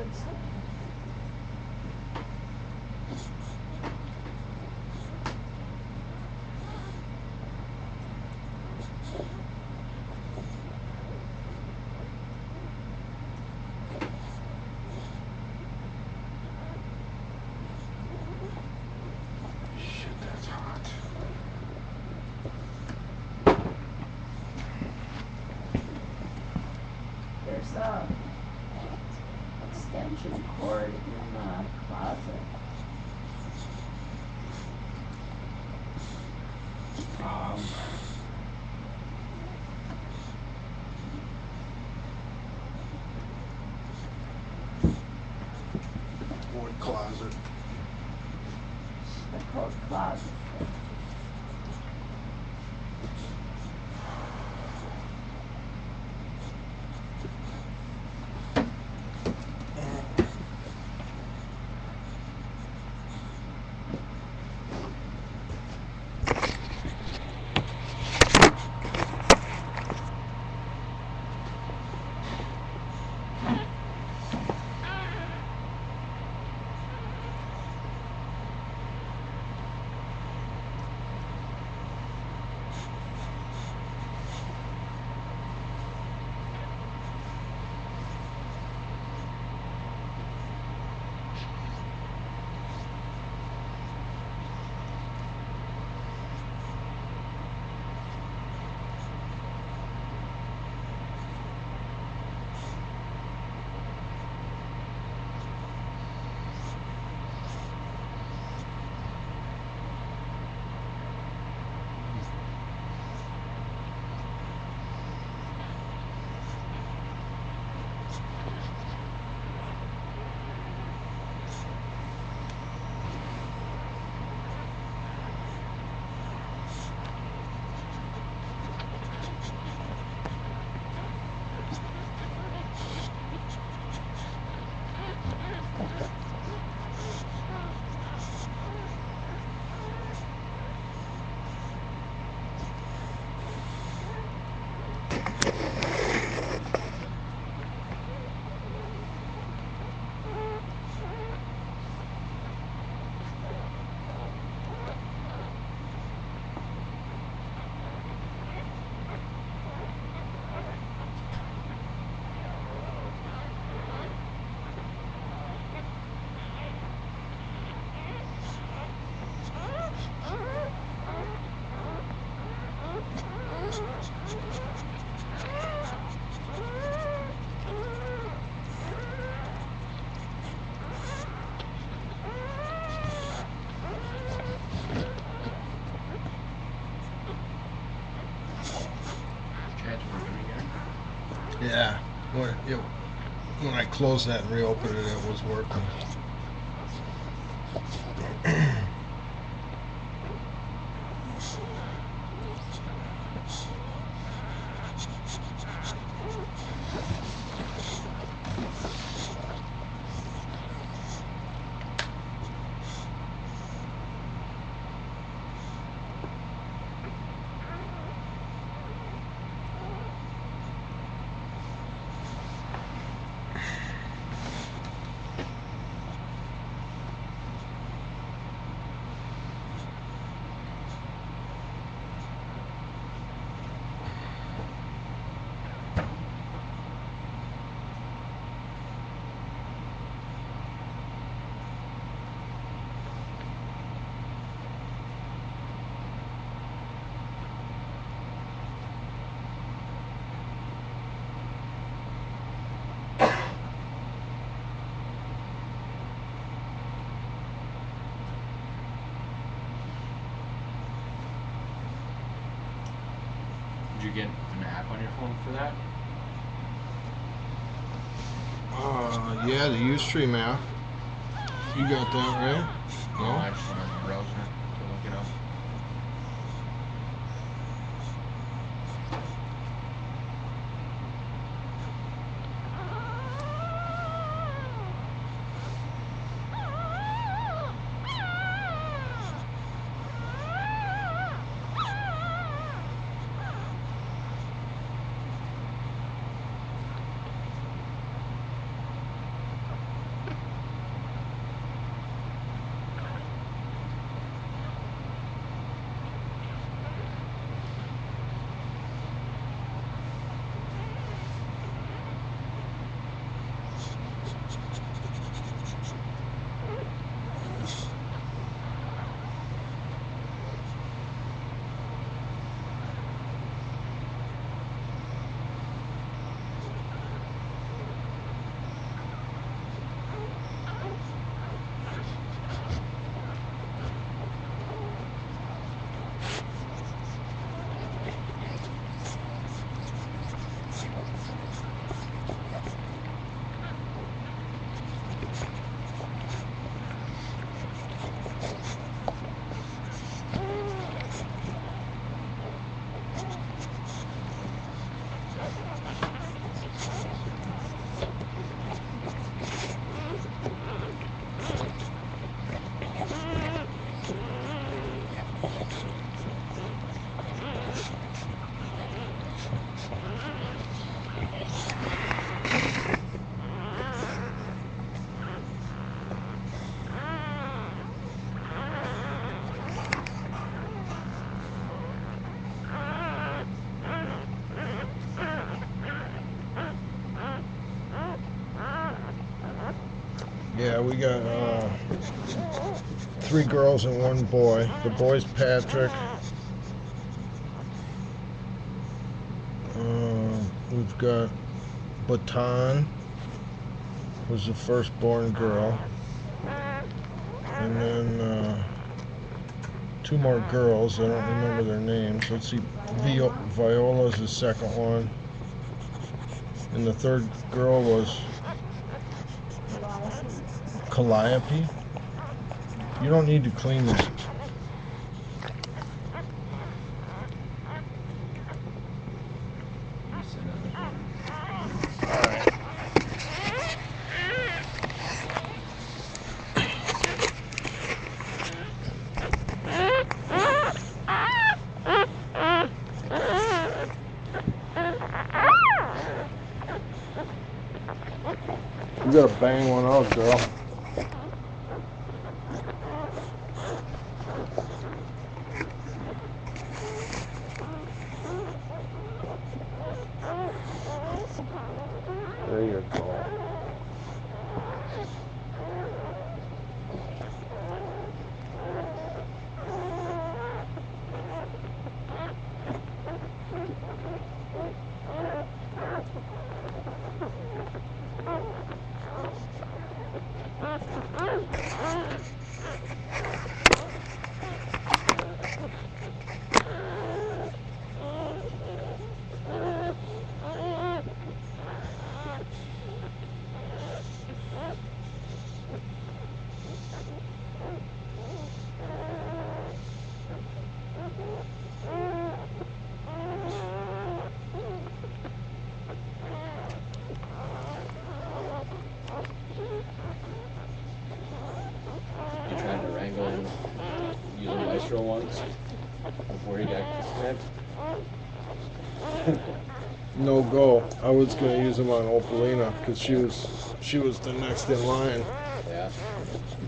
good stuff. Shit, that's hot. There's a extension cord in the closet. Um, What closet? The coat closet. Yeah. When I closed that and reopened it, it was working. Did you get an app on your phone for that? Yeah, the Ustream app. You got that, right? No, No? I just went on the browser to look it up. Yeah, we got 3 girls and 1 boy. The boy's Patrick. We've got Baton, who's the firstborn girl. And then 2 more girls. I don't remember their names. Let's see. Viola's the second one. And the third girl was Calliope. You don't need to clean this. You gotta bang one out, girl. There you go. You tried to wrangle him using Maestro once before he got snapped. No go. I was gonna use them on Opalina because she was the next in line. Yeah.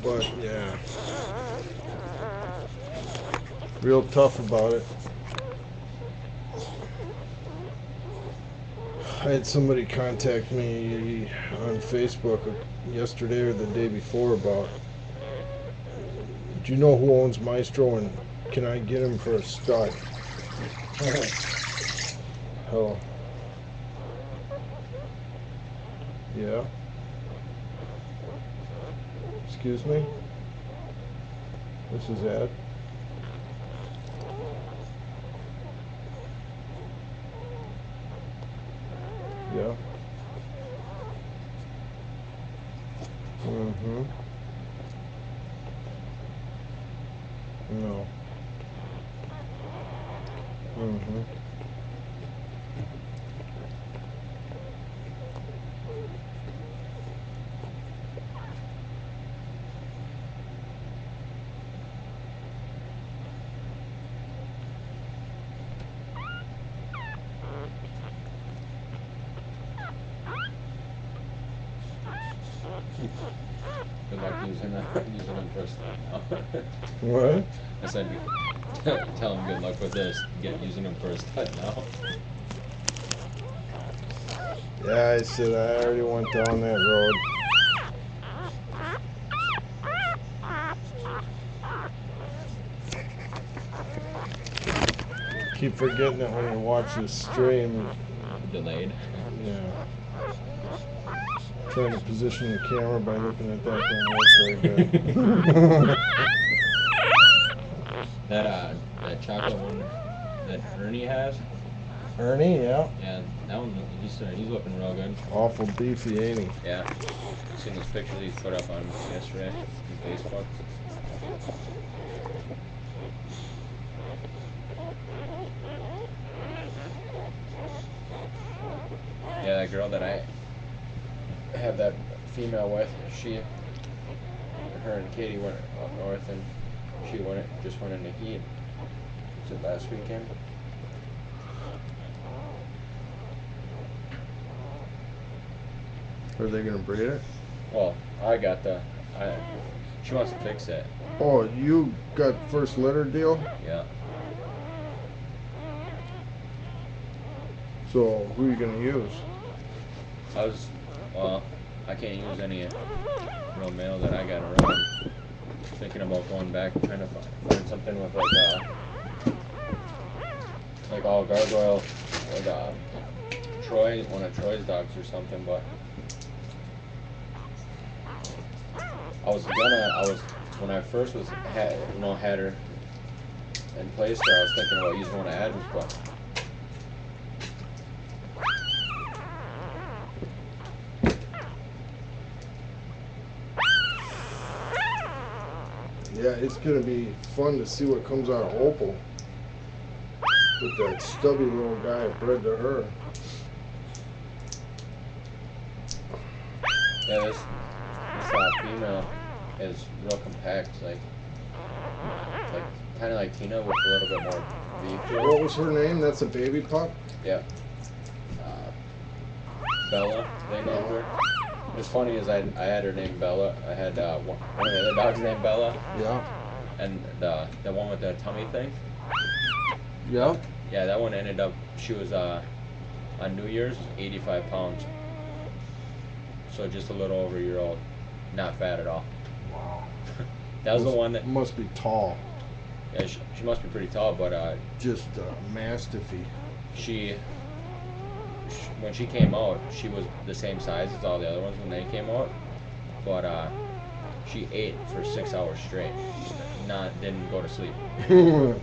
But yeah, real tough about it. I had somebody contact me on Facebook yesterday or the day before about, do you know who owns Maestro and can I get him for a stud? Hello. Yeah. Excuse me? This is Ed. Yeah. Mm-hmm. No. Mm-hmm. Good luck using them first now. What? I said, tell him good luck with this. Using them first now. Yeah, I said I already went down that road. Keep forgetting it when you watch this stream. Delayed. Yeah. Trying to position the camera by looking at that don't work very good. That chocolate one that Ernie has. Ernie, yeah. Yeah, that one he's looking real good. Awful beefy, ain't he? Yeah. Seen those pictures he put up on yesterday on Facebook. Yeah, that girl that I have that female with, her and Katie went up north and she just went into heat. Was it last weekend? Are they gonna breed it? Well, she wants to fix it. Oh, you got first litter deal? Yeah. So who are you gonna use? Well, I can't use any real mail that I got around. Thinking about going back and trying to find something with like all gargoyle, like Troy, one of Troy's dogs or something. But when I first had her in place there, I was thinking about using one of Adam's, but Yeah, it's gonna be fun to see what comes out of Opal with that stubby little guy bred to her. yeah, this female is real compact, like kind of like Tina with a little bit more beef to What it. was her name? That's a baby pup? Yeah. Bella, they named her. What's funny is I had her named Bella. I had one of the other dogs named Bella, Yeah. and the one with the tummy thing. Yeah. Yeah, that one ended up. She was on New Year's 85 pounds. So just a little over a year old, not fat at all. Wow. That was the one that. Must be tall. Yeah, she must be pretty tall, but Just mastiffy. she when she came out, she was the same size as all the other ones when they came out, but she ate for 6 hours straight. Didn't go to sleep.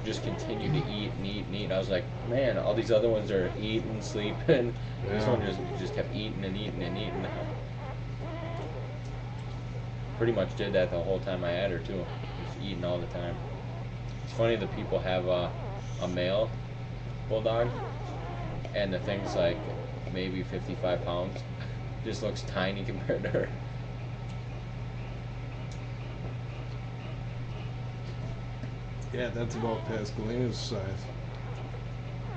Just continued to eat and eat and eat. I was like, man, all these other ones are eating, sleeping. This Yeah. one just kept eating and eating and eating. Pretty much did that the whole time I had her too. Just eating all the time. It's funny that people have a male bulldog, and the thing's like maybe 55 pounds. Just looks tiny compared to her. Yeah, that's about Pascalina's size.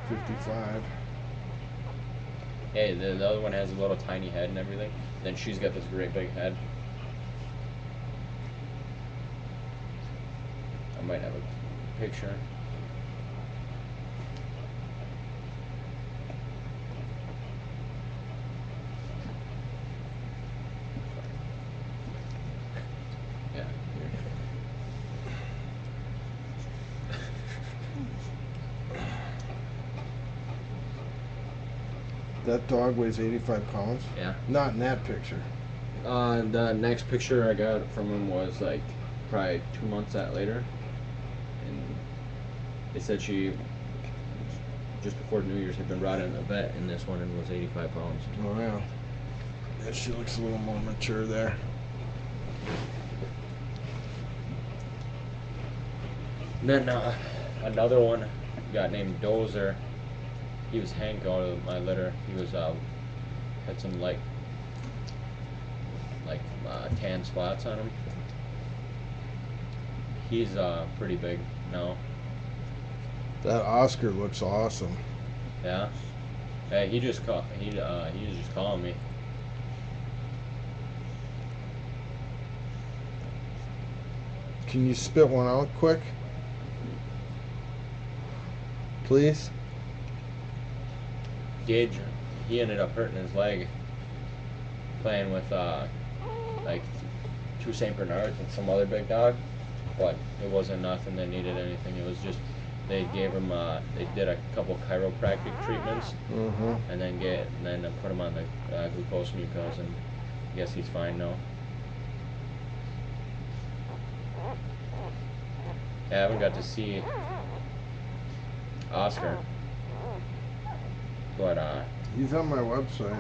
55. Hey, the other one has a little tiny head and everything. Then she's got this great big head. I might have a picture. Yeah. That dog weighs 85 pounds? Yeah. Not in that picture. The next picture I got from him was like probably 2 months later, and they said she just before New Year's had been brought in the vet, and this one was 85 pounds. Oh, yeah. Yeah, she looks a little more mature there. And then another one got named Dozer. He was Hank out of my litter. He was had some like tan spots on him. He's pretty big now. That Oscar looks awesome. Yeah. Yeah, he was just calling me. Can you spit one out quick? Please? Gage, he ended up hurting his leg playing with like 2 St. Bernards and some other big dog, but it wasn't nothing that needed anything. It was just they gave him they did a couple chiropractic treatments Mm-hmm. and then put him on the glucose mucose, and I guess he's fine now. I haven't got to see Oscar, but He's on my website.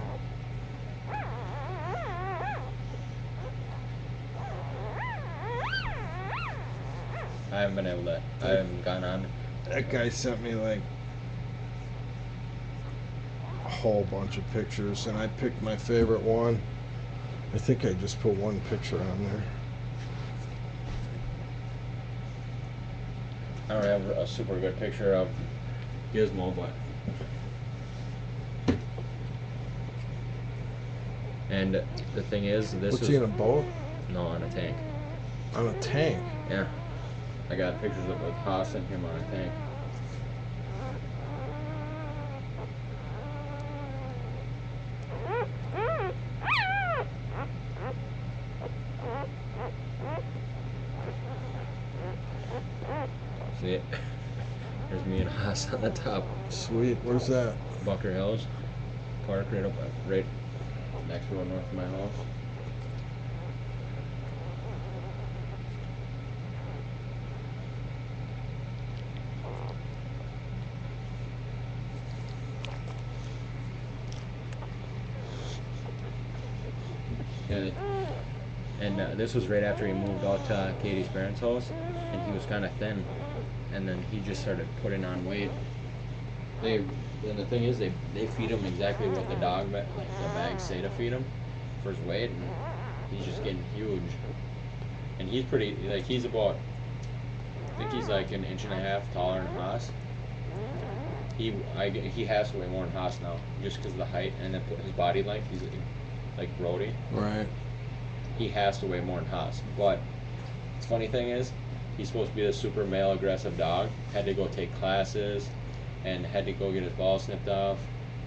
I haven't gone on. That guy sent me like a whole bunch of pictures, and I picked my favorite one. I think I just put one picture on there. I don't have a super good picture of Gizmo, but and the thing is, this What's is he in a boat? no on a tank. On a tank. Yeah, I got pictures of with Haas and him on a tank. See it? There's me and Haas on the top. Sweet. Where's that? Bucker Hills Park, right next road north of my house. Yeah, and this was right after he moved out to Katie's parents' house, and he was kind of thin, and then he just started putting on weight. And the thing is, they feed him exactly what the bags say to feed him for his weight, and he's just getting huge. And he's pretty, like, he's about, I think he's like an inch and a half taller than Haas. He has to weigh more than Haas now, just because of the height and then his body length. He's like Brody. Right. He has to weigh more than Haas. But the funny thing is, he's supposed to be the super male aggressive dog. Had to go take classes and had to go get his balls snipped off.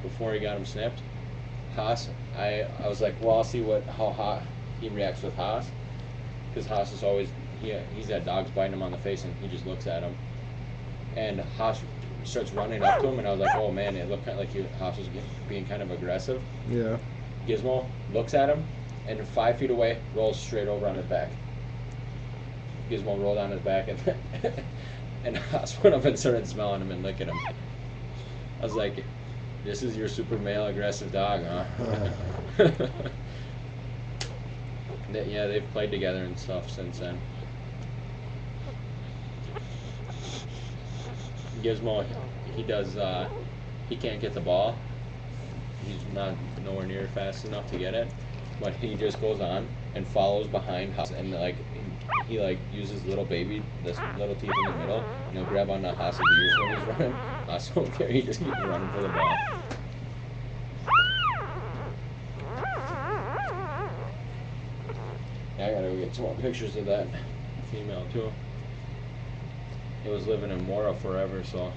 Before he got him snipped, Haas, I was like, well, I'll see how hot he reacts with Haas, because Haas is always, he's had dogs biting him on the face and he just looks at him, and Haas starts running up to him, and I was like, oh man, it looked kind of like Haas was being kind of aggressive. Yeah. Gizmo looks at him, and 5 feet away, rolls straight over on his back. Gizmo rolled on his back, and Haas went up and started smelling him and licking him. I was like, this is your super male aggressive dog, huh? Yeah, they've played together and stuff since then. Gizmo, he can't get the ball. He's nowhere near fast enough to get it, but he just goes on and follows behind Haas, and he uses this little teeth in the middle, and he'll grab onto Haas's ears when he's running. Haas don't care, he just keeps running for the ball. Yeah, I gotta go get some more pictures of that female too. It was living in Mora forever, so.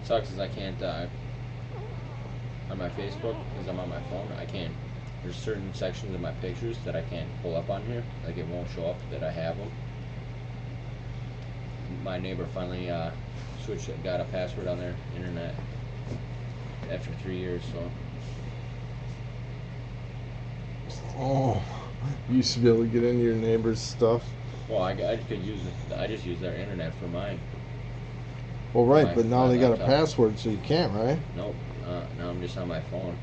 Sucks is I can't, on my Facebook, because I'm on my phone, I can't, there's certain sections of my pictures that I can't pull up on here, like it won't show up that I have them. My neighbor finally got a password on their internet after 3 years, so. Oh, you used to be able to get into your neighbor's stuff? Well, I just use their internet for mine. Well, right, but now they got a laptop. password, so you can't, right? Nope, now I'm just on my phone.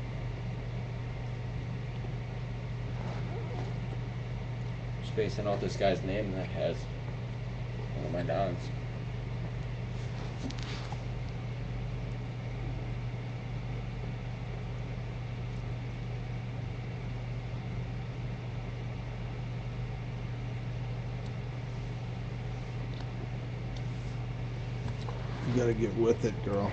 Spacing out this guy's name that has one of my dogs. You gotta get with it, girl.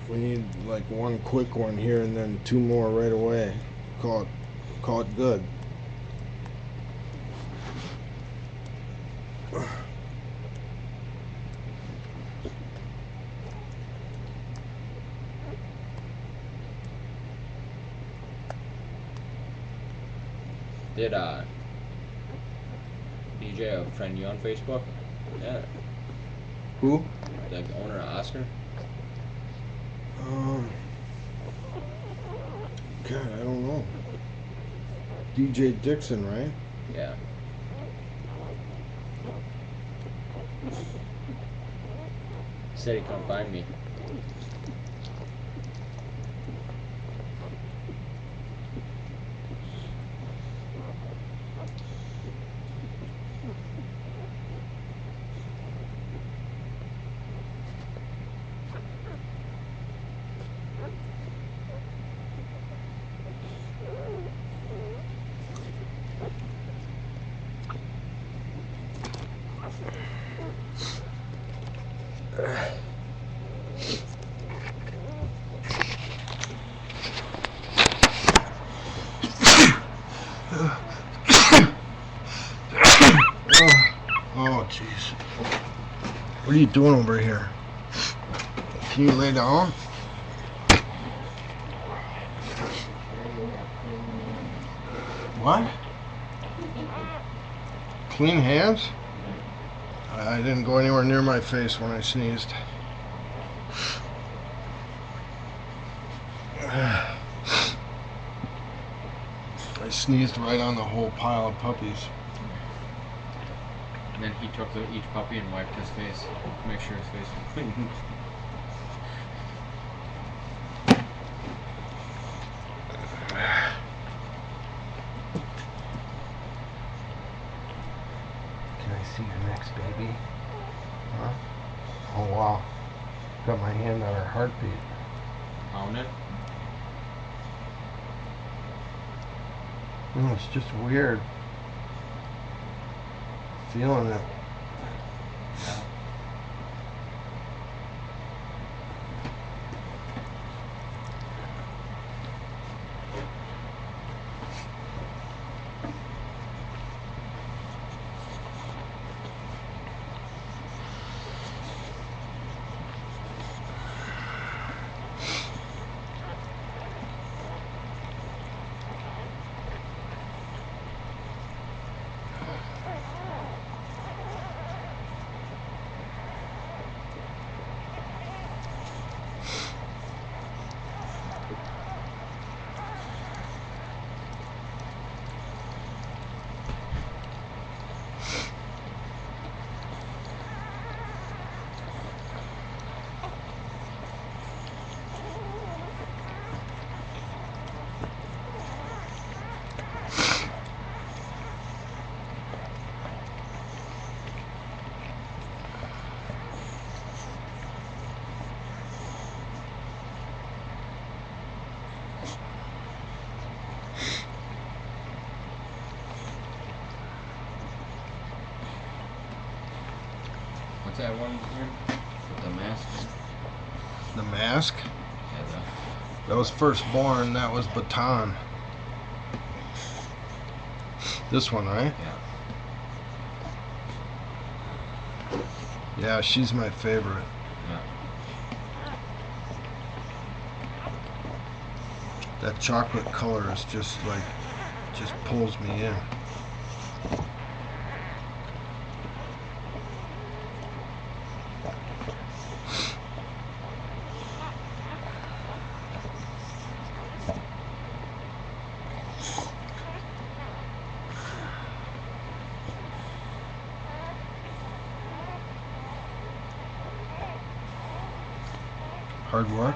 We need like one quick one here and then 2 more right away. Call it good. Did DJ friend you on Facebook? Yeah. Who? The owner of Oscar? God, I don't know. DJ Dixon, right? Yeah. Said he'd come find me. What are you doing over here? Can you lay down? What? Clean hands? I didn't go anywhere near my face when I sneezed. I sneezed right on the whole pile of puppies. And then he took each puppy and wiped his face to make sure his face was clean. Can I see your next baby? Huh? Oh wow. Got my hand on her heartbeat. Pound it. It's just weird. Feeling it. What's that one here? With the mask? The mask? Yeah, That was firstborn. That was Baton. This one, right? Yeah. Yeah, she's my favorite. Yeah. That chocolate color is just pulls me in. Hard work.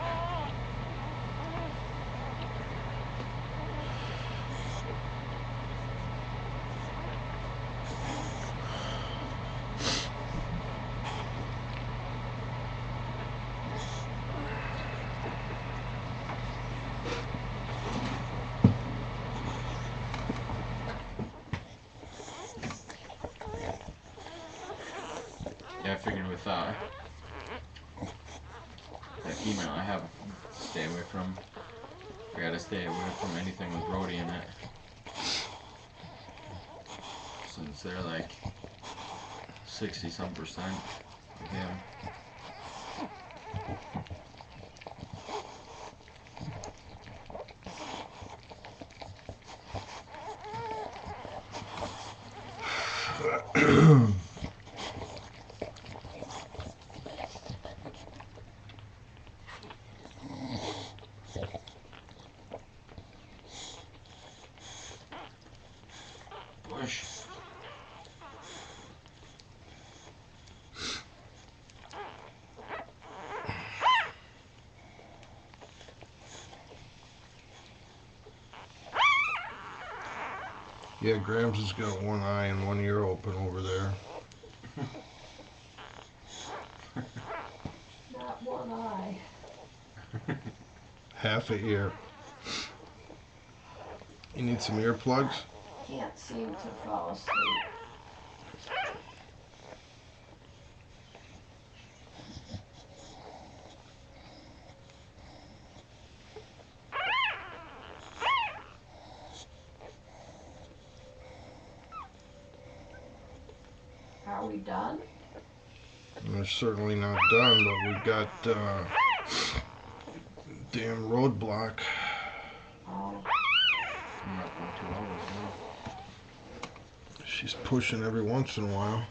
Yeah, I figured with that email I have to stay away from. I gotta stay away from anything with Brody in it. Since they're like 60-some% with him. Push. Yeah, Grams has got one eye and one ear open over there. Not one eye. Half a ear. You need some earplugs? Can't seem to fall asleep. Are we done? They're certainly not done, but we got damn roadblock. Oh, Coming up on 2 hours now. She's pushing every once in a while.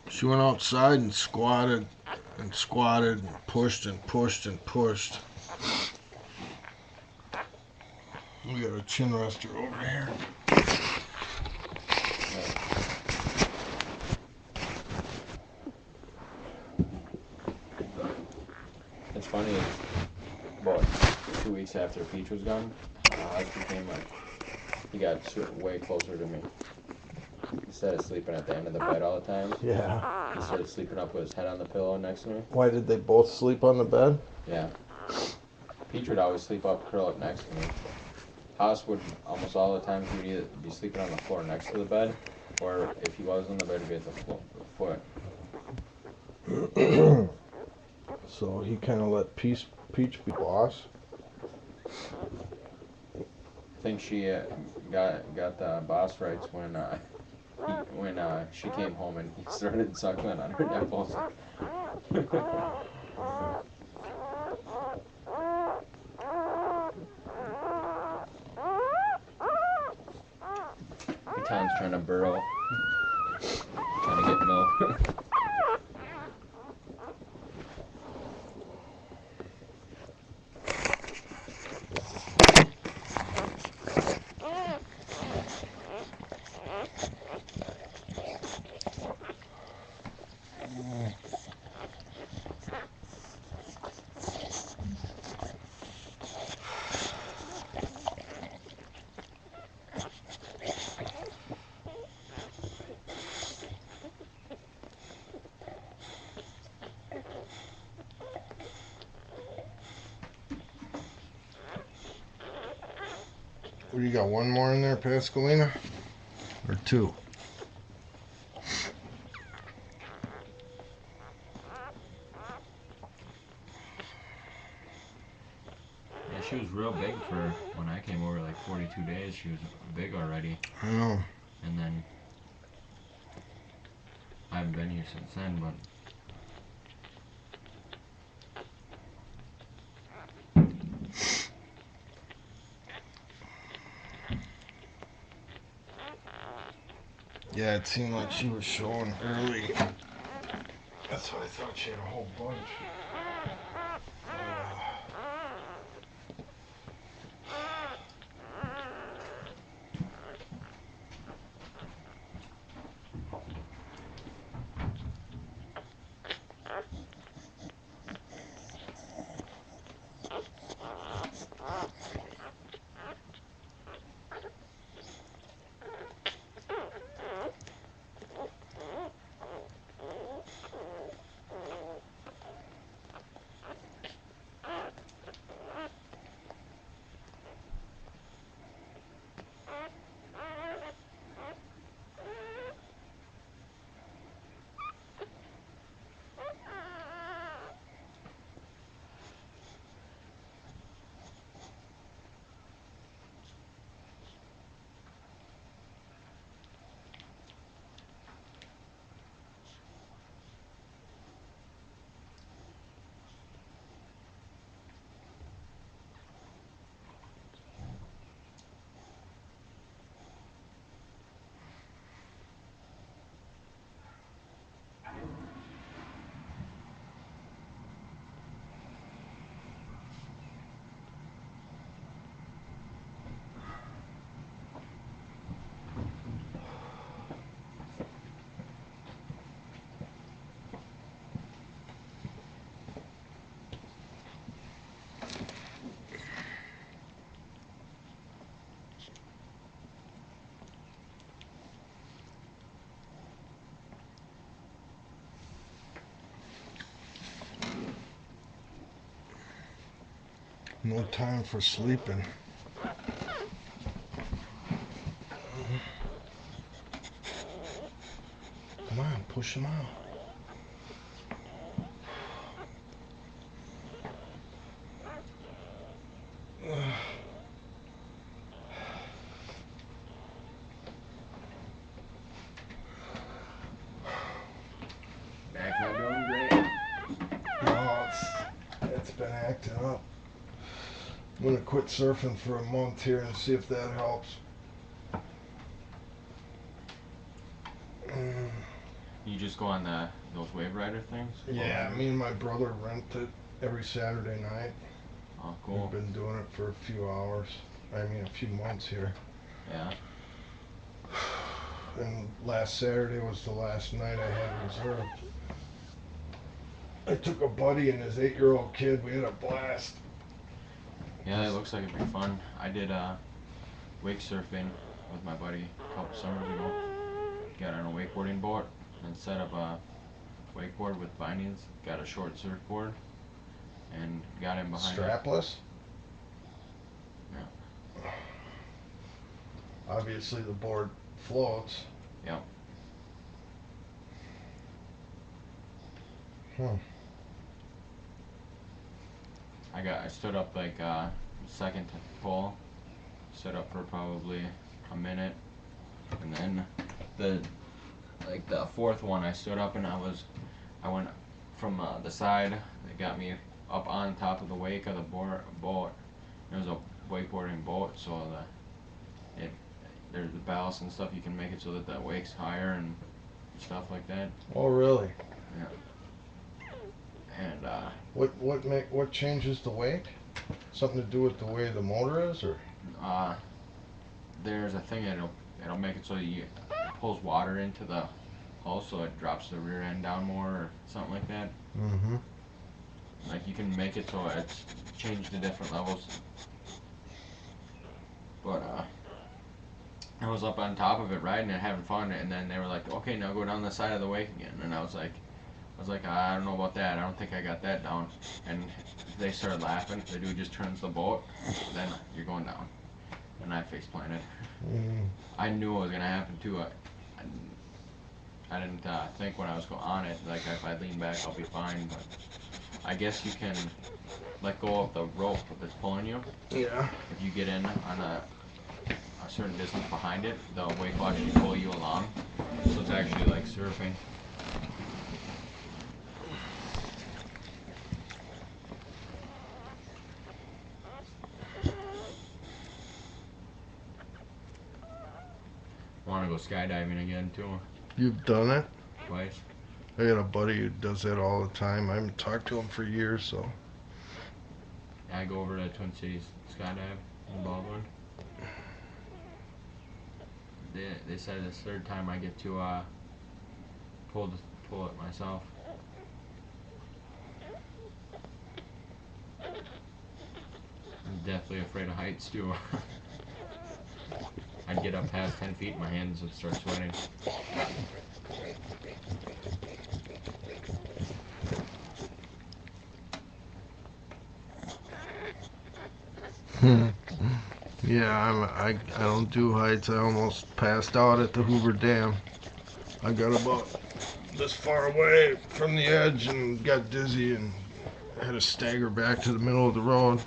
She went outside and squatted and squatted and pushed and pushed and pushed. We got a chin rester over here. It's funny, about 2 weeks after Peach was gone, I became like, he got way closer to me. Instead of sleeping at the end of the bed all the time, Yeah. he started sleeping up with his head on the pillow next to me. Why did they both sleep on the bed? Yeah. Peach would always sleep up, curl up next to me. Haas would almost all the time, he would either be sleeping on the floor next to the bed, or if he was on the bed, he'd be at the foot. So he kind of let Peach be boss. I think she got the boss rights when she came home and he started suckling on her nipples. Tom's trying to burrow, trying to get milk. What do you got? One more in there, Pascalina? Or two? Yeah, she was real big for when I came over, like 42 days. She was big already, I know. and then I haven't been here since then. But Yeah, it seemed like she was showing early. That's what I thought. She had a whole bunch. No time for sleeping. Come on, push him out. back not doing it's been acting up. I'm gonna quit surfing for a month here and see if that helps. You just go on those wave rider things? Yeah, me and my brother rent it every Saturday night. Oh, cool. We've been doing it for a few hours. I mean, a few months here. Yeah. And last Saturday was the last night I had reserved. I took a buddy and his 8-year-old kid. We had a blast. Yeah, it looks like it'd be fun. I did wake surfing with my buddy a couple summers ago. Got on a wakeboarding board and set up a wakeboard with bindings. Got a short surfboard and got him behind it. Strapless? Yeah. Obviously the board floats. Yep. I stood up like second pull, stood up for probably a minute, and then the fourth one I stood up and I went from the side. It got me up on top of the wake of the boat. It was a wakeboarding boat, so there's the ballast and stuff. You can make it so that the wake's higher and stuff like that. Oh, really? Yeah. And What changes the wake? Something to do with the way the motor is, or? There's a thing it'll make it so it pulls water into the hull, so it drops the rear end down more, or something like that. Mm-hmm. Like you can make it so it's changed to different levels. But I was up on top of it riding it, having fun, and then they were like, "Okay, now go down the side of the wake again." And I was like, I don't know about that. I don't think I got that down. And they started laughing. The dude just turns the boat, then you're going down. And I face planted. I knew it was gonna happen too. I didn't think when I was on it, like if I lean back, I'll be fine. But I guess you can let go of the rope that's pulling you. Yeah. If you get in on a certain distance behind it, the wake will actually pull you along. So it's actually like surfing. Want to go skydiving again too? You've done it? Twice. I got a buddy who does that all the time. I haven't talked to him for years, so. I go over to Twin Cities skydive in Baldwin. They said this third time I get to pull it myself. I'm definitely afraid of heights too. I'd get up past 10 feet, my hands would start sweating. Yeah, I don't do heights. I almost passed out at the Hoover Dam. I got about this far away from the edge and got dizzy and had to stagger back to the middle of the road.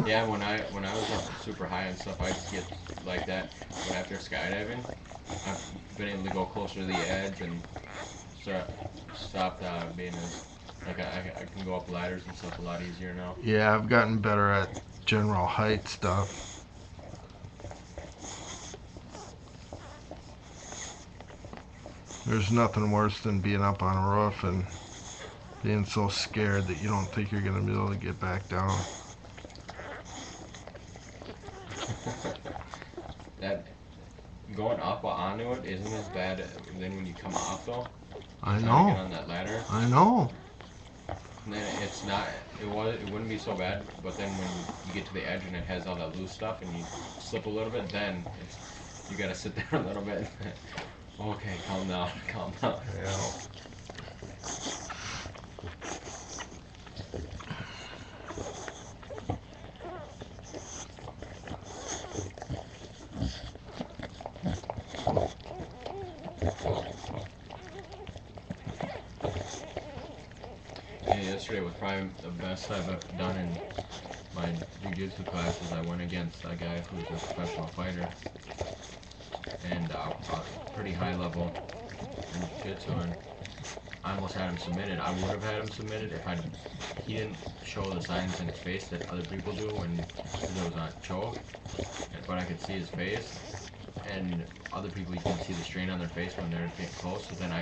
Yeah, when I was up super high and stuff, I just get like that. But after skydiving, I've been able to go closer to the edge and stop being as like I can go up ladders and stuff a lot easier now. Yeah, I've gotten better at general height stuff. There's nothing worse than being up on a roof and being so scared that you don't think you're gonna be able to get back down. That going up onto it isn't as bad than when you come off though. I Trying to know. get on that ladder. I know. And then it's not. It wouldn't be so bad. But then when you get to the edge and it has all that loose stuff and you slip a little bit, then you gotta sit there a little bit. Okay, calm down. Calm down. Yeah. Yesterday was probably the best I've ever done in my jiu-jitsu classes. I went against a guy who's a professional fighter and pretty high level in jiu-jitsu, and I almost had him submitted. I would have had him submitted if he didn't show the signs in his face that other people do when there was a choke, but I could see his face. And other people, you can see the strain on their face when they're getting close, so then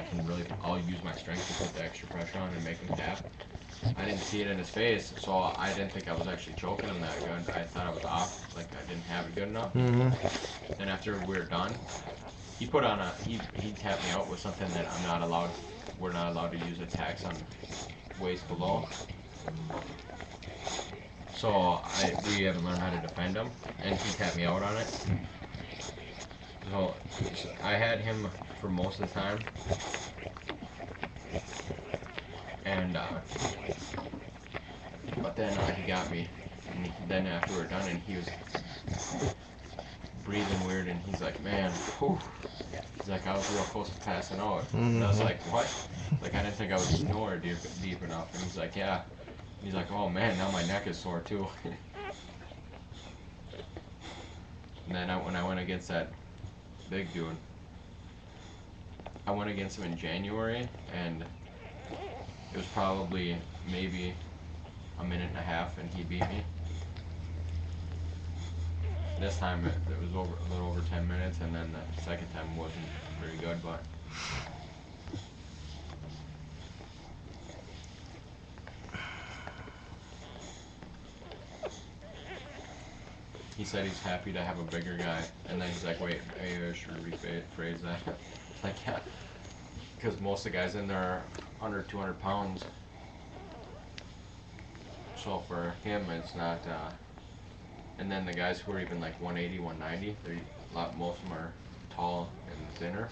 I'll use my strength to put the extra pressure on and make him tap. I didn't see it in his face, so I didn't think I was actually choking him that good. I thought I was off, like I didn't have it good enough. Then after we were done, he put on he tapped me out with something that we're not allowed to use attacks on weights below. So we haven't learned how to defend him, and he tapped me out on it. So I had him for most of the time, and but then he got me, and then after we were done, and he was breathing weird, and he's like, man, whew. He's like, I was real close to passing out. And I was like, what? Like, I didn't think I was nowhere deep enough. And he's like, yeah. He's like, oh man, now my neck is sore too. And then when I went against that big dude, I went against him in January, and it was probably maybe a minute and a half, and he beat me. This time it was a little over 10 minutes, and then the second time wasn't very good, but he said he's happy to have a bigger guy, and then he's like, wait, maybe I should rephrase that. Like, yeah, because most of the guys in there are under 200 pounds, so for him it's not, and then the guys who are even like 180, 190, most of them are tall and thinner,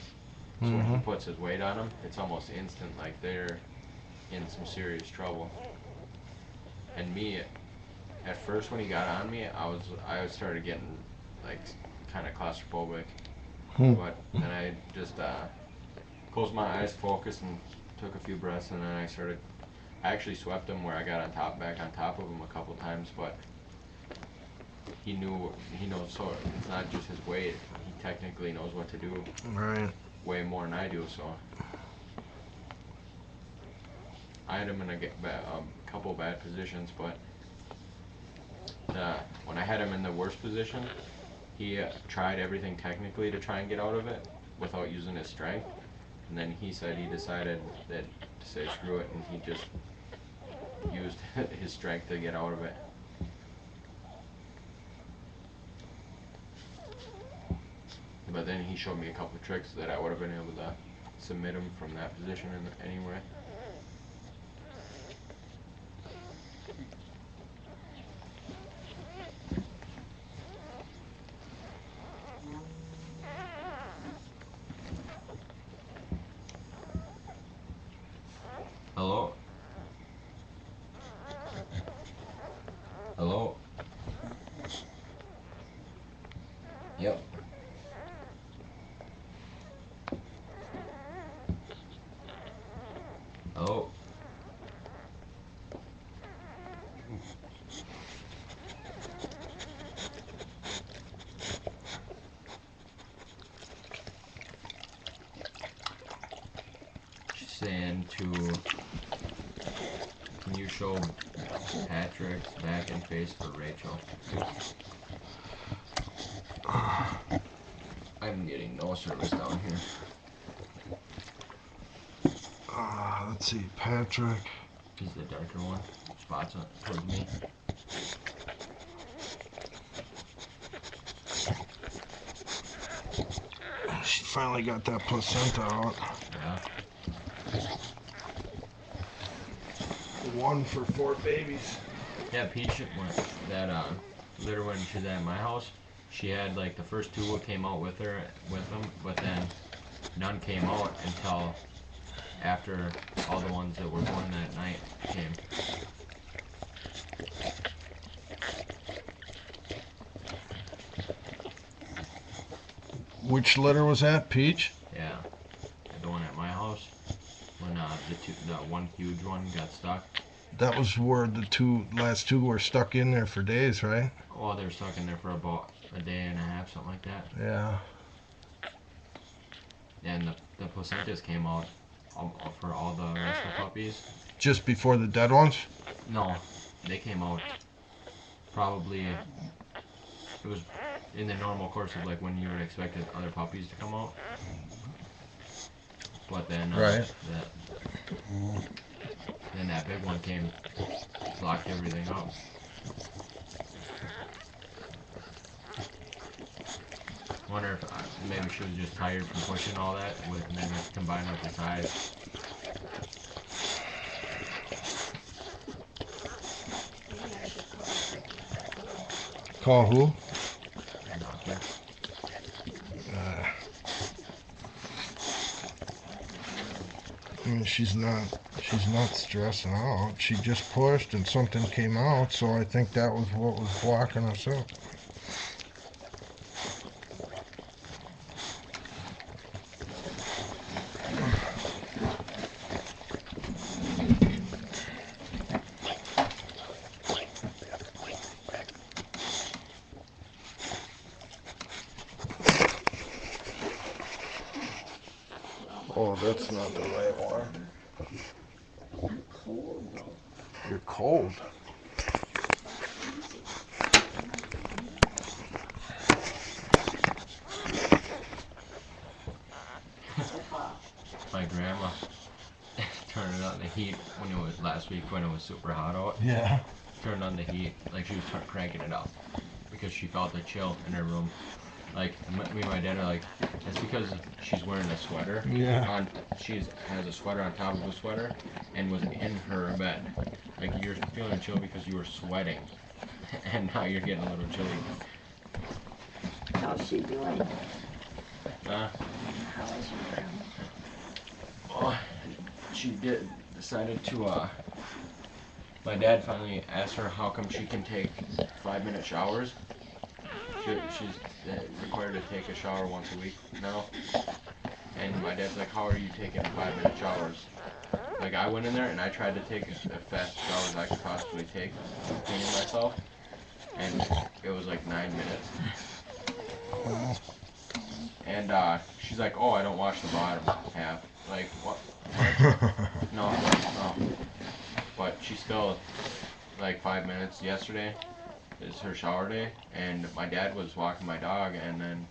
so when he puts his weight on them, it's almost instant, like they're in some serious trouble. And me, at first when he got on me, I started getting like kind of claustrophobic, but then I just closed my eyes, focused, and took a few breaths, and then I actually swept him where I got back on top of him a couple times, but he knows, so it's not just his weight, he technically knows what to do way more than I do, so I had him in a couple bad positions, but when I had him in the worst position, he tried everything technically to try and get out of it without using his strength, and then he said he decided to say screw it, and he just used his strength to get out of it. But then he showed me a couple of tricks that I would have been able to submit him from that position anyway. Hello? Hello? Yep. Hello? She's saying can you show Patrick's back and face for Rachel? I'm getting no service down here. Let's see, Patrick. He's the darker one. Spots on towards me. She finally got that placenta out. Yeah. 1 for 4 babies. Yeah, Peach, that litter when she was at my house, she had like the first 2 came out with them, but then none came out until after all the ones that were born that night came. Which litter was that, Peach? Yeah, the one at my house when the one huge one got stuck. That was where the last two were stuck in there for days, right? Oh, they were stuck in there for about a day and a half, something like that. Yeah. And the placentas came out for all the rest of the puppies. Just before the dead ones? No, they came out probably. It was in the normal course of like when you would expect other puppies to come out. But then Right. then that big one came, locked everything up. Wonder if maybe she was just tired from pushing all that, and then it's combined with the size. Call who? Doctor. I mean, she's not stressing out. She just pushed and something came out, so I think that was what was blocking us up. Oh, that's not the right one. I'm cold though. You're cold. My grandma turned on the heat when it was last week when it was super hot out. Yeah. Turned on the heat like she was cranking it up because she felt the chill in her room. Like me and my dad are like, it's because she's wearing a sweater. Yeah. She has a sweater on top of a sweater and was in her bed. Like you're feeling chill because you were sweating, and now you're getting a little chilly. How's she doing? Uh, How is your grandma? oh, she decided to. My dad finally asked her how come she can take 5-minute showers. She's required to take a shower once a week now. And my dad's like, how are you taking 5-minute showers? Like, I went in there and I tried to take as fast shower as I could possibly take, cleaning myself. And it was like 9 minutes. And she's like, oh, I don't wash the bottom half. Like, what? No. But she still, like 5 minutes yesterday is her shower day, and my dad was walking my dog, and then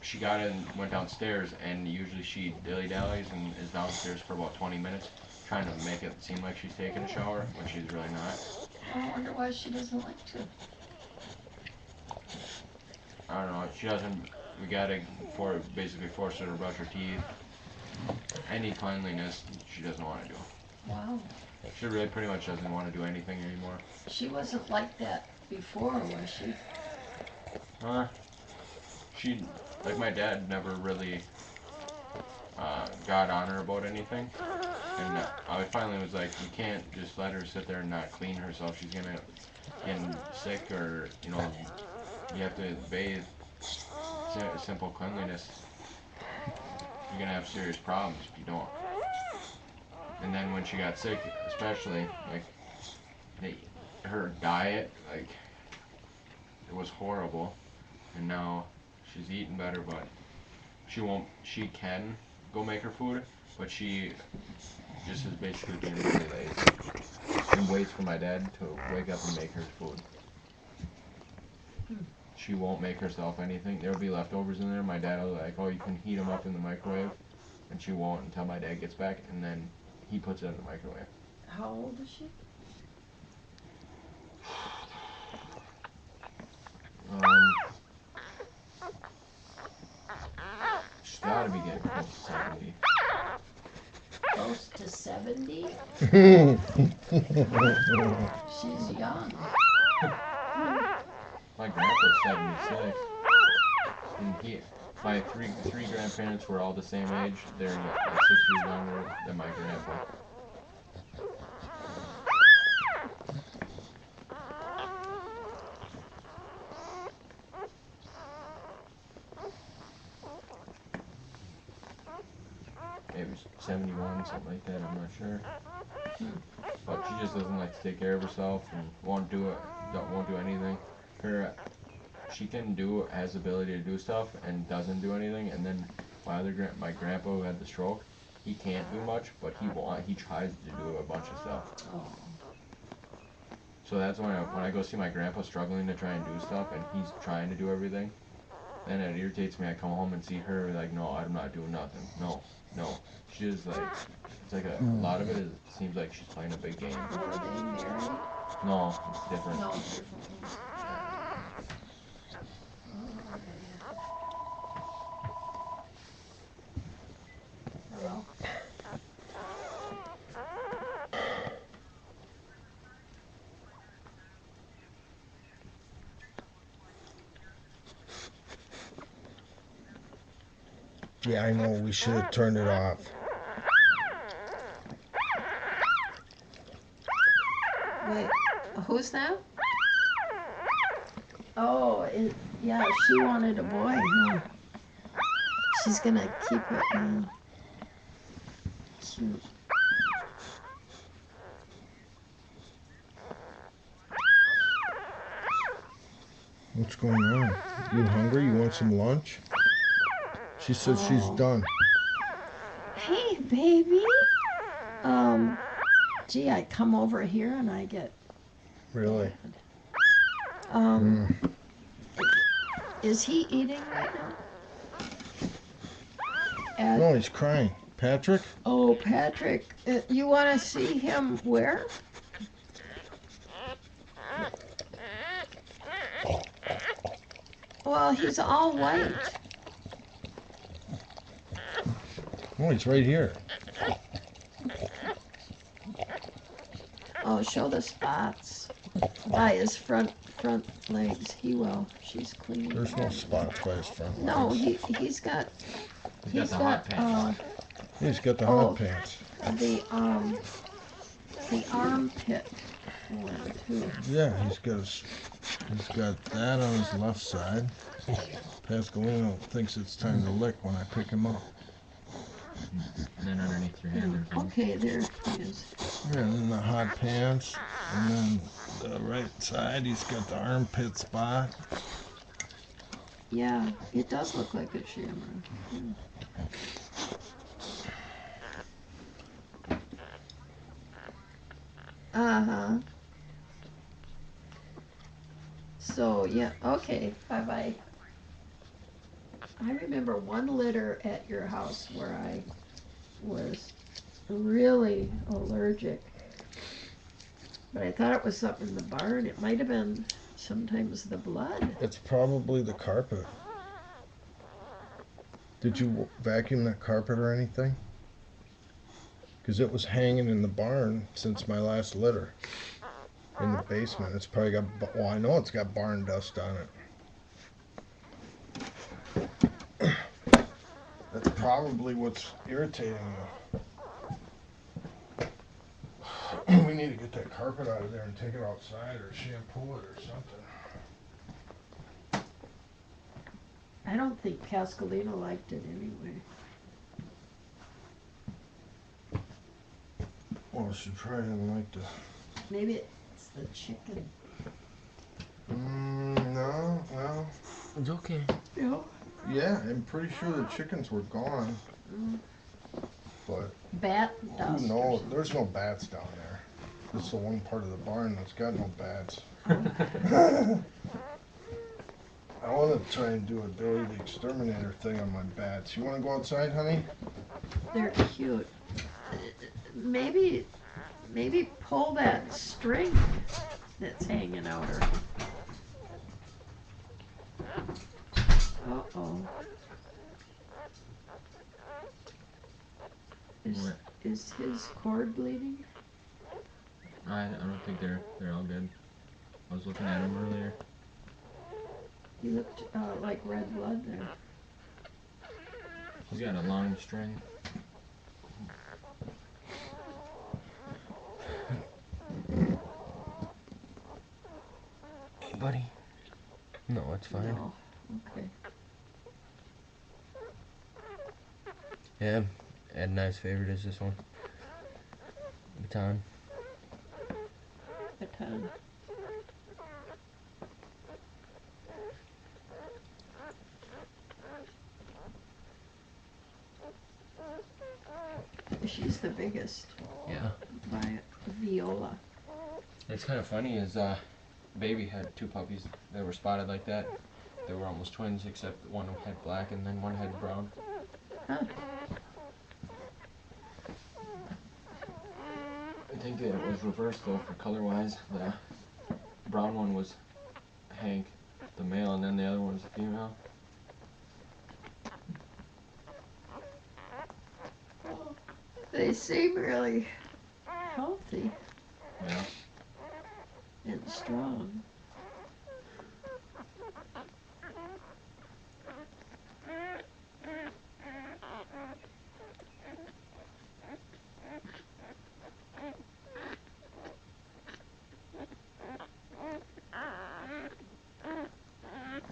she got in, went downstairs, and usually she dilly-dallies and is downstairs for about 20 minutes, trying to make it seem like she's taking a shower, when she's really not. I wonder why she doesn't like to. I don't know, she doesn't, we gotta basically force her to brush her teeth. Any cleanliness, she doesn't want to do. Wow. She really pretty much doesn't want to do anything anymore. She wasn't like that before, was she? She, like my dad, never really got on her about anything. And I finally was like, you can't just let her sit there and not clean herself. She's gonna get sick, or, you know, you have to bathe. Simple cleanliness. You're gonna have serious problems if you don't. And then when she got sick, especially, like, her diet, like, it was horrible. And now she's eating better, but she can go make her food, but she just is basically being really lazy. And waits for my dad to wake up and make her food. She won't make herself anything. There'll be leftovers in there. My dad will be like, oh, you can heat them up in the microwave. And she won't until my dad gets back, and then he puts it in the microwave. How old is she? She's gotta be getting close to 70. Close to 70? She's young. My grandpa's 76. And my three grandparents were all the same age. They're like 6 years younger than my grandpa. Maybe 71, something like that, I'm not sure. But she just doesn't like to take care of herself and won't do anything. She has the ability to do stuff and doesn't do anything, and then my grandpa who had the stroke, he can't do much, but he tries to do a bunch of stuff. Oh. So that's when I go see my grandpa struggling to try and do stuff, and he's trying to do everything, then it irritates me. I come home and see her like, no, I'm not doing nothing. No, no. She's like, it's like a lot of it seems like she's playing a big game. Were they married? No, it's different. No, different ones. Hello? Yeah, I know. We should have turned it off. Wait, who's that? Oh, yeah, she wanted a boy, huh? She's gonna keep it now. Cute. What's going on? You hungry? You want some lunch? She said she's done. Hey, baby. Gee, I come over here and I get. Really? Is he eating right now? No, he's crying. Patrick? Oh, Patrick, you want to see him where? Well, he's all white. Oh, he's right here. Oh, show the spots by his front legs. He will. She's clean. There's no spots by his front No, legs. He's got He's got the hot pants. He's got the Oh. hot pants. the armpit one too. Yeah, he's got that on his left side. Pascalino thinks it's time to lick when I pick him up. And then underneath your hand there's one. Okay, there he is. Yeah, and then the hot pants, and then the right side, he's got the armpit spot. Yeah, it does look like a shamrock. Uh-huh. So, yeah, okay, bye-bye. I remember one litter at your house where I was really allergic. But I thought it was something in the barn. It might have been sometimes the blood. It's probably the carpet. Did you vacuum that carpet or anything? Because it was hanging in the barn since my last litter. In the basement. It's probably got, well, I know it's got barn dust on it. That's probably what's irritating you. We need to get that carpet out of there and take it outside or shampoo it or something. I don't think Pascalino liked it anyway. Well, she probably didn't like the... Maybe it's the chicken. No. It's okay. Yeah. Yeah, I'm pretty sure the chickens were gone. But Bat dust. who or knows? something. There's no bats down there. This is the one part of the barn that's got no bats. I want to try and do a Billy the Exterminator thing on my bats. You want to go outside, honey? They're cute. Maybe pull that string that's hanging out her. Uh-oh. What? Is his cord bleeding? I don't think they're all good. I was looking at him earlier. He looked like red blood there. He's got a long string. Hey, buddy. No, it's fine. No. Okay. Yeah, Ed and I's favorite is this one. Baton. A ton. She's the biggest Yeah. by Viola. It's kind of funny is baby had 2 puppies that were spotted like that. They were almost twins, except one had black and then one had brown. Huh. I think that it was reversed though for color wise. The brown one was Hank, the male, and then the other one was the female. They seem really healthy Yeah. and strong.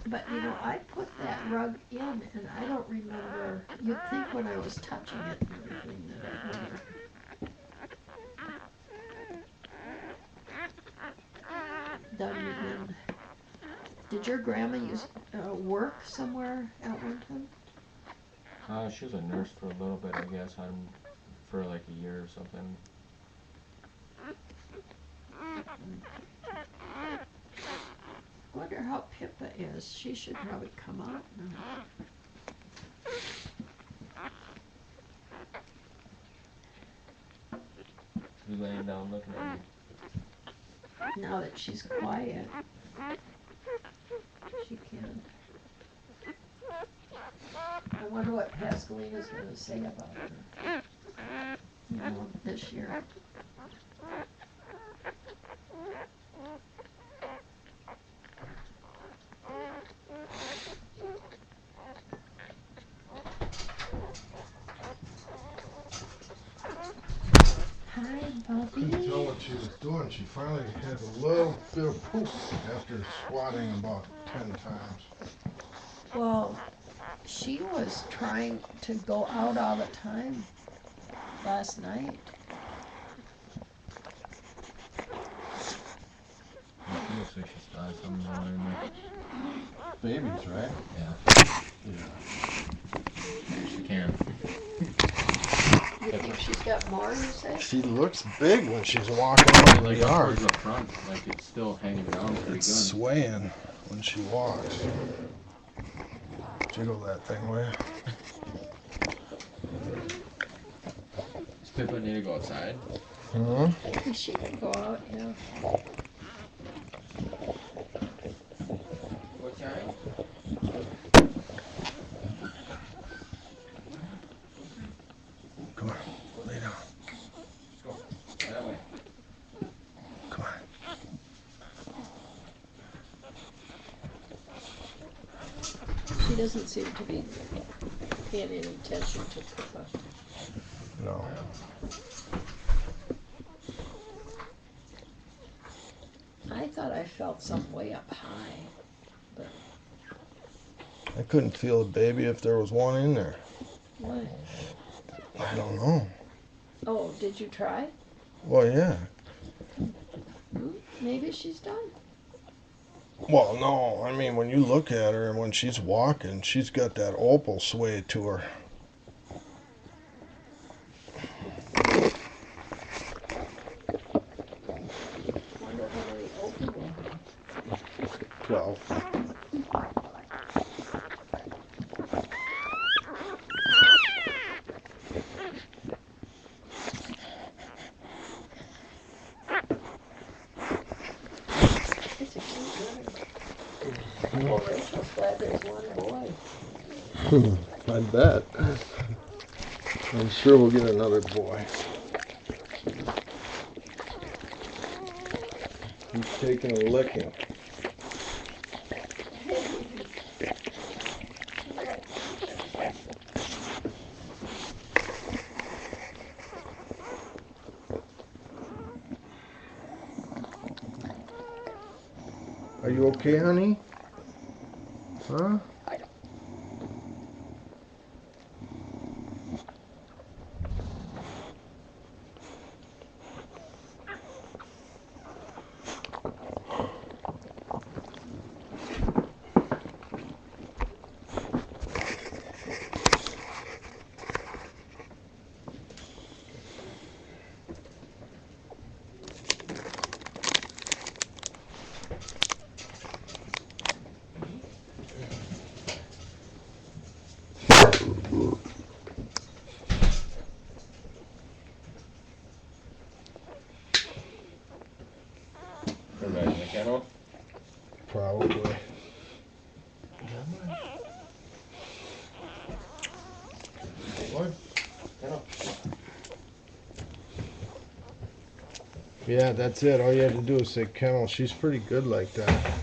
But you know, I put that rug in, and I don't remember. You'd think when I was touching it and everything that it would have done me in. Did your grandma work somewhere at one time? She was a nurse for a little bit, I guess, for like a year or something. I wonder how Pippa is. She should probably come out now. She's laying down looking at me. Now that she's quiet, she can. I wonder what Pascalina's going to say about her. You know, this year. Hi, Couldn't Bubby. tell what she was doing. She finally had a little bit of poop after swatting about 10 times. Well, she was trying to go out all the time last night. She looks like she's got something going in there. Babies, right? Yeah. Yeah. She can. You think she's got more, you say? She looks big when she's walking around the Like yard. towards the front, like it's still hanging down pretty It's good. swaying when she walks. Jiggle that thing, will you? Does Pippa need to go outside? Huh? Maybe she can go out, yeah. What time? Come on, lay down. Let's go. That way. Come on. She doesn't seem to be paying any attention to Pippa. No. I thought I felt something way up high. I couldn't feel a baby if there was one in there. What? I don't know. Oh, did you try? Well, yeah. Maybe she's done. Well, no. I mean, when you look at her and when she's walking, she's got that opal sway to her. Wonder how many open one. 12. It's a cute litter. Well, Rachel's glad there's one boy. I bet. I'm sure we'll get another boy. He's taking a licking. Are you okay, honey? Huh? Kennel? Probably. What? Kennel. Yeah, that's it. All you had to do is say kennel. She's pretty good like that.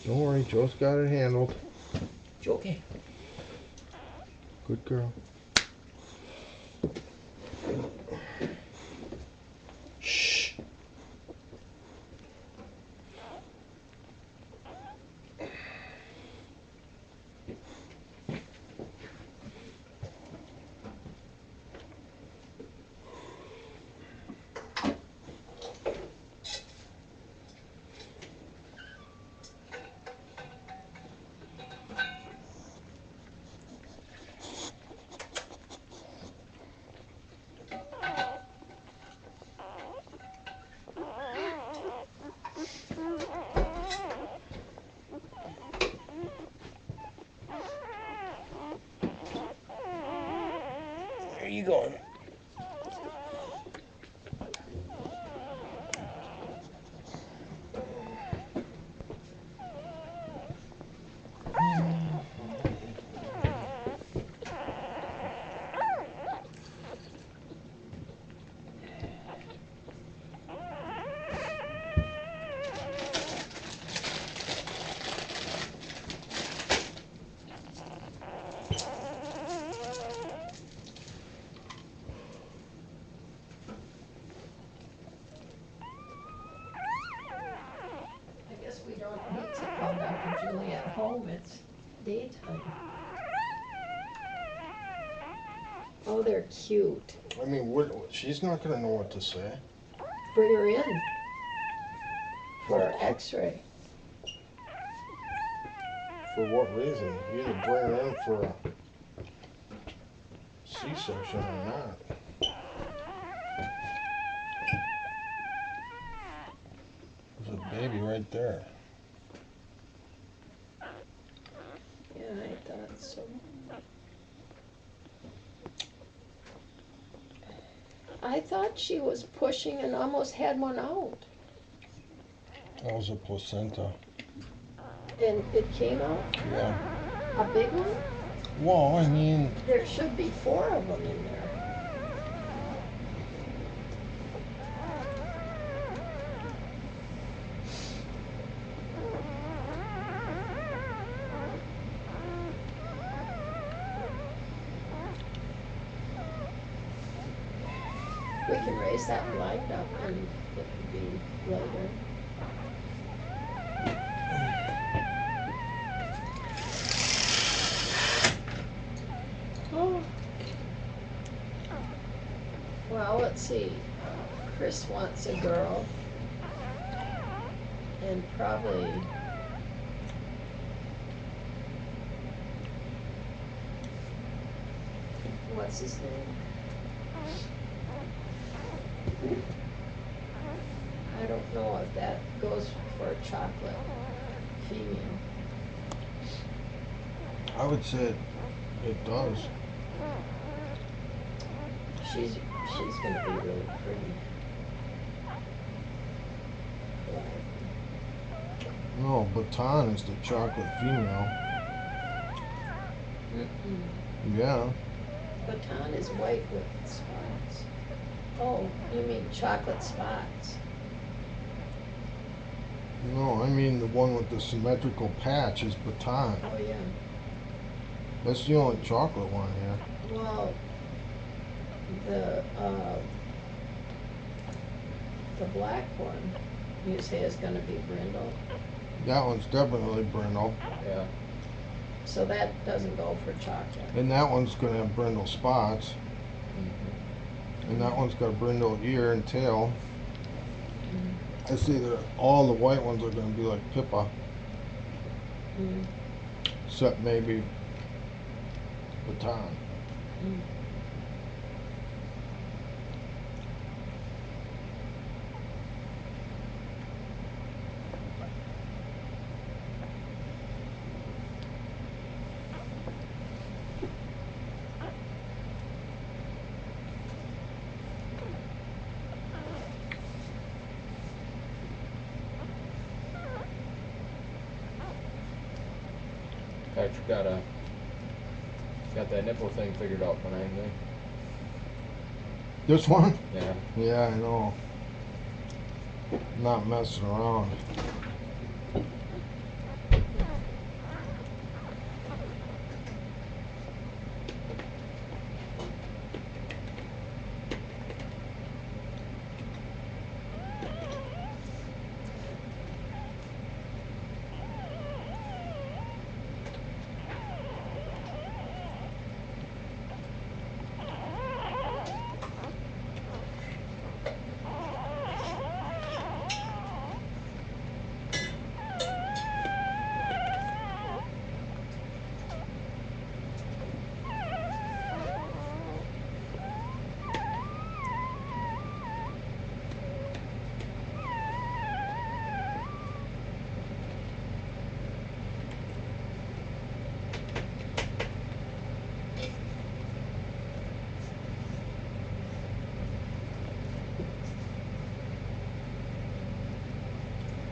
Don't worry, Joe's got it handled. Okay. Good girl. Shh. Where are you going? I guess we don't need to call Dr. Juliet home, it's daytime. Oh, they're cute. I mean, she's not gonna know what to say. Bring her in for an x-ray. For what reason? You either bring her in for a C-section or not. There's a baby right there. Yeah, I thought so. I thought she was pushing and almost had one out. That was a placenta. And it came out, Yeah. a big one? Well, I mean, There should be 4 of them in there. We can raise that blind up and it could be later. Oh. Well, let's see. Chris wants a girl. And probably what's his name? I don't know if that goes for a chocolate female. I would say it does. She's gonna be really pretty. No, Baton is the chocolate female. Mm-mm. Yeah. Baton is white with spots. Oh, you mean chocolate spots? No, I mean the one with the symmetrical patch is Baton. Oh, yeah. That's the only chocolate one here. Well, the black one, you say is gonna be brindle, That one's definitely brindle. Yeah. so that doesn't go for chocolate. And that one's gonna have brindle spots. And that one's got a brindle ear and tail. I see that all the white ones are gonna be like Pippa, Mm. except maybe Baton. Mm. Patrick got that nipple thing figured out behind me. This one? Yeah. Yeah, I know. Not messing around.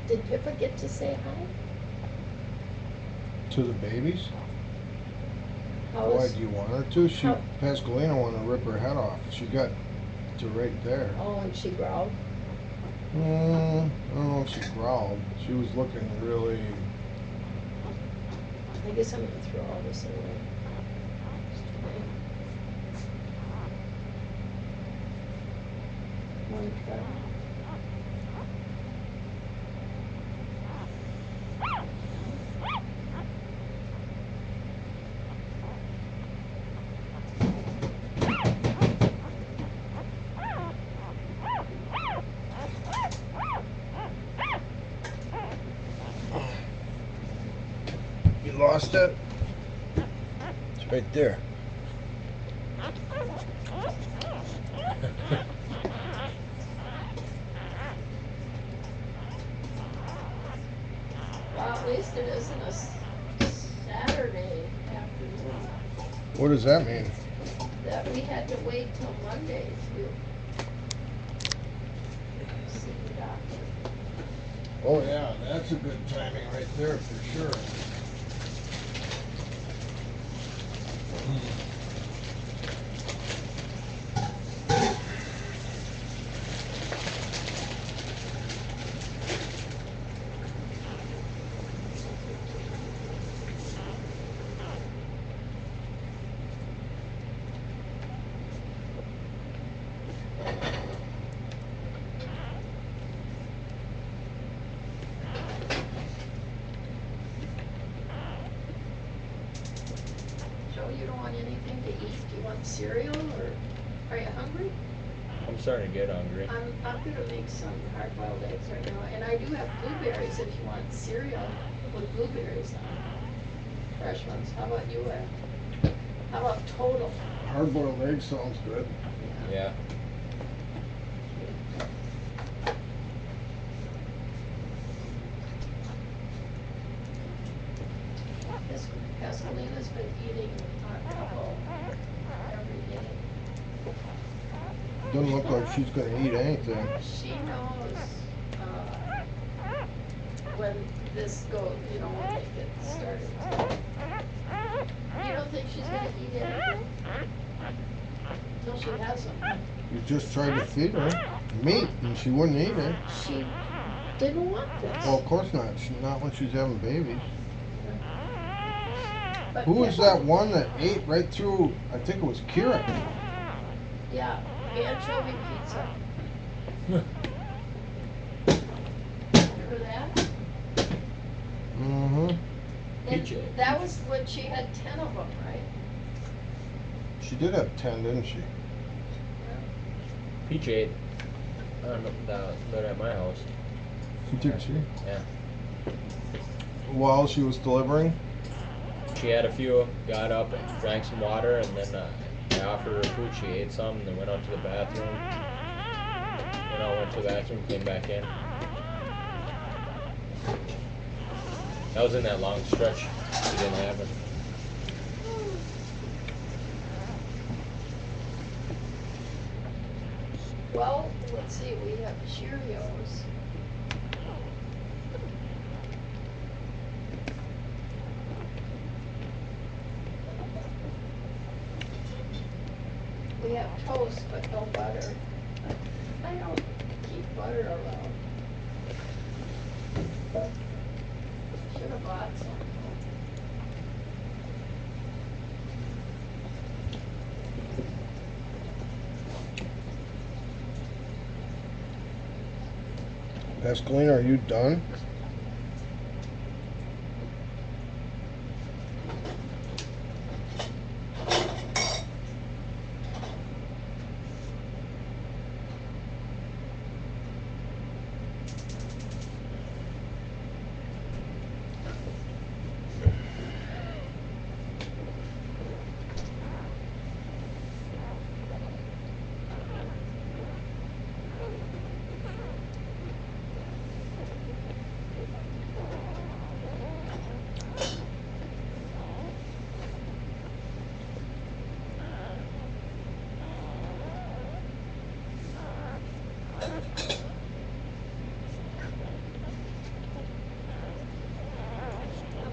Did Pippa get to say hi? To the babies? How Why was, do you want her to? how- Pascalina wanted to rip her head off. She got to right there. oh, and she growled? I don't know if she growled. She was looking really. I guess I'm gonna throw all this away. One cup. You lost it? It's right there. Well, at least it isn't a Saturday afternoon What does that mean? that we had to wait till Monday to see the doctor. Oh yeah, that's a good timing right there for sure. Joe, you don't want anything to eat? Do you want cereal or are you hungry? I'm starting to get hungry. I'm gonna make some hard-boiled eggs right now, and I do have blueberries if you want cereal with blueberries on. Fresh ones. How about you, Ed? How about total? Hard-boiled egg sounds good. Yeah. This Pascalina's been eating a couple every day. Doesn't look like she's gonna eat anything. She knows when this goes, you know, when they get started. You don't think she's gonna eat anything? Till she has them. You just tried to feed her meat and she wouldn't eat it. She didn't want this. Well, of course not. Not when she's having babies. But Who was Pippa- that one that ate right through? I think it was Kira. Yeah, anchovy pizza. Remember that? Mm-hmm. And PJ. that was when she had 10 of them, right? She did have 10, didn't she? Peach ate that at my house. Did she? Yeah. While she was delivering? She had a few, got up and drank some water, and then I offered her food. She ate some, and then went out to the bathroom. Then I went to the bathroom, came back in. That was in that long stretch. She didn't have it. Well, let's see, we have Cheerios. We have toast, but no butter. I don't keep butter around. Should have bought some. Pascaline, are you done?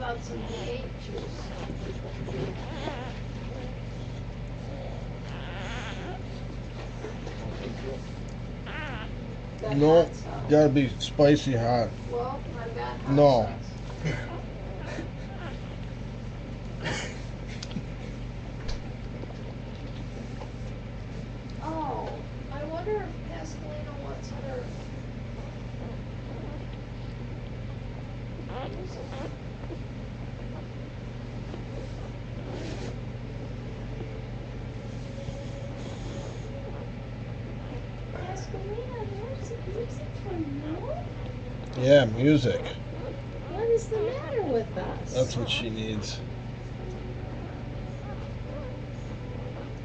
How about some V8 juice? Got No, hot sauce? gotta be spicy hot. Well, I've got hot No. sauce. Oh, I wonder if Pascalina wants her. Pascalina, there's music from you? Yeah, music. What is the matter with us? That's what she needs.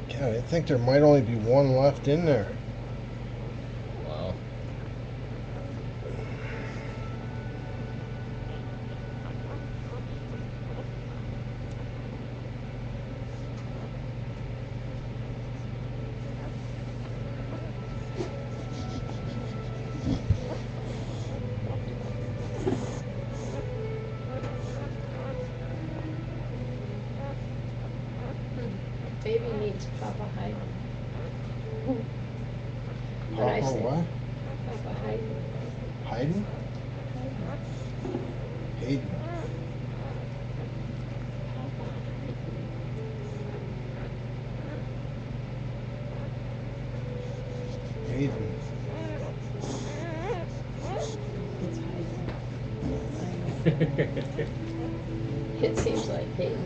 God, I think there might only be one left in there. Wow. Baby needs Papa Hyde. But I Papa said, what? Papa Hyde. Hayden? Hayden. Hayden. It's Hyde. It seems like Hayden.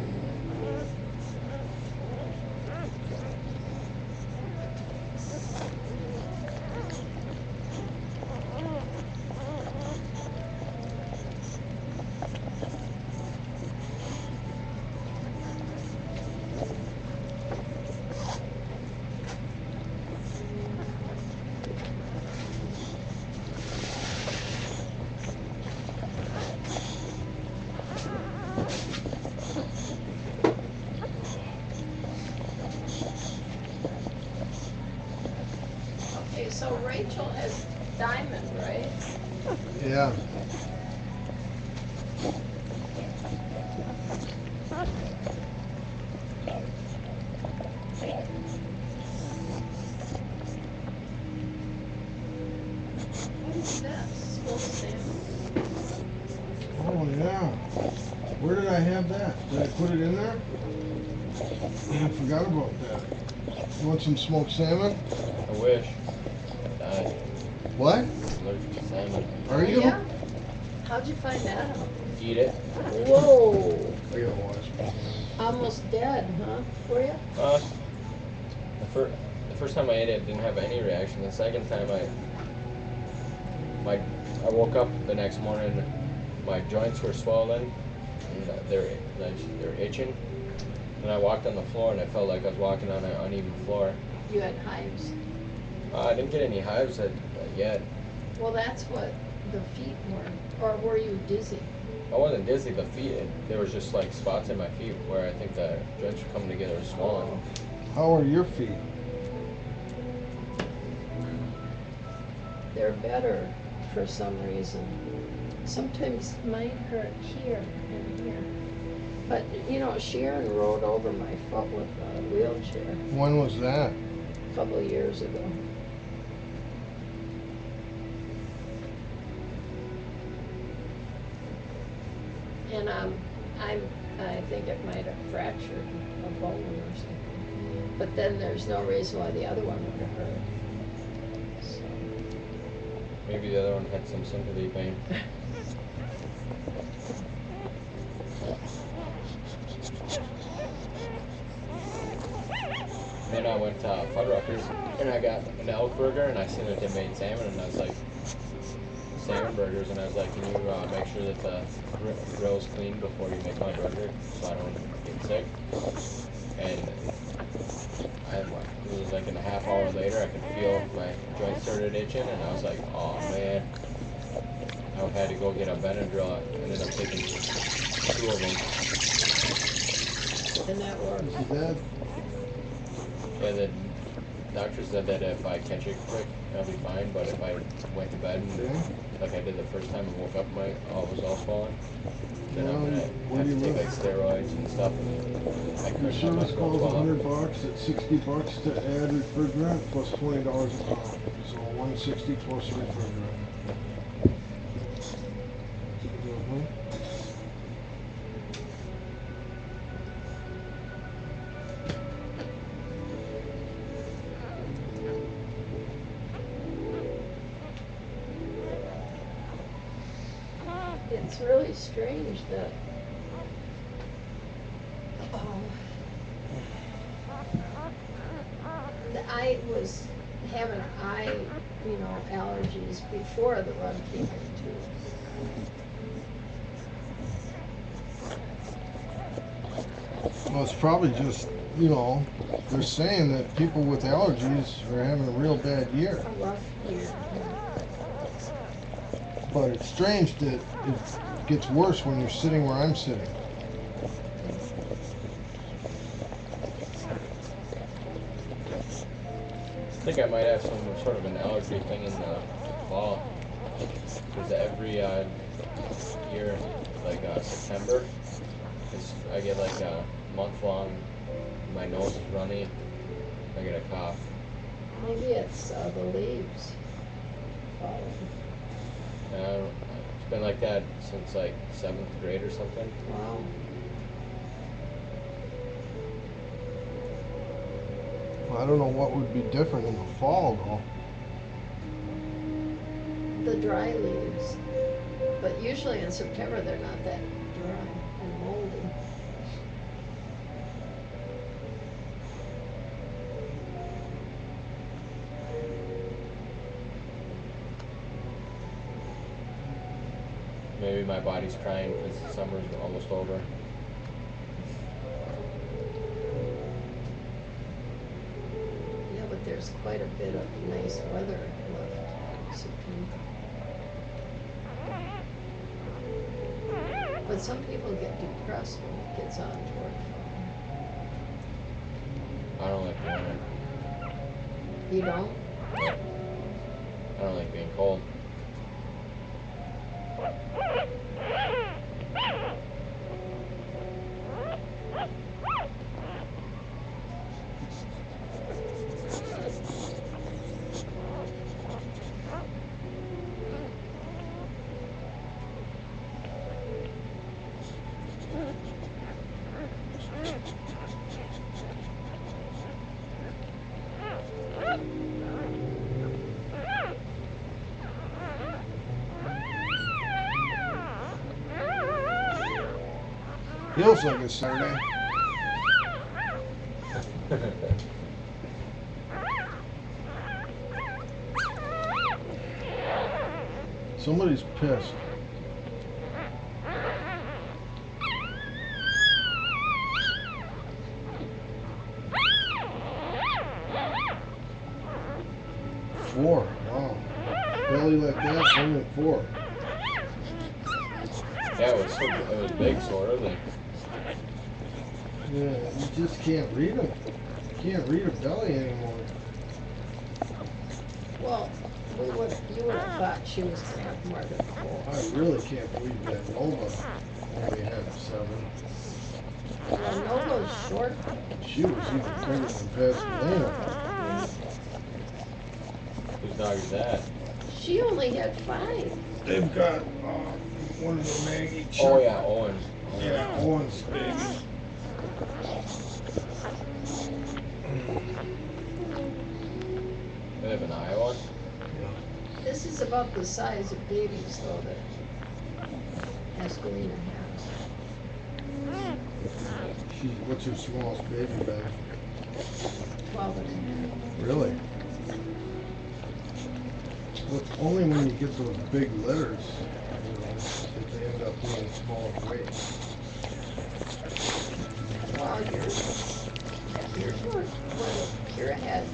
Okay, so Rachel has Diamond, right? Yeah. What is this? Smoked salmon. Oh, yeah. Where did I have that? Did I put it in there? I forgot about that. You want some smoked salmon? I wish. Died. What? Allergic to salmon. Are you? Yeah? How'd you find that out? Eat it. Whoa, I gotta wash my hands. almost dead, huh? Were you? The first time I ate it, didn't have any reaction. The second time I woke up the next morning, my joints were swollen, and they're itching. And I walked on the floor, and I felt like I was walking on an uneven floor. You had hives. I didn't get any hives yet. Well, that's what the feet were. Or were you dizzy? I wasn't dizzy. The feet, there was just like spots in my feet where I think the joints were coming together, swollen. How are your feet? They're better for some reason. Sometimes mine hurt here and here. But, you know, Sharon rode over my foot with a wheelchair. When was that? a couple of years ago. And I think it might have fractured a bone or something. But then there's no reason why the other one would have hurt. So. Maybe the other one had some sympathy pain. Then I went to Fuddruckers and I got an elk burger and I seen that they made salmon and I was like, salmon burgers, and I was like, can you make sure that the grill's clean before you make my burger so I don't get sick? And it was like in a half hour later I could feel my joints started itching and I was like, oh man. I had to go get a Benadryl. I ended up taking 2 of them. And that works. Is that Yeah, the doctor said that if I catch it quick, I'll be fine. But if I went to bed and, like I did the first time and woke up, my all was all swollen, then I'm gonna have to take like steroids and stuff. And I the couldn't service have calls well up. $100 at $60 to add refrigerant plus $20 a pound. So $160 plus refrigerant. Mhm. It's really strange that I was having eye, allergies before the run came in too. Well, it's probably just, they're saying that people with allergies are having a real bad year. A rough year. But it's strange that it gets worse when you're sitting where I'm sitting. I think I might have some sort of an allergy thing in the fall. Because every year, like September, I get like a month long, my nose is runny, I get a cough. Maybe it's the leaves falling. It's been like that since like 7th grade or something. Wow. I don't know what would be different in the fall, though. The dry leaves. But usually in September they're not that dry and moldy. Maybe my body's crying because the summer's almost over. Yeah, but there's quite a bit of nice weather left in September. But some people get depressed when it gets on toward fall. I don't like winter. You don't? I don't like being cold. Feels like it's Saturday. Somebody's pissed. Four. Wow. Belly like that, only 4. Yeah, it was big, sort of. Like, Yeah, you just can't read them. You can't read a belly anymore. Well, you would have thought she was going to have more than 4. I really can't believe that Nova only had 7. Well, Nova's short. She was even bigger than Pasadena. Whose dog is that? She only had 5. They've got one of the Maggie. Oh yeah, Owens. Yeah, Owen's baby. They live in Iowa. This is about the size of babies, though, that Escalina has. What's your smallest baby been? 12 and a Really? Well, it's only when you get those big litters, you know, that they end up being smaller weight. half. Well, yours were, Kira had.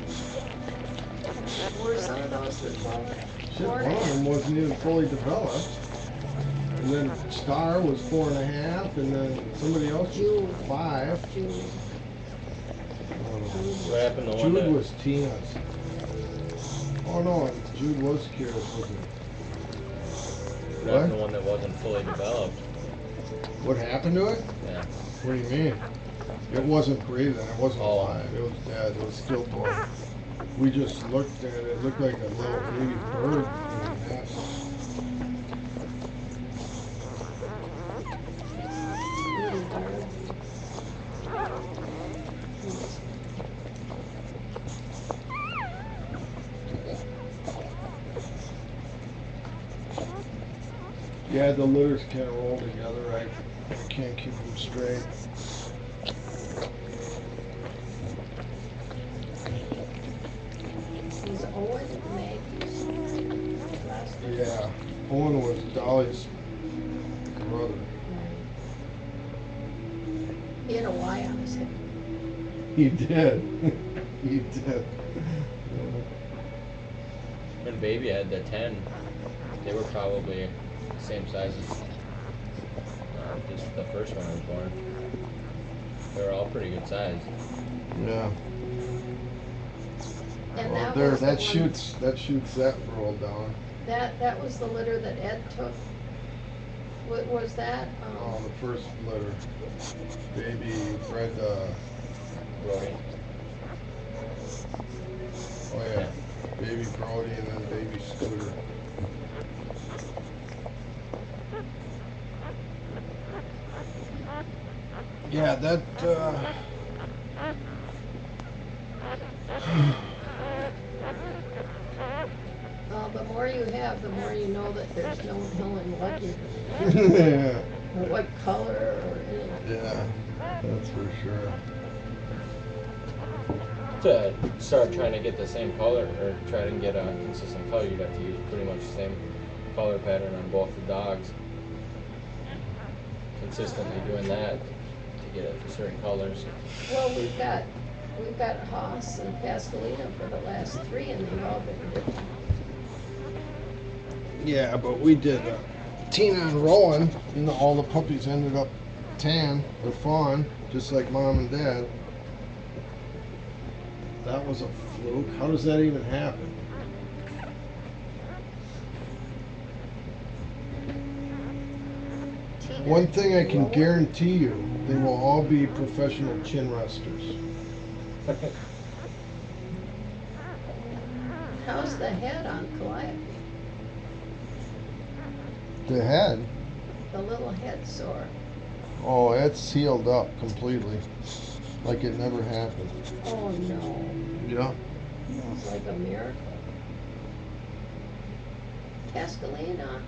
Were some of those the 12? Shit, one of them wasn't even fully developed. And then Star was 4.5, and then somebody else Jude. was 5. Jude. What happened to one Jude that? was Tina's. Oh no, Jude was Kira's, wasn't What happened to one that wasn't fully developed? it? What happened to it? Yeah. What do you mean? It wasn't breeding, it wasn't Oh. alive. It was dead, it was stillborn. We just looked at it, it looked like a little baby bird in a nest. Little darling. Yeah, the litters can't roll together right. You can't keep them straight. Was Owen Maggie's last name? Yeah, Owen was Dolly's brother. He had a Y on his head. He did. He did. When Baby had the 10, they were probably the same size as just the first one was born. They were all pretty good size. Yeah. And Well, that there, was the that one- shoots that rolled down. That was the litter that Ed took. What was that? Oh, the first litter. Baby bred, Brody. oh yeah, baby Brody and then baby Scooter. Yeah, that, Well, the more you have, the more you know that there's no telling what you, yeah, or what color or anything. yeah, that's for sure. To start trying to get the same color or try to get a consistent color, you'd have to use pretty much the same color pattern on both the dogs. Consistently doing that to get it for certain colors. Well, we've got Haas and Pascalina for the last 3, and they've all been different. Yeah, but we did Tina and Rowan, you know, all the puppies ended up tan or fawn, just like mom and dad. That was a fluke. How does that even happen? Tina, One thing I can Rowan? guarantee you, they will all be professional chin resters. How's the head on Calliope? The head, The little head sore. oh, it's healed up completely, like it never happened. Oh no, Yeah. it's like a miracle. Pascalina.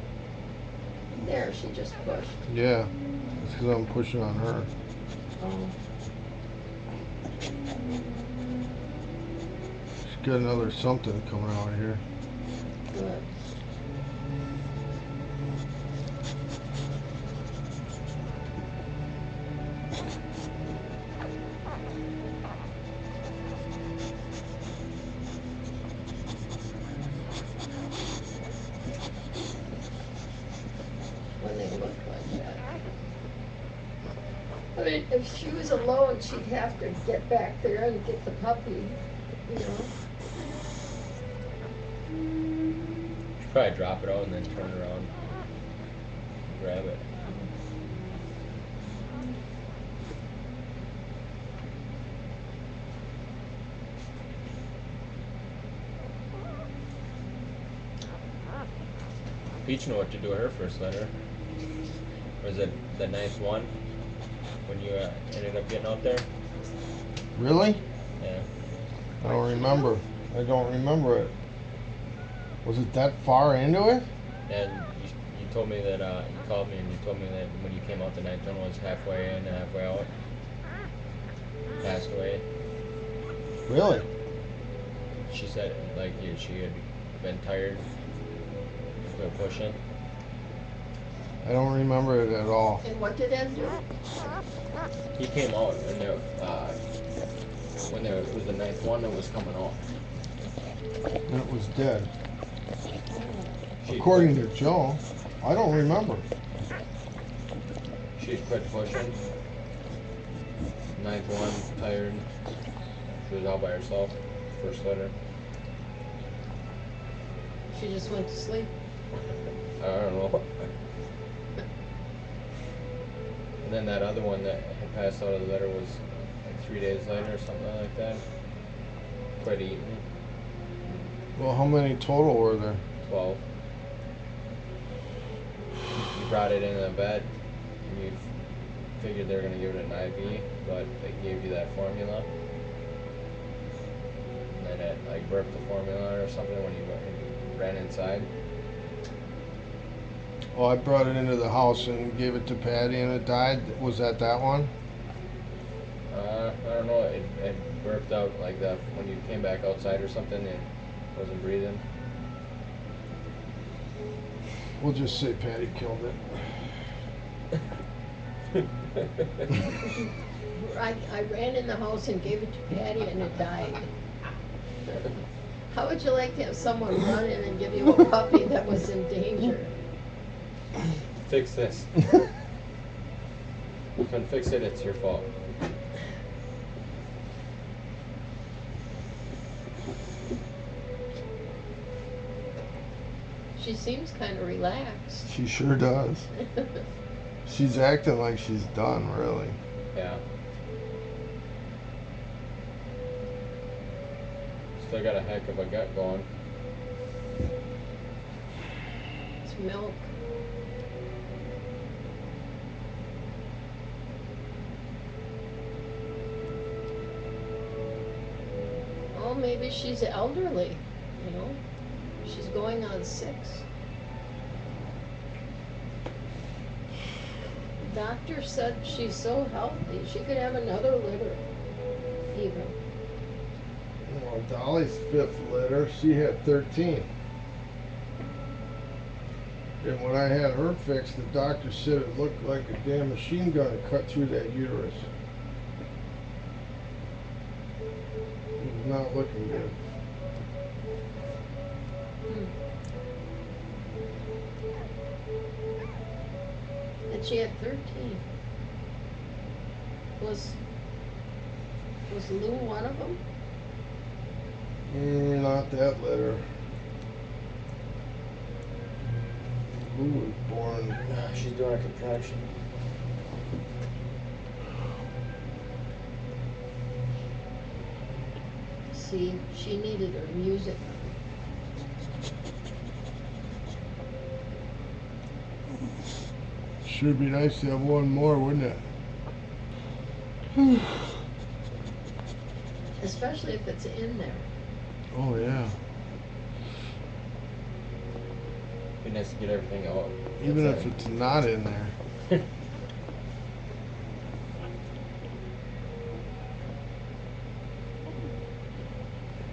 There, she just pushed. Yeah, it's because I'm pushing on her. Oh, She's got another something coming out here. good. When they look like that. I mean, if she was alone, she'd have to get back there and get the puppy, you know? Should probably drop it out and then turn around, grab it. Peach knew what to do with her first letter. Was it the ninth one when you ended up getting out there? Really? Yeah. I don't remember. I don't remember it. Was it that far into it? And you told me that you called me and you told me that when you came out the ninth one was halfway in and halfway out. Passed away. Really? She said like she had been tired, quit pushing. I don't remember it at all. And what did Ed do? He came out and there, when there was the ninth one that was coming out. And it was dead. She According to Joe, I don't remember. She quit pushing. Ninth one, tired. She was all by herself. First letter. She just went to sleep. I don't know. And then that other one that had passed out of the litter was like 3 days later or something like that. Quit eating. Well, how many total were there? 12. You brought it in the bed and you figured they were going to give it an IV, but they gave you that formula. And then it like burped the formula or something when you ran inside. Oh, I brought it into the house and gave it to Patty and it died. Was that one? I don't know. It burped out like that when you came back outside or something and wasn't breathing. We'll just say Patty killed it. I ran in the house and gave it to Patty and it died. How would you like to have someone run in and give you a puppy that was in danger? Fix this. You can fix it, it's your fault. She seems kind of relaxed. She sure does. She's acting like she's done, really. Yeah. Still got a heck of a gut going. It's milk. Oh, maybe she's elderly, you know? She's going on 6. Doctor said she's so healthy, she could have another litter, even. Well, Dolly's 5th litter, she had 13. And when I had her fixed, the doctor said it looked like a damn machine gun had cut through that uterus. It was not looking good. And she had 13. Was Lou one of them? Not that litter. Lou was born. She's doing a contraction. See, she needed her music. Sure be nice to have one more, wouldn't it? Especially if it's in there. Oh yeah. Be nice to get everything out. Even if it's not in there.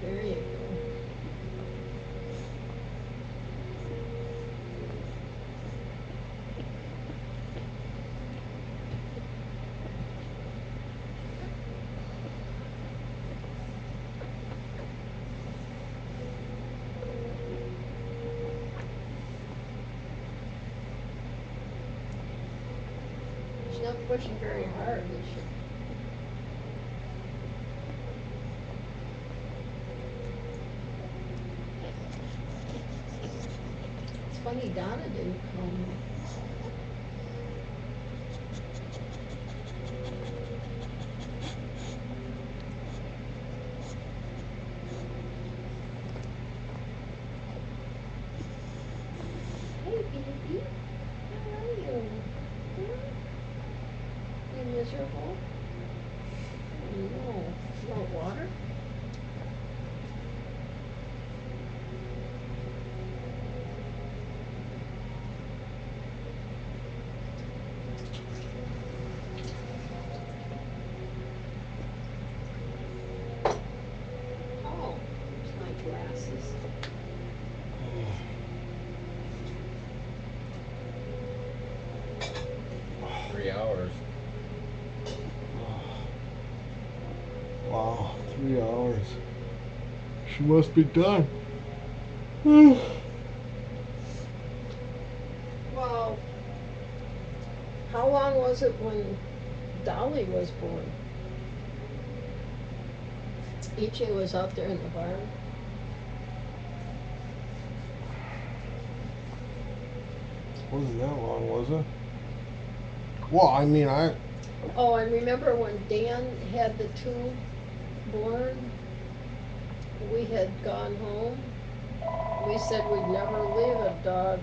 There you go. She's not pushing very hard, is she? It's funny Donna didn't come. Hey, is your hole? No. No water? Oh, there's my glasses. 3 hours. Wow, 3 hours. She must be done. Well, how long was it when Dolly was born? EJ was out there in the barn. Wasn't that long, was it? Well, I mean, Oh, and remember when Dan had the two born? We had gone home. We said we'd never leave a dog.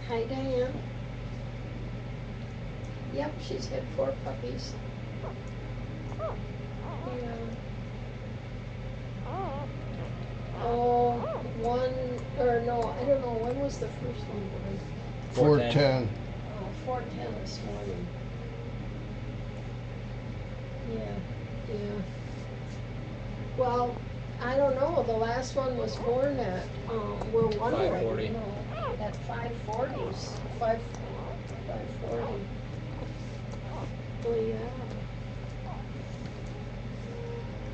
Hi, Diane. Yep, she's had 4 puppies. Yeah. Oh, one, or no, I don't know, when was the first one born? 410. Oh, 4:10 this morning. Yeah. Well, I don't know, the last one was born at, we're wondering, 5:40. you know, at 5:40s, 5:40. Well, yeah.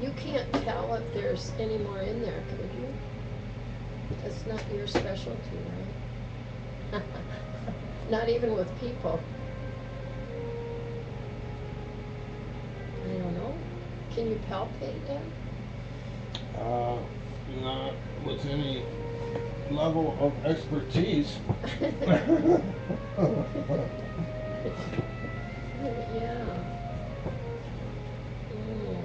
You can't tell if there's any more in there, could you? That's not your specialty, right? Not even with people. I don't know. Can you palpate them? Not with any level of expertise. Yeah. Mm.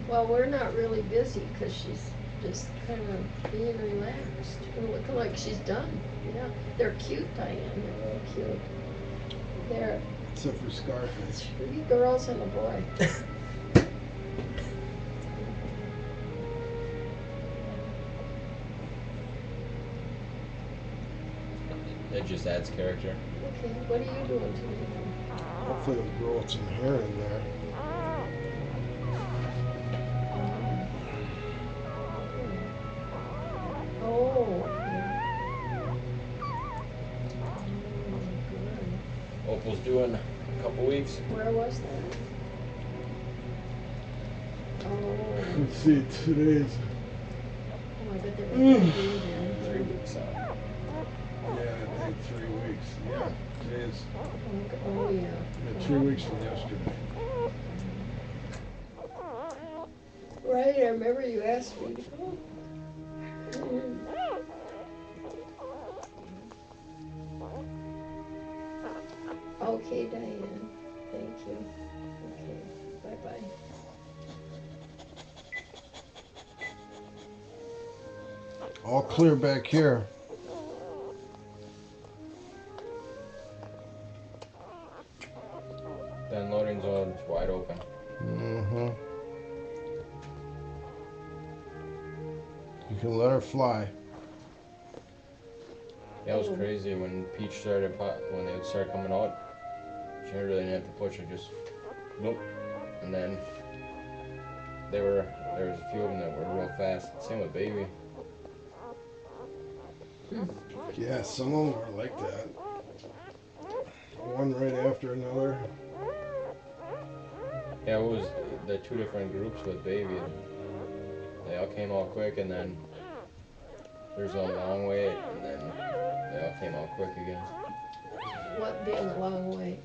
Well, we're not really busy because she's just kind of being relaxed and looking like she's done. Yeah. They're cute, Diane. They're real cute. They're Except for Scarface. 3 girls and a boy. It just adds character. Okay, what are you doing today? Hopefully they'll grow some hair in there. Oh. Opal's due in a couple weeks. Where was that? Oh. Let's see, today's, Oh, I bet they were doing there. 3 weeks out. yeah, I think 3 weeks. Yeah, today's Oh, yeah. 3 weeks from yesterday. Right, I remember you asked me to go. Okay, Diane. Thank you. Okay, bye-bye. All clear back here. The unloading zone's wide open. Mm-hmm. You can let her fly. Yeah, it was crazy when Peach started when they would start coming out. She really didn't have to push her, just nope. And then there was a few of them that were real fast. Same with Baby. Yeah, some of them are like that. One right after another. Yeah, it was the 2 different groups with Baby. They all came out quick, and then there's a long wait, and then they all came out quick again. What being a long way?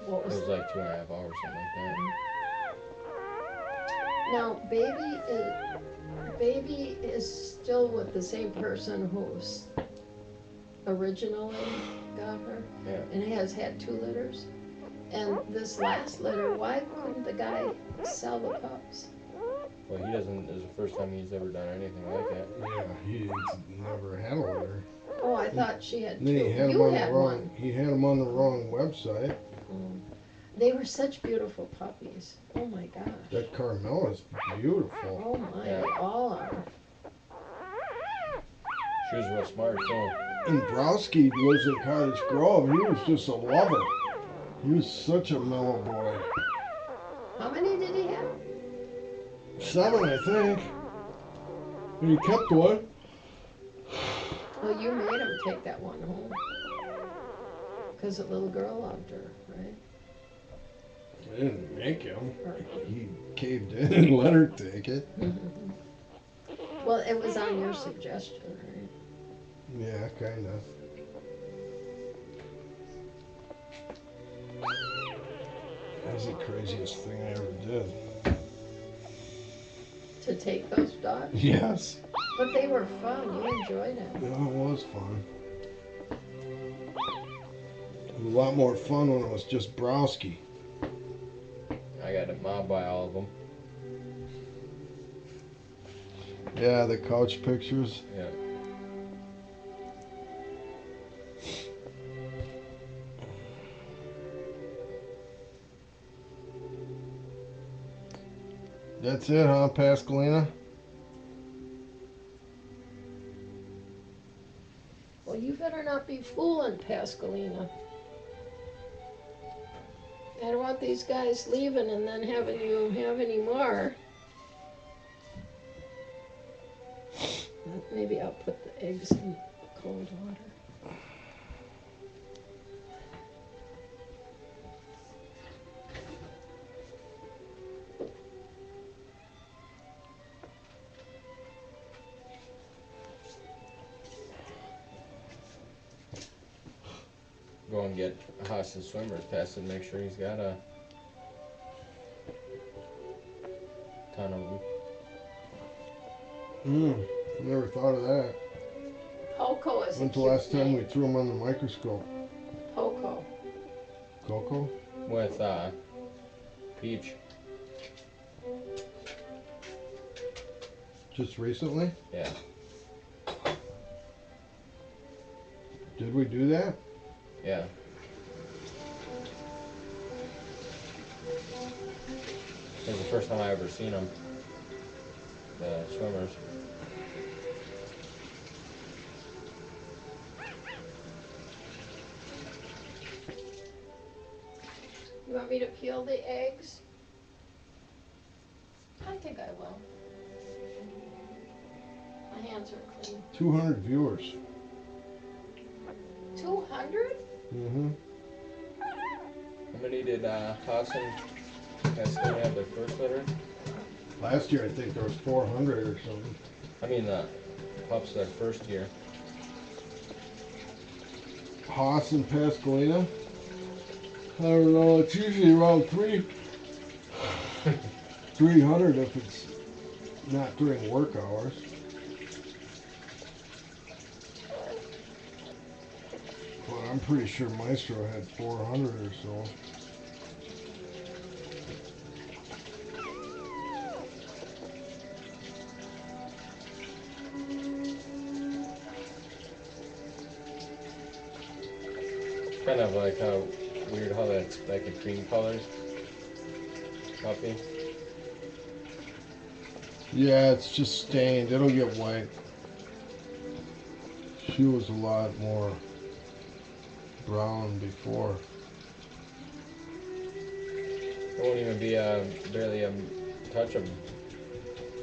What It was was like 2.5 hours, something like that. Now, Baby is still with the same person who's originally got her, Yeah. and has had 2 litters. And this last litter, why couldn't the guy sell the pups? Well, he doesn't. This is the first time he's ever done anything like that. Yeah, he's never had a litter. Oh, I thought she had And two. then he had them You on the had wrong. one. He had them on the wrong website. Mm. They were such beautiful puppies. Oh my gosh. That Carmela's beautiful. Oh my, Yeah. they all are. She was real smart too. And Browski lives in Cottage Grove. He was just a lover. He was such a mellow boy. How many did he have? 7, I think. And he kept one. Oh, you made him take that one home. Because the little girl loved her, right? I didn't make him. Or- He caved in and let her take it. Well, it was on your suggestion, right? Yeah, kind of. That was the craziest thing I ever did. To take those dogs? Yes. But they were fun. You enjoyed it. Yeah, it was fun. It was a lot more fun when it was just Browski. I got it mobbed by all of them. Yeah, the couch pictures. Yeah. That's it, huh, Pascalina? Well, you better not be fooling Pascalina. I don't want these guys leaving and then having you have any more. Maybe I'll put the eggs in cold water. Go and get a Hassan Swimmers test and make sure he's got a ton of them. Never thought of that. Poco is a When's the cute last time we name. threw him on the microscope? Poco. Coco? With Peach. Just recently? Yeah. Did we do that? Yeah. It was the first time I ever seen them. The swimmers. You want me to peel the eggs? I think I will. My hands are clean. 200 viewers. 200? Mm-hmm. How many did Hassan have their first litter? Last year I think there was 400 or something. I mean the pups their first year. Haas and Pascalina? I don't know, it's usually around 300 if it's not during work hours. But I'm pretty sure Maestro had 400 or so. Kind of like how weird how that's like a cream colored puppy. Yeah, it's just stained. It'll get white. She was a lot more brown before. There won't even be barely a touch of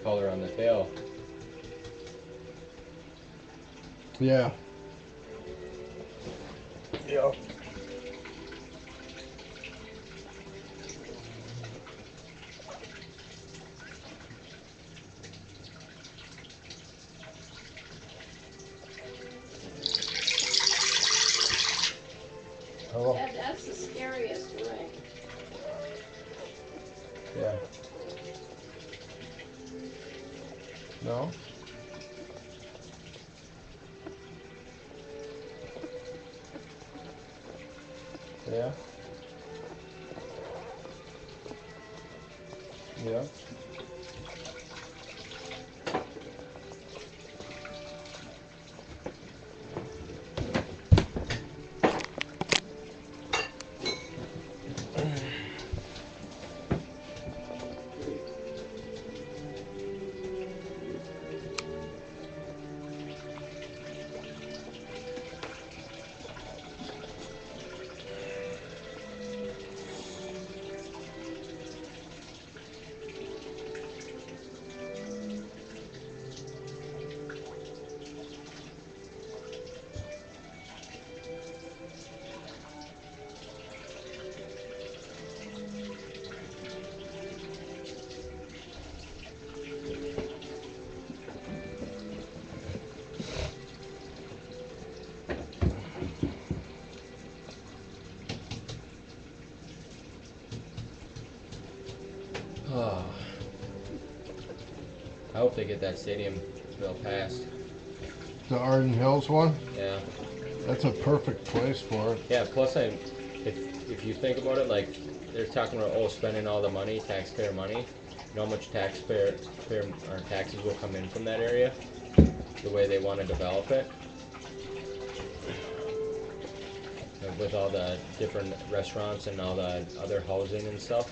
color on the tail. Yeah. Yep. Hello? That's the scariest ring. Yeah. No? Yeah. Yeah. Oh. I hope they get that stadium bill passed. The Arden Hills one? Yeah. That's a perfect place for it. Yeah, plus if you think about it, like, they're talking about, spending all the money, taxpayer money. You know how much taxpayer or taxes will come in from that area? The way they want to develop it? With all the different restaurants and all the other housing and stuff,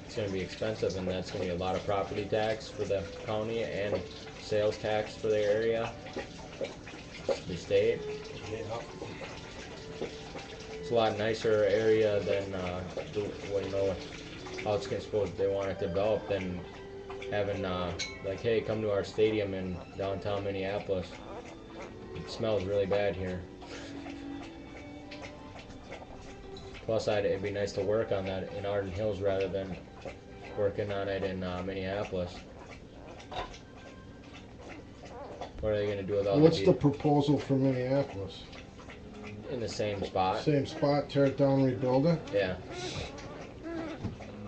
it's going to be expensive, and that's going to be a lot of property tax for the county and sales tax for the area, the state. It's a lot nicer area than how it's supposed they want it developed than having like, hey, come to our stadium in downtown Minneapolis. It smells really bad here. Plus, it'd be nice to work on that in Arden Hills rather than working on it in Minneapolis. What are they going to do with all What's the proposal for Minneapolis? in the same spot? Same spot, tear it down, rebuild it? Yeah.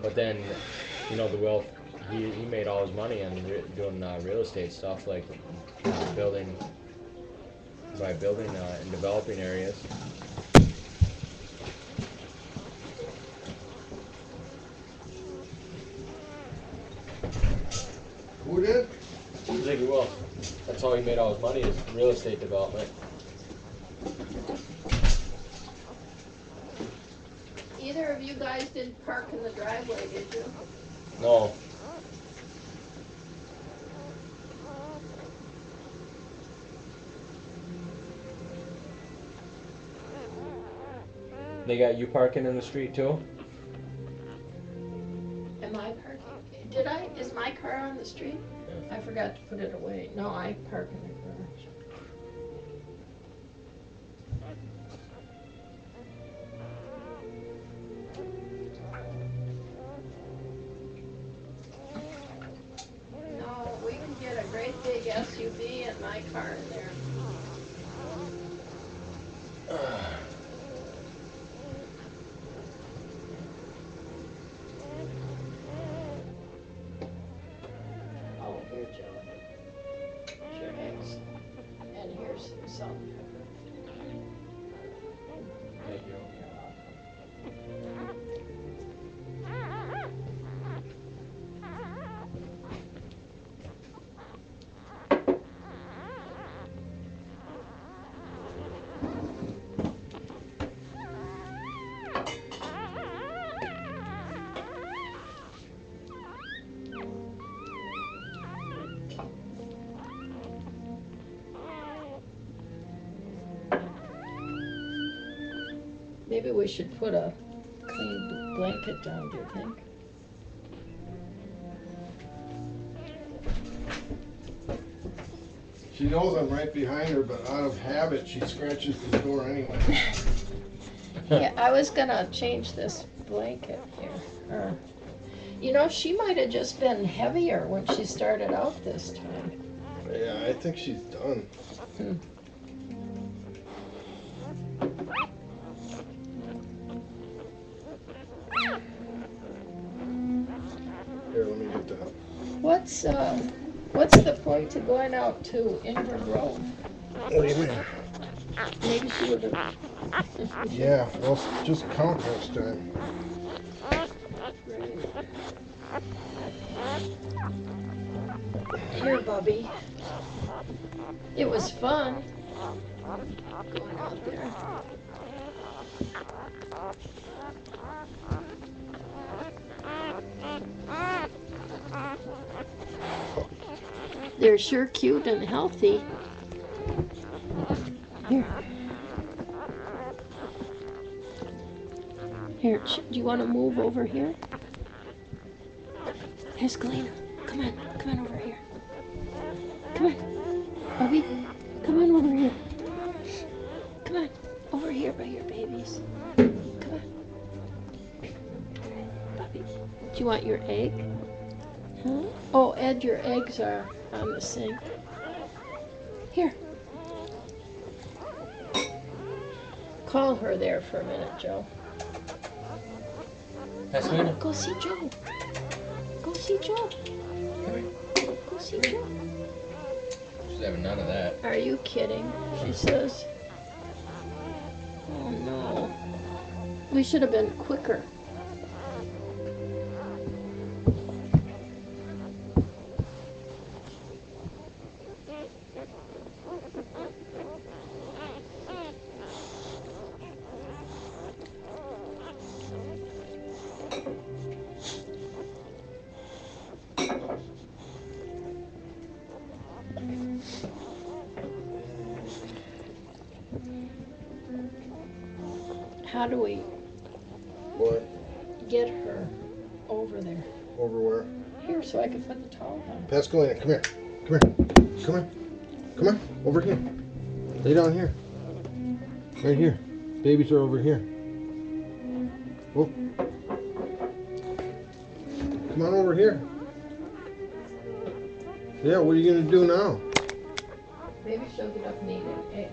But then, the wealth, he made all his money on doing real estate stuff, like building and developing areas. Who did? Ziggy Wolf. That's how he made all his money, is real estate development. Either of you guys didn't park in the driveway, did you? No. They got you parking in the street too? Am I parking? Did I? Is my car on the street? Yeah. I forgot to put it away. No, I park in the garage. No, we can get a great big SUV and my car in there. Oh, here, Joe. Your eggs. And here's some salt and pepper. Thank you. Maybe we should put a clean blanket down, do you think? She knows I'm right behind her, but out of habit, she scratches the door anyway. Yeah, I was gonna change this blanket here. She might have just been heavier when she started out this time. Yeah, I think she's done. Here, let me get that. What's the point of going out to Inver Grove? What do you mean? Maybe she would have. Yeah, well, just count next time. Here, Bubby. It was fun going out there. They're sure cute and healthy. Here. Here, do you want to move over here? Here's Galena. Come on over here. Come on, Bubby. Come on over here. Come on, over here by your babies. Come on. Bubby, do you want your egg? Huh? Oh, Ed, your eggs are on the sink. Here. Call her there for a minute, Joe. Pasadena. Go see Joe. Go see Joe. Come here. Go see Joe. She's having none of that. Are you kidding? She says. Oh no. We should have been quicker. How do we What? get her over there? Over where? Here, so I can put the towel on. Pascalina, come here. Come here. Come here. Come on. Over here. Lay down here. Right here. Babies are over here. Oh. Come on over here. Yeah, what are you going to do now? Maybe she'll get up and eat an egg.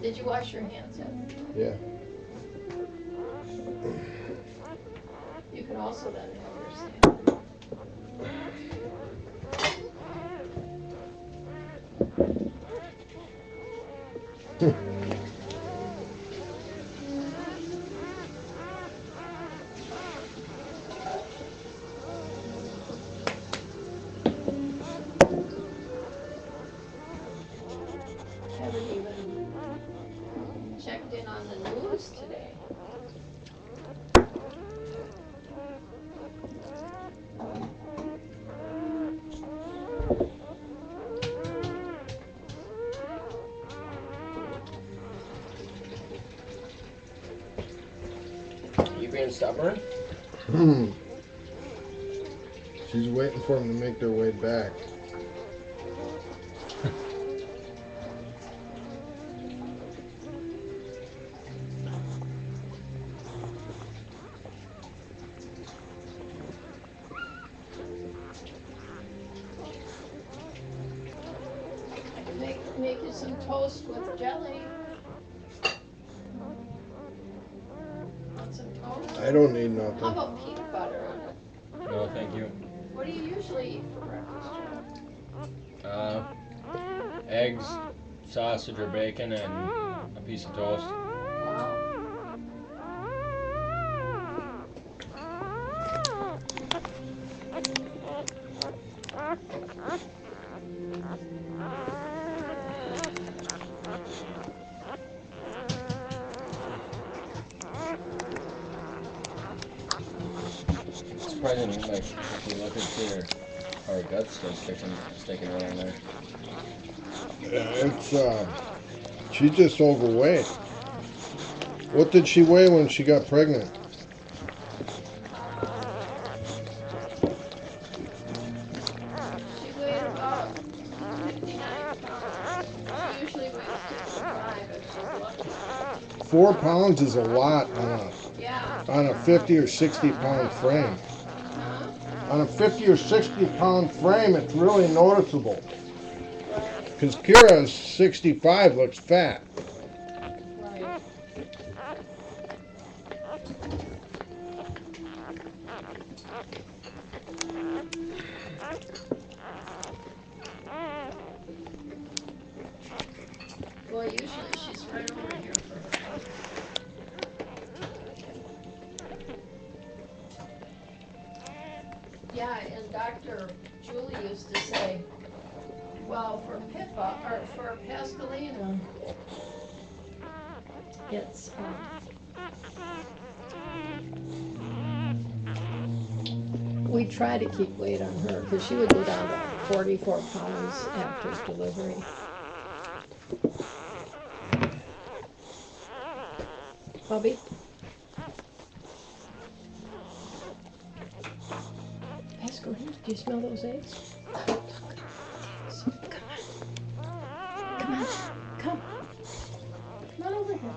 Did you wash your hands yet? Yeah. You can also then have your salad. Haven't even checked in on the news today. You being stubborn? She's waiting for them to make their way back. I can make you some toast with jelly. Want some toast? I don't need How nothing. about peanut butter on it? No, thank you. What do you usually eat for breakfast, Joe? Eggs, sausage or bacon, and a piece of toast. Wow. It's surprising, like, if you look at her guts still sticking right in there. Yeah, it's, she's just overweight. What did she weigh when she got pregnant? She weighed about 59 pounds. She usually weighs 55 if she's lucky. 4 pounds is a lot Yeah. on a 50 or 60 pound frame. Huh? On a 50 or 60 pound frame, it's really noticeable. Right. Because Kira's 65 looks fat. Right. Well, usually she's right over here for her. Yeah, and Dr. Julie used to say, well, for Pippa, or for Pascalina, it's, we try to keep weight on her, because she would go down to 44 pounds after delivery. Bubby? Pascalina, do you smell those eggs? Come on. Come on. Come. Come on over here.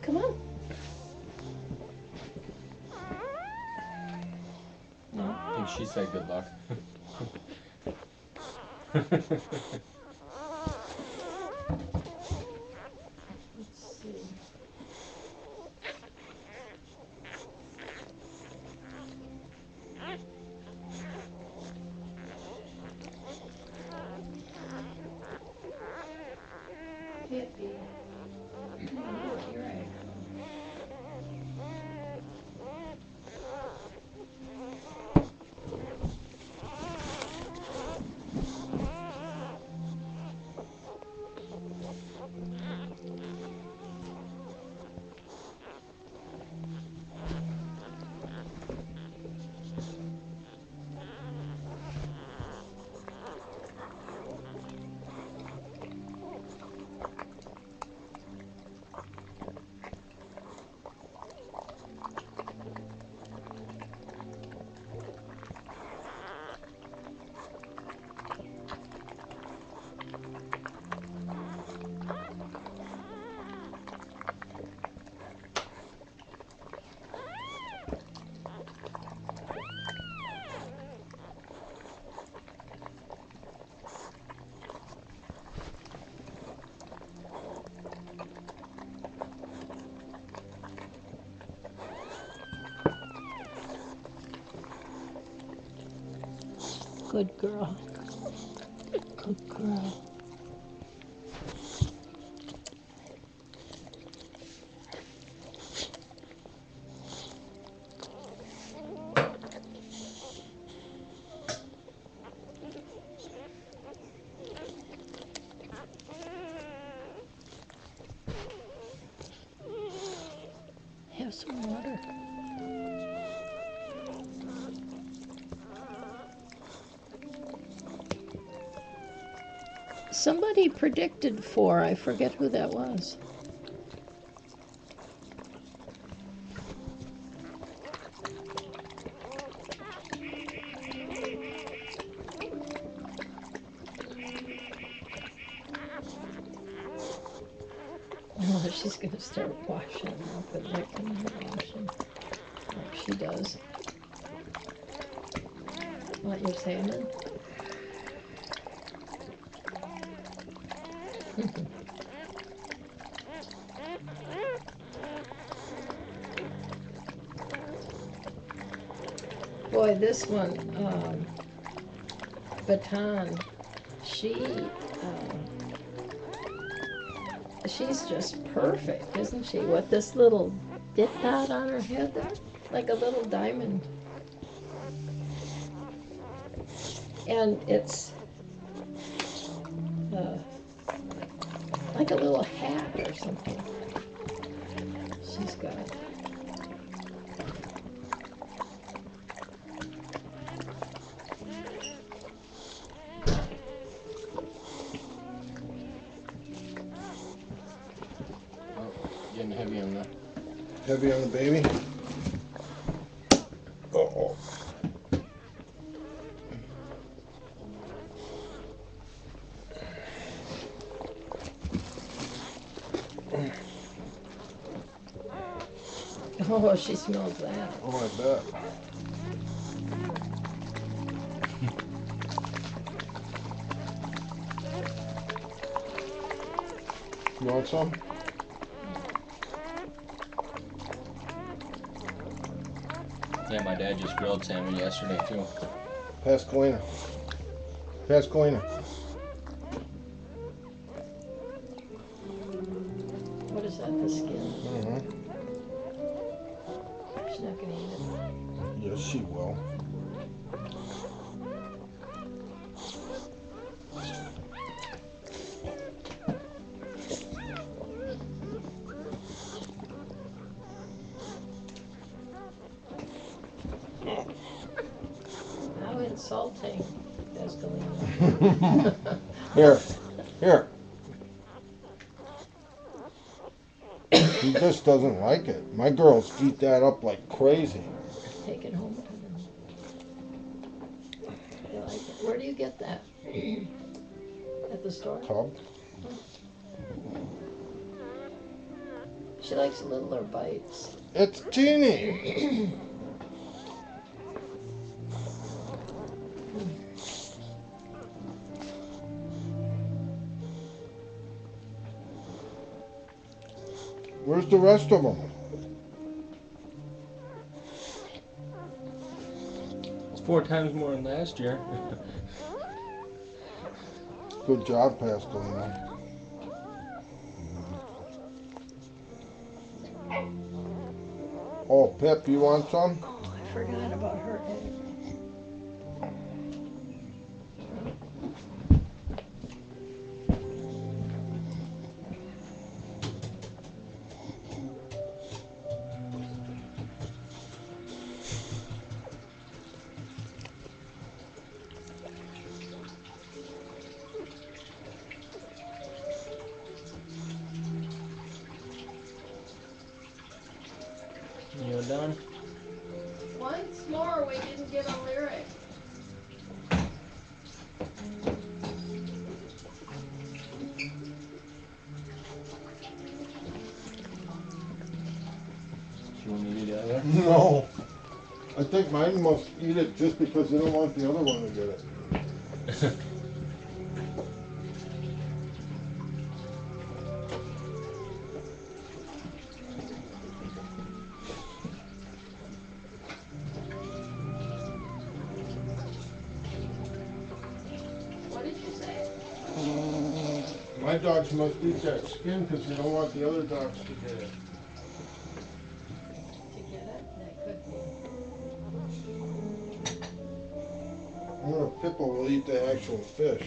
Come on. No? I think she said good luck. Let's see. can't be. Oh, you're right. Good girl. Good girl. Have some water. Somebody predicted 4. I forget who that was. Oh, she's gonna start washing up and licking and washing like she does. Want your salmon? Boy, this one, Baton, she's just perfect, isn't she? With this little dip dot on her head there, like a little diamond. And it's like a little hat or something she's got. Getting heavy on that. Heavy on the baby? Uh-oh. Oh, she smells that. Oh, I bet. You want some? Yeah, my dad just grilled salmon yesterday too. Pass Galena. Pass Galena. What is that, the skin? Mm-hmm. She's not gonna eat it. Yes, she will. How insulting, Escalina. Here. Here. He just doesn't like it. My girls eat that up like crazy. Take it home to them. They like it. Where do you get that? At the store? Tub. She likes littler bites. It's teeny. Where's the rest of them? It's 4 times more than last year. Good job, Pascalina. Oh, Pip, you want some? Oh, I forgot about her egg. You done? Once more, we didn't get a lyric. You want me to do the other? No. I think mine must eat it just because they don't want the other one to get it. What did you say? My dogs must eat that skin because they don't want the other dogs to get it. To get it? That could be. I'm gonna Pippa will eat the actual fish.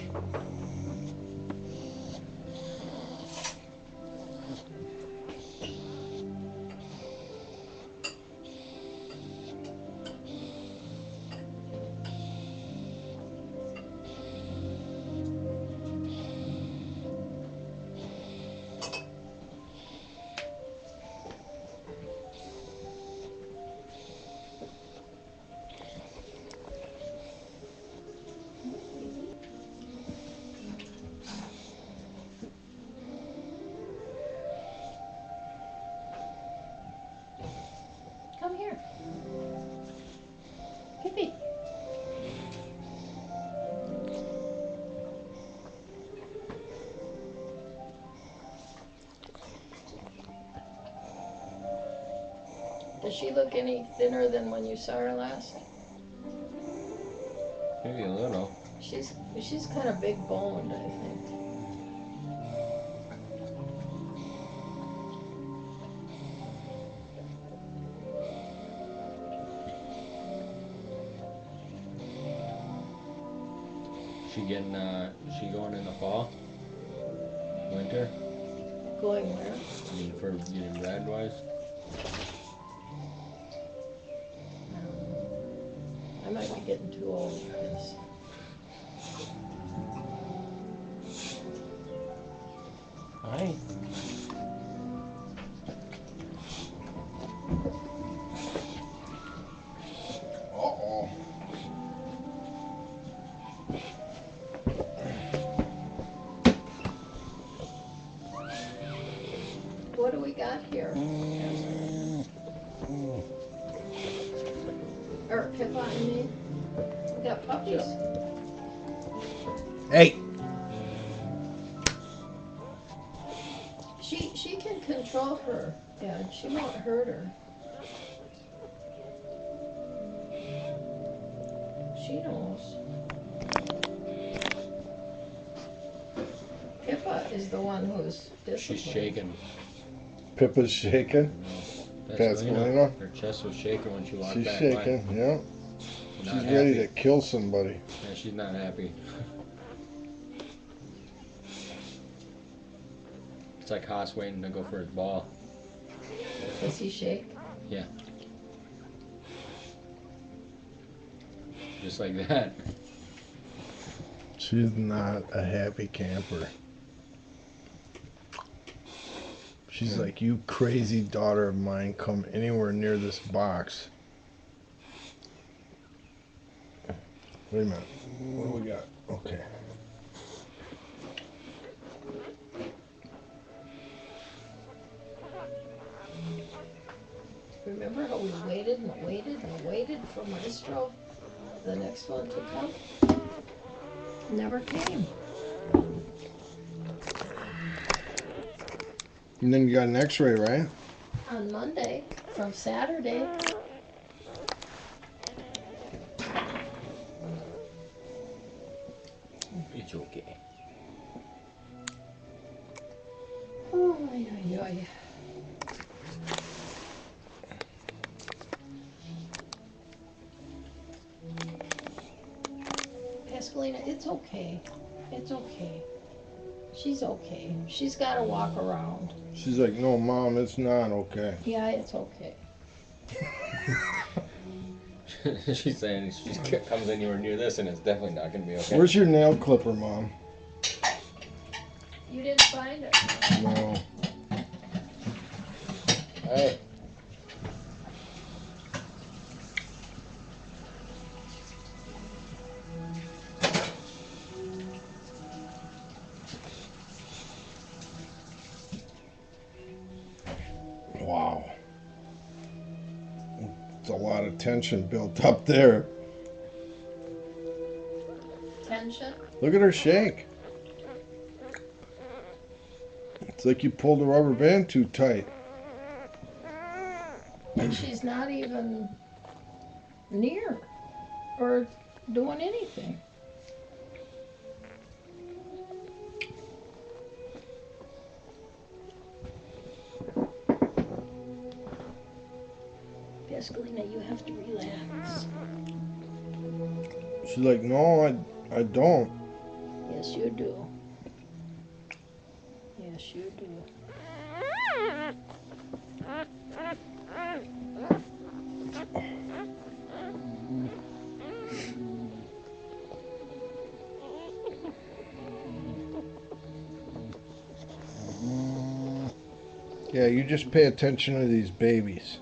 Come here. Pippy. Does she look any thinner than when you saw her last? Maybe a little. She's kind of big boned, I think. She going in the fall? Winter? Going where? I mean, for getting bred wise? I might be getting too old for this. Hi. Uh-oh. What do we got here? Or Pippa, I mean. We got puppies. Hey! She can control her, Dad. She won't hurt her. She knows. Pippa is the one who's disciplined. She's shaking. Pippa's shaking. That's Lena. Lena. Her chest was shaking when she walked She's back shaking, yeah. by. She's Not ready happy. to kill somebody. Yeah, she's not happy. It's like Haas waiting to go for his ball. Does he shake? Just like that. She's not a happy camper. She's like, you crazy daughter of mine, come anywhere near this box. Wait a minute. What do we got? Okay. Remember how we waited and waited and waited for Maestro, the next one to come? Never came. And then you got an x-ray, right? On Monday from Saturday. It's okay. Oh, ay, ay, ay. Pascaline, it's okay. It's okay. She's okay. She's got to walk around. She's like, no, Mom, it's not okay. Yeah, it's okay. She's saying she comes anywhere near this and it's definitely not going to be okay. Where's your nail clipper, Mom? You didn't find it? No. Hey. Wow. It's a lot of tension built up there. Tension? Look at her shake. It's like you pulled the rubber band too tight. And she's not even near or doing anything. Pascaline, you have to relax. She's like, no, I don't. Yes, you do. Yes, you do. Yeah, you just pay attention to these babies.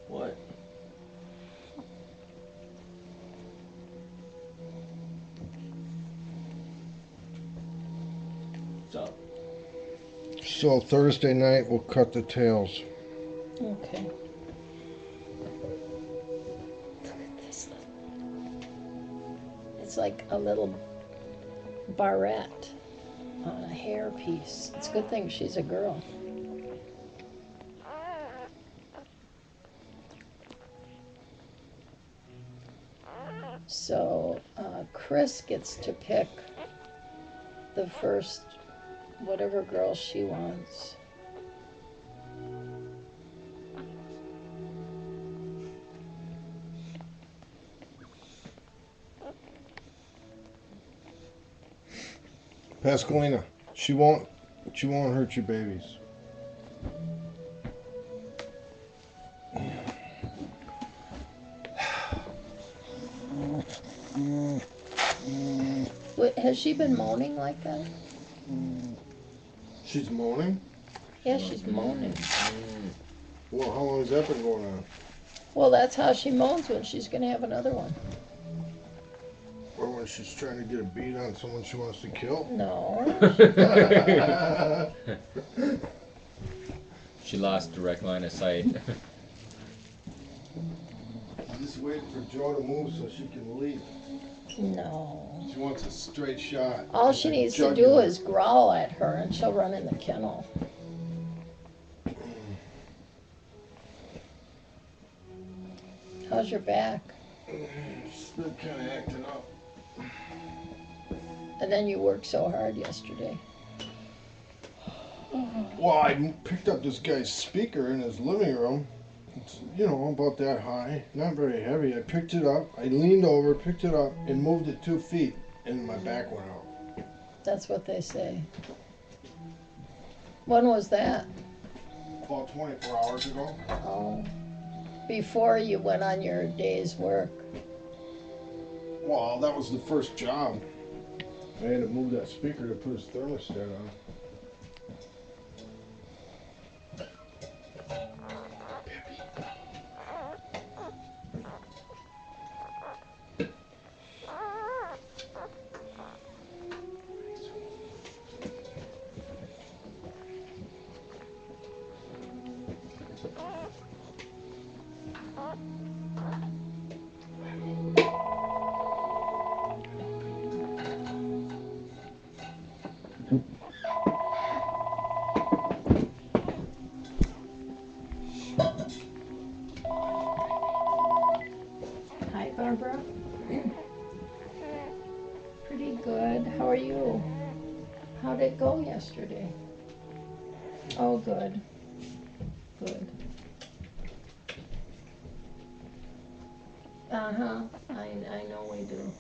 What? So, So Thursday night we'll cut the tails. Okay. Look at this. It's like a little barrette on a hair piece. It's a good thing she's a girl. So Chris gets to pick the first whatever girl she wants. Pascaline, she won't hurt your babies. Wait, has she been moaning like that? She's moaning? Yeah, she's moaning. Well, how long has that been going on? Well, that's how she moans when she's gonna have another one. Or when she's trying to get a beat on someone she wants to kill? No. she lost direct line of sight. Just waiting for Joe to move so she can leave. No. She wants a straight shot. All she needs to do is growl at her and she'll run in the kennel. How's your back? She's been kind of acting up. And then you worked so hard yesterday. Well, I picked up this guy's speaker in his living room. It's, you know, about that high, not very heavy. I picked it up, I leaned over, picked it up, and moved it 2 feet, and my back went out. That's what they say. When was that? About 24 hours ago. Oh. Before you went on your day's work. Well, that was the first job. I had to move that speaker to put his thermostat on. Hi, Barbara. Pretty good. How are you? How'd it go yesterday? Oh, good. Good. Uh-huh, I know we do.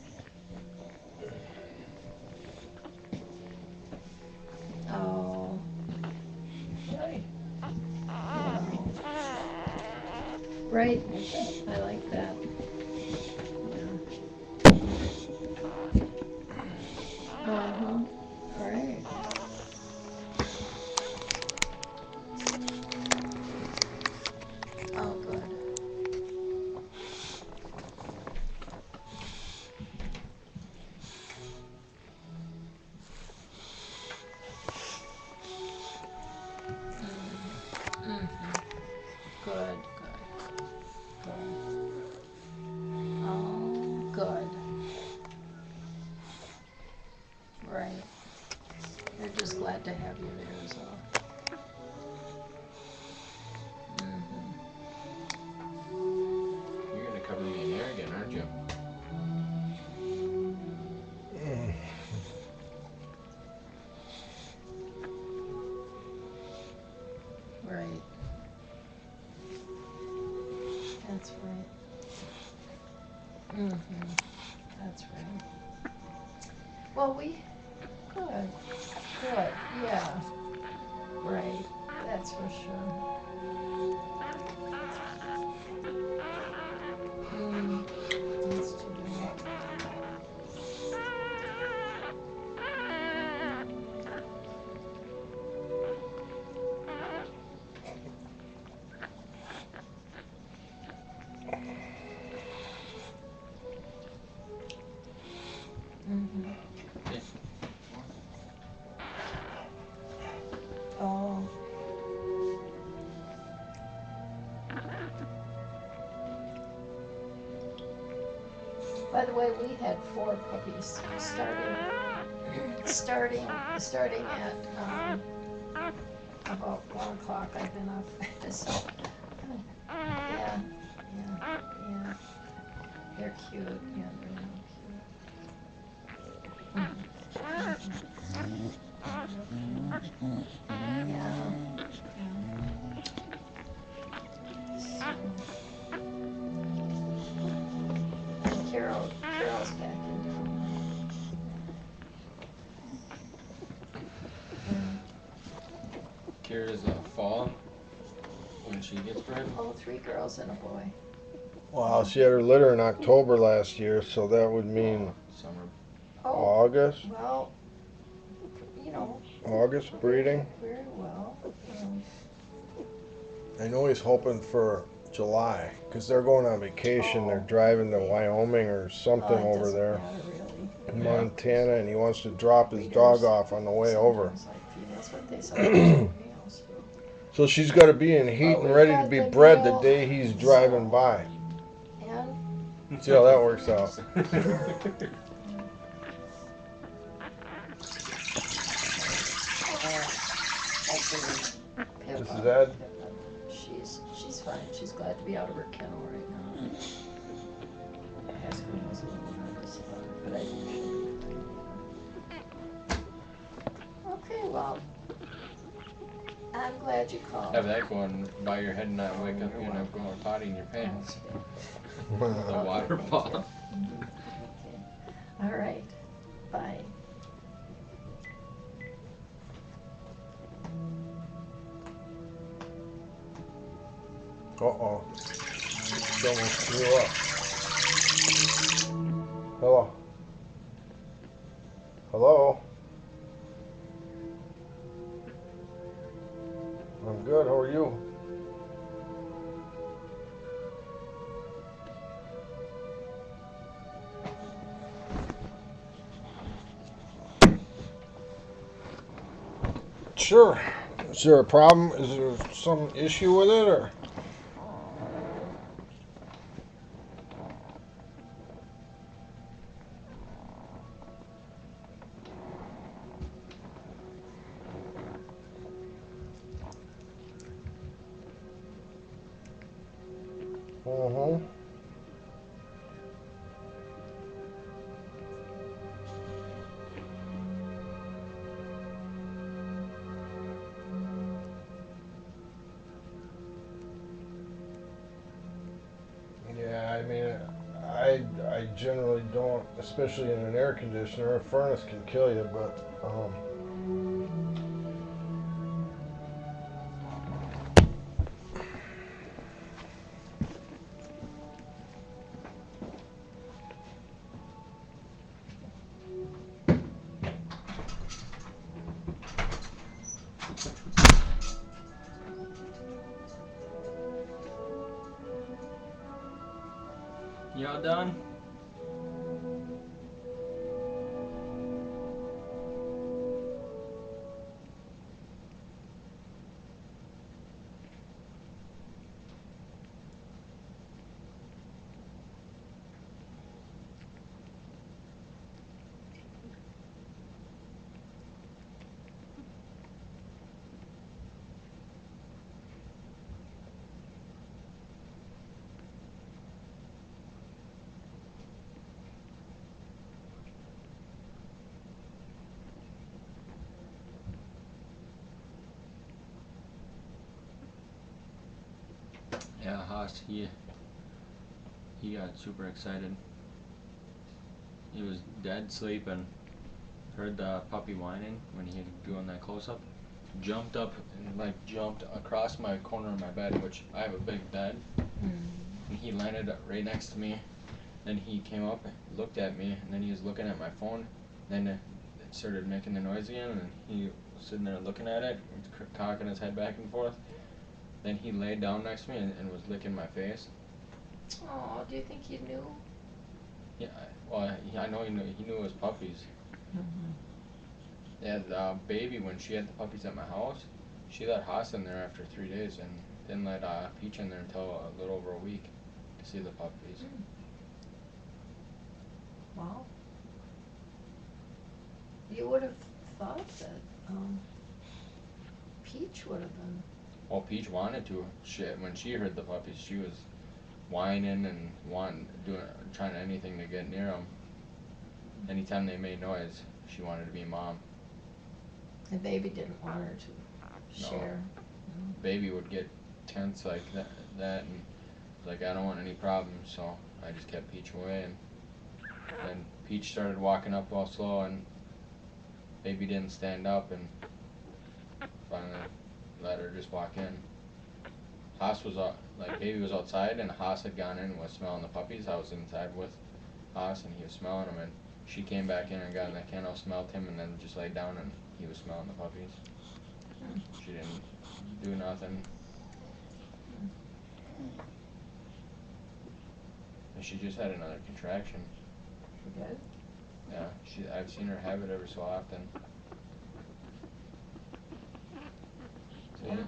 Oh, Right. wow. Right, I like that. Uh-huh, right. Oh, good. Mm-hmm. Good, good, good. Oh, good. Right. They're just glad to have you there as well. Mm-hmm. You're gonna cover me in there again, aren't you? Right. That's right. Mm-hmm. That's right. Well, good, good, yeah. Right, that's for sure. Mm, that's too bad. Mm-hmm. Oh, by the way, we had 4 puppies starting at about 1 o'clock. I've been up. So, yeah, yeah, yeah. They're cute. Yeah, they're real cute. Yeah, yeah. So, and Carol's back in town. Yeah. Kira's fall when she gets bred. Oh, 3 girls and a boy. Wow, she had her litter in October last year, so that would mean Summer. Oh, August. well, you know, August breeding. very well. Um, I know he's hoping for July because they're going on vacation. They're driving to Wyoming or something it over doesn't there matter really. in Yeah. Montana, and he wants to drop his dog off on the way over. Sometimes like feet, that's what they sometimes do males do. So she's got to be in heat Well, and we ready to got be the bred the male, day he's driving so- by. And See how that works out. Pippa, This is Ed. she's fine. She's glad to be out of her kennel right now. My husband was a little nervous about her, but I think she'll be fine. Okay, well, I'm glad you called. Have that going by your head and not wake up, you end up going potty in your pants. The Okay, water thank ball. you. Okay. All right. Bye. Uh-oh. She almost threw up. Hello. Hello. I'm good. How are you? Sure. Is there a problem? Is there some issue with it, or? Mm-hmm. Yeah, I mean, especially in an air conditioner. A furnace can kill you, but You all done? Yeah, Haas, he got super excited. He was dead sleeping. Heard the puppy whining when he was doing that close up. Jumped up and like jumped across my corner of my bed, which I have a big bed. And he landed right next to me. Then he came up, looked at me, and then he was looking at my phone. Then it started making the noise again, and he was sitting there looking at it, cocking his head back and forth. Then he laid down next to me and was licking my face. Oh, do you think he knew? Yeah, I know he knew it was puppies. Yeah, the baby, when she had the puppies at my house, she let Haas in there after 3 days and didn't let Peach in there until a little over a week to see the puppies. Wow. You would have thought that Peach would have been. Well, Peach wanted to. When she heard the puppies, she was whining and trying anything to get near them. Anytime they made noise, she wanted to be mom. The baby didn't want her to share. No. Baby would get tense like that and like, I don't want any problems, so I just kept Peach away. And Peach started walking up all slow, and Baby didn't stand up, and finally let her just walk in. Haas was Baby was outside, and Haas had gone in and was smelling the puppies. I was inside with Haas, and he was smelling them, and she came back in and got in the kennel, smelled him, and then just laid down, and he was smelling the puppies. She didn't do nothing. And she just had another contraction. She did? Yeah, I've seen her have it every so often. So, yeah.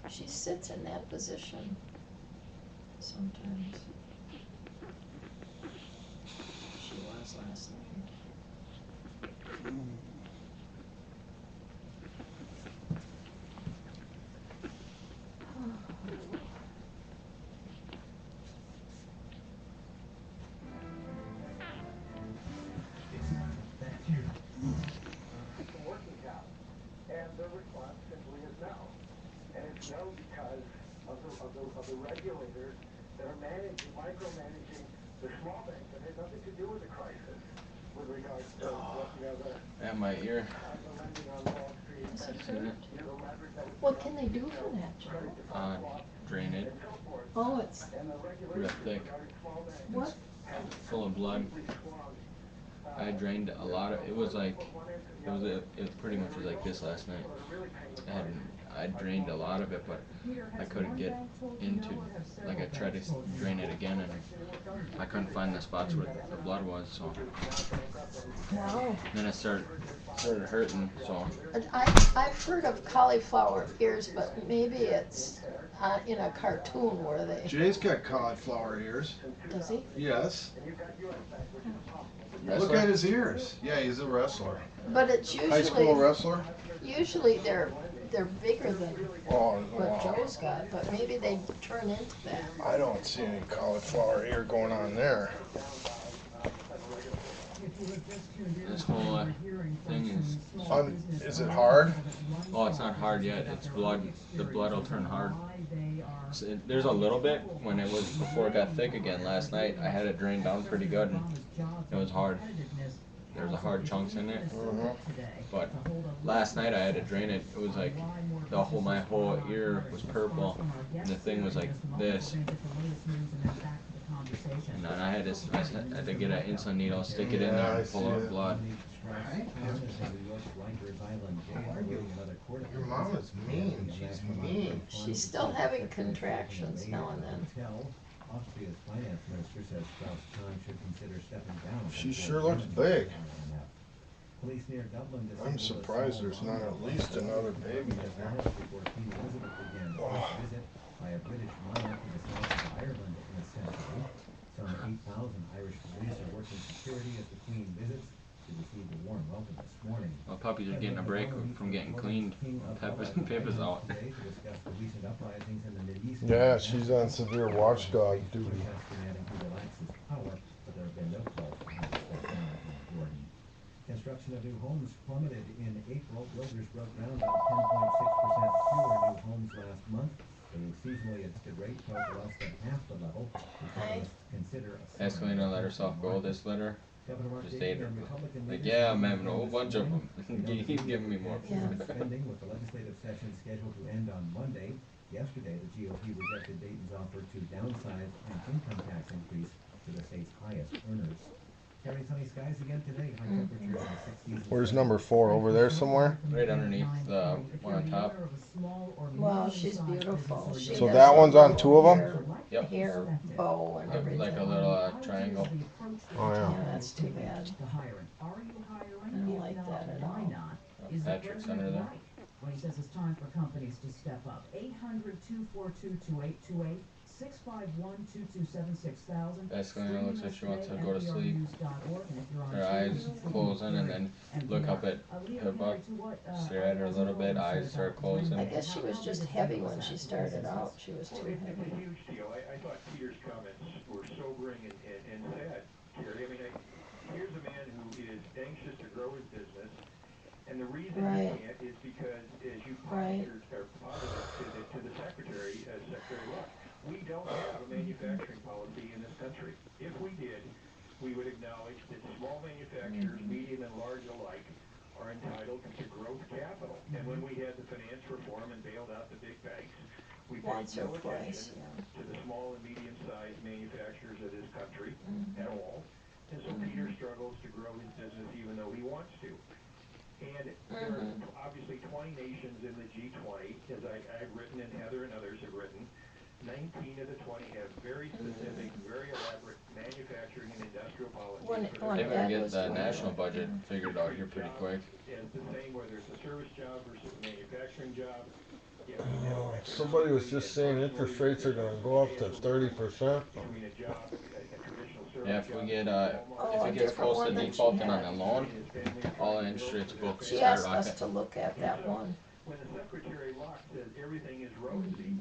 She sits in that position sometimes. She was last night. No, because of the regulators that are micromanaging the small banks. It has nothing to do with the crisis with regards to Yeah, my ear. the lending on Wall Street. Is it Seen it? hurt? What can they do for that, Joe? Drain it. Oh, it's Real thick. what? It's full of blood. I drained a lot of. It was pretty much was like this last night. I drained a lot of it, but I couldn't get into, like, I tried to drain it again, and I couldn't find the spots where the blood was, so. No. Then it started hurting, so. I've heard of cauliflower ears, but maybe it's in a cartoon where they. Jay's got cauliflower ears. Does he? Yes. Wrestler? Look at his ears. Yeah, he's a wrestler. But it's High school wrestler? usually they're bigger than Oh, what wow. Joe's got, but maybe they turn into that. I don't see any cauliflower ear going on there. this whole thing is. Is it hard? Oh, it's not hard yet. It's blood. The blood will turn hard. There's a little bit when it was before it got thick again. Last night I had it drained down pretty good, and it was hard. There was a hard chunks in it. But last night I had to drain it. It was like my whole ear was purple, and the thing was like this. And then I had to get an insulin needle, stick it in there, and pull out blood. Your mom is mean. She's mean. She's still having contractions now and then. Austria's finance minister says Strauss-Kahn should consider stepping down. She sure looks big. Police near Dublin I'm surprised there's not at least another baby in there. Before Queen Elizabeth began a visit by a British monarch to the south of Ireland in a century. Some 8,000 Irish police are working security as the Queen visits. She received a warm welcome this morning. Well, puppies are getting a break from getting cleaned. Peppa's out. Today to discuss the recent uprisings in the Mideast. Yeah, she's on severe watchdog duty. Demanding he relax his power, but there have been no calls for him to step down in Jordan. Construction of new homes plummeted in April. Builders broke ground on 10.6% fewer new homes last month. The seasonally adjusted rate fell to less than half the level. Economists consider a Escalina let herself go this litter. Governor Mark Just Dayton ate her. and Republican Like, leaders yeah, I'm having a whole bunch of them. Keep giving me more. Yeah. spending with the legislative session scheduled to end on Monday. Yesterday, the GOP rejected Dayton's offer to downsize an income tax increase to the state's highest earners. Carry sunny skies again today. High temperatures in the 60s. Where's number 4? Over there somewhere? Right underneath the one on top. Well, she's beautiful. She So has that a one's on little 2 of 'em? Yep. Hair bow and everything. Like a little triangle. Oh Yeah, yeah. that's too bad. I don't like that at all. Patrick's under there. Well, he says it's time for companies to step up. 800-242-2828, 651-2276,000. Escalina looks like she wants to go to sleep. Her eyes closing and then look up at Pippa, stare at her a little bit, eyes start I closing. guess she was just heavy when she started out. She was too Well, it's a heavy. huge deal. I thought Peter's comments were sobering and sad, Terry. I mean, here's a man who is anxious to grow his business, and the reason Right. he can't is because, as you Right. posited to the Secretary, Secretary Luck, we don't have a manufacturing policy in this country. If we did, we would acknowledge that small manufacturers, medium and large alike, are entitled to growth capital. And when we had the finance reform and bailed out the big banks, we paid Once or no twice, attention yeah. to the small and medium-sized manufacturers of this country at all. And so Peter struggles to grow his business even though he wants to. And there are obviously 20 nations in the G20, as I've written and Heather and others have written. 19 of the 20 have very specific, very elaborate manufacturing and industrial policies. When for their They better Dad get was the doing national it. budget figured out here pretty quick. As the same, whether it's a service job versus a manufacturing job. Somebody was just saying interest rates are gonna go up to 30%. Between a job, a traditional service Yeah, if we job, get Oh, if a it gets different close one to than she defaulting on had. the loan, all the interest rates will She asked us skyrocket. to look at that one. when the Secretary Locke says everything is rosy,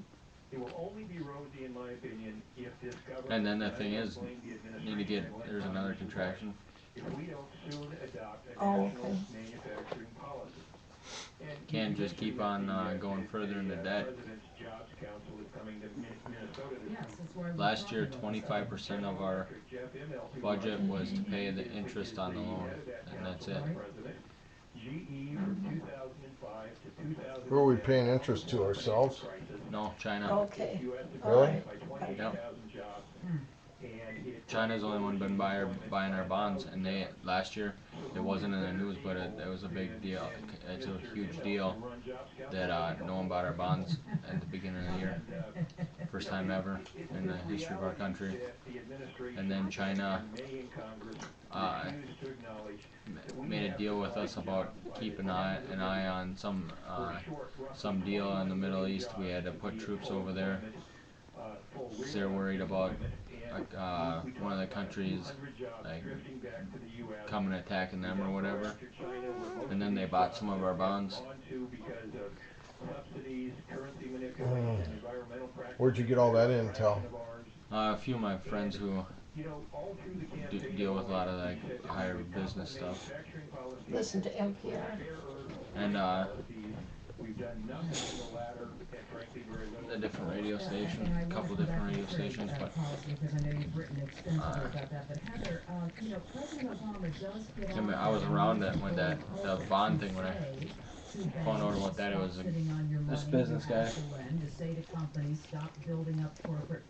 it will only be rosy, in my opinion, if this government. And then the thing I is, blame the need to get, administration, there's another contraction. If we don't soon adopt a Oh, national okay. manufacturing policy. And Can't just keep on going the further into debt. President's Jobs Council is coming to Minnesota this Yes, week. that's why we're Last year, talking about 25% of our Jeff Immelt, who budget runs was to GE, pay the which interest is on the the loan, head of that and that's council, it. president. GE from 2005 to 2010. Who are we paying interest to, ourselves? No, China. Okay. US Really? economy by 28,000 jobs. And it- China's the only one been buying our bonds, and they last year it wasn't in the news, but it was a big deal. It's a huge deal that no one bought our bonds at the beginning of the year, first time ever in the history of our country. And then China made a deal with us about keeping an eye on some deal in the Middle East. We had to put troops over there. They're worried about one of the countries like coming attacking them or whatever, and then they bought some of our bonds. Where'd you get all that intel? A few of my friends who You know, all through the campaign, deal with a lot of like he said higher every business stuff. manufacturing policy Listen to NPR. And we've done nothing in the latter, and frankly, very little. the different radio stations, And I a wanna couple come back different to radio the trade, stations, but policy, because I know you've written extensively about that, but Heather, you know, President Obama does get I mean, out I was there around and it when really the open bond to thing when I say to found out banks, about that. It stop was sitting on your this money, business you have guy. to lend, to say to companies, stop building up corporate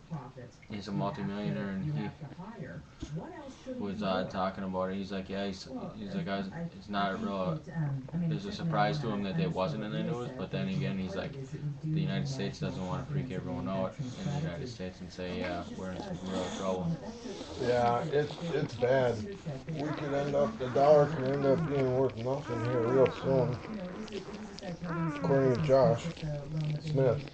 profits. He's a You have to- multimillionaire, and you he have to hire. What else should we was do? talking about it. He's like, yeah, he's like, it's not a real. I mean, There's a certainly surprise to I him wanna that it underscore wasn't in what the you news, said, but then you know, again, he's part like, of it is that we do the need United a States doesn't national want to freak everyone out comprehensive in the United strategy. States and say, yeah, we're in some real trouble. Yeah, it's bad. We could end up, the dollar could end up being worth nothing here real soon. According to Josh Smith.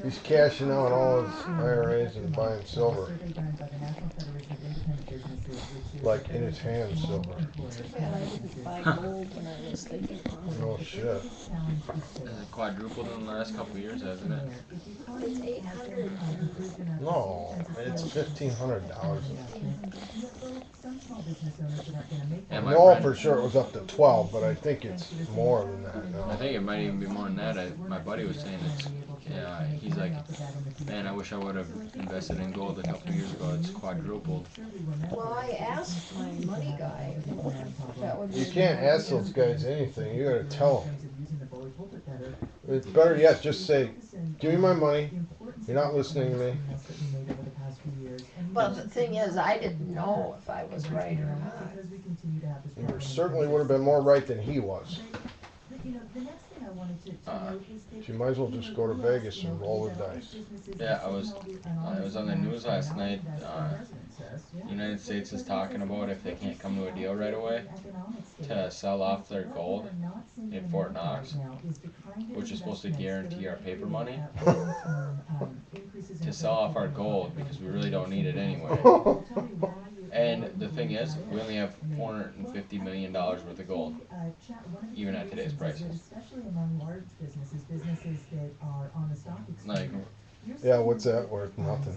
He's cashing out all his IRAs and buying silver. Like in his hand, silver. Too bad I didn't buy gold when I was thinking. No shit. It quadrupled in the last couple of years, hasn't it? It's 800. No, it's $1,500. Yeah, I my know friend- for sure it was up to 12, but I think it's more than that I now. think it might even be more than that. My buddy was saying it's, yeah, he's like, man, I wish I would have invested in gold a couple of years ago. It's quadrupled. Well, I asked my money guy if that would be. You can't ask those guys anything. You gotta tell them. It's better yet, just say, give me my money. You're not listening to me. But the thing is, I didn't know if I was right or not. You certainly would have been more right than he was. You might as well just go to Vegas and roll the dice. Yeah, I was on the news last night. United States is talking about if they can't come to a deal right away to sell off their gold in Fort Knox, which is supposed to guarantee our paper money, to sell off our gold because we really don't need it anyway. And the thing is, we only have $450 million worth of gold, even at today's prices. Like, Yeah, what's that worth? Nothing.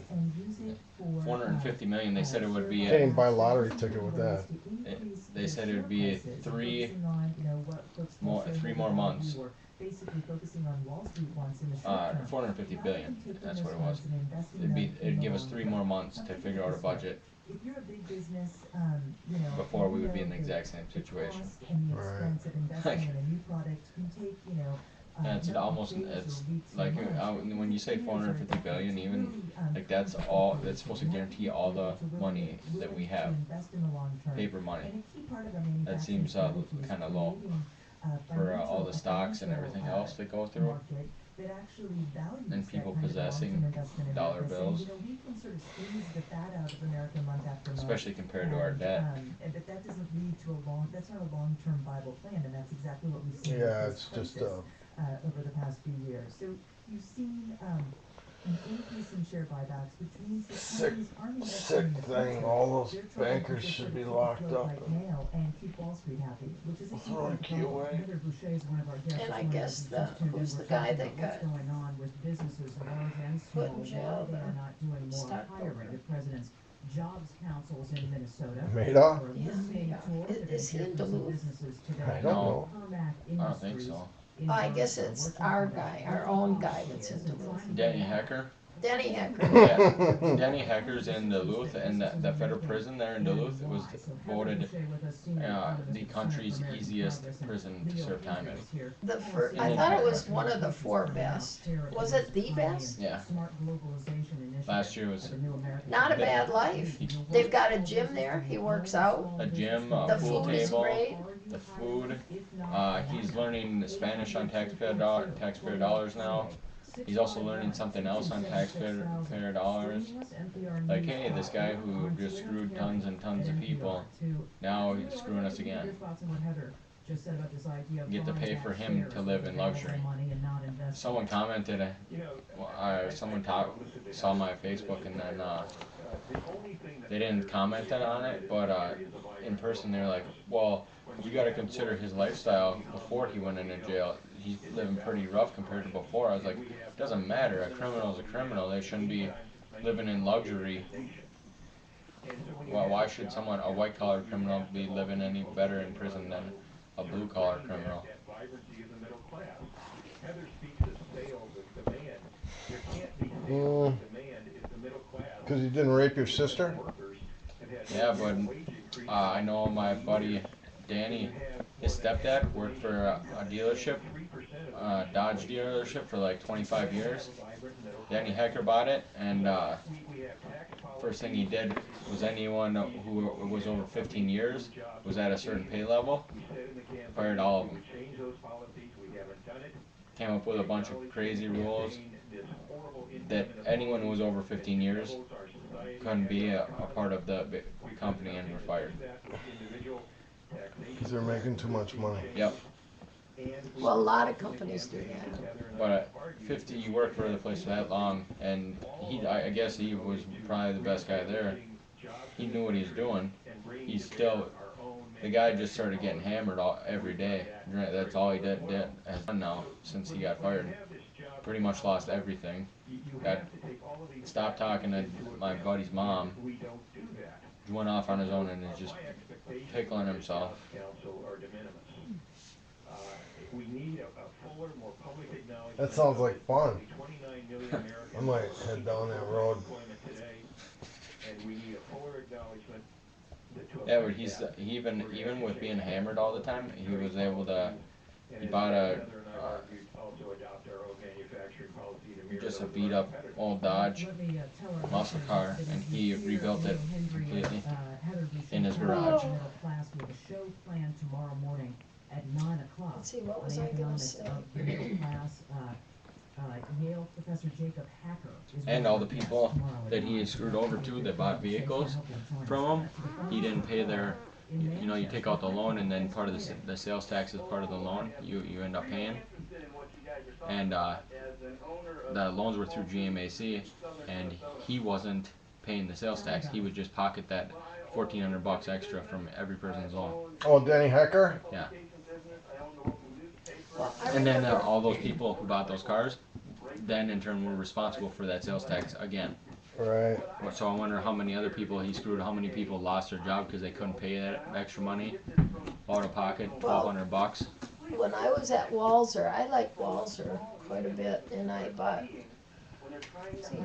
450 million. They said it would be. Can't even buy a lottery ticket with that. They said it would be three more months. 450 billion. That's what it was. It'd give us 3 more months to figure out a budget before we would be in the exact same situation. Right. And it's almost, it's like when you say 450 billion, even like that's supposed to guarantee all the money that we have, paper money. That seems kind of low for all the stocks and everything else that go through, and people possessing dollar bills, especially compared to our debt. But that doesn't lead to that's not a long-term viable plan, and that's exactly what we've seen. Yeah, it's just Over the past few years. So you've seen an increase in share buybacks, which means that companies aren't investing in the thing. future. All those They're trying to bankers just should sort of be keep locked afloat up. right now and keep Wall Street happy, which is a key Throw part the of the key problem. away. Heather Boucher is one of our guests. And I One of guess the just tuned in, who's the we're guy talking that about what's got going on with businesses, large and small, put in why jail, they are the not doing more stockbroker? hiring. The president's jobs councils in Minnesota. Madoff? are Yeah, listening Madoff. to it. Is he in They're gonna hear from some Duluth? businesses today. I don't know. Carmack I don't think Industries so. in I guess Boston, it's working our for guy, the our own guy that's in Duluth. Denny Hecker. Denny Hecker. Yeah, Denny Hecker's in Duluth, and the federal prison there in Duluth was voted the country's easiest prison to serve time in. I thought it was one of the 4 best. Was it the best? Yeah. Last year was Not a bad life. They've got a gym there. He works out. a gym, The a pool food is table, great. the food. He's learning Spanish on taxpayer dollars now. He's also learning something else on taxpayer dollars. Like, hey, this guy who just screwed tons and tons of people, now he's screwing us again. Get to pay for him to live in luxury. Someone commented, someone saw my Facebook, and then they didn't comment on it, but in person they're like, well, you got to consider his lifestyle before he went into jail. He's living pretty rough compared to before. I was like, it doesn't matter. A criminal's a criminal. They shouldn't be living in luxury. Well, why should someone, a white collar criminal, be living any better in prison than a blue collar criminal? Because he didn't rape your sister? Yeah, but I know my buddy Danny, his stepdad worked for a dealership, Dodge dealership for like 25 years. Danny Hecker bought it, and first thing he did was anyone who was over 15 years, was at a certain pay level, fired all of them. Came up with a bunch of crazy rules that anyone who was over 15 years couldn't be a part of the company and were fired. Because they're making too much money. Yep. Well, a lot of companies do that. But at 50, you work for the place for that long, and I guess he was probably the best guy there. He knew what he was doing. He's still, the guy just started getting hammered every day. That's all he did has done now since he got fired. Pretty much lost everything. Stopped talking to my buddy's mom. Went off on his own and is just pickling himself. That sounds like fun. I might head down that road. Yeah, but even with being hammered all the time, he was able to. He bought just a beat up old Dodge muscle car, and he rebuilt it completely in his garage. Let's see, what was I going to say? Yale professor Jacob Hacker And all the people that he screwed over too that bought vehicles from him, he didn't pay their. You know, you take out the loan, and then part of the sales tax is part of the loan. You end up paying, and the loans were through GMAC, and he wasn't paying the sales tax. He would just pocket that $1,400 extra from every person's loan. Oh, Danny Hecker? Yeah. Well, I And then remember- all those people who bought those cars, then in turn were responsible for that sales tax again. Right. So I wonder how many other people he screwed, how many people lost their job because they couldn't pay that extra money out of pocket, $1,200. When I was at Walzer, I liked Walzer quite a bit, and I bought. See,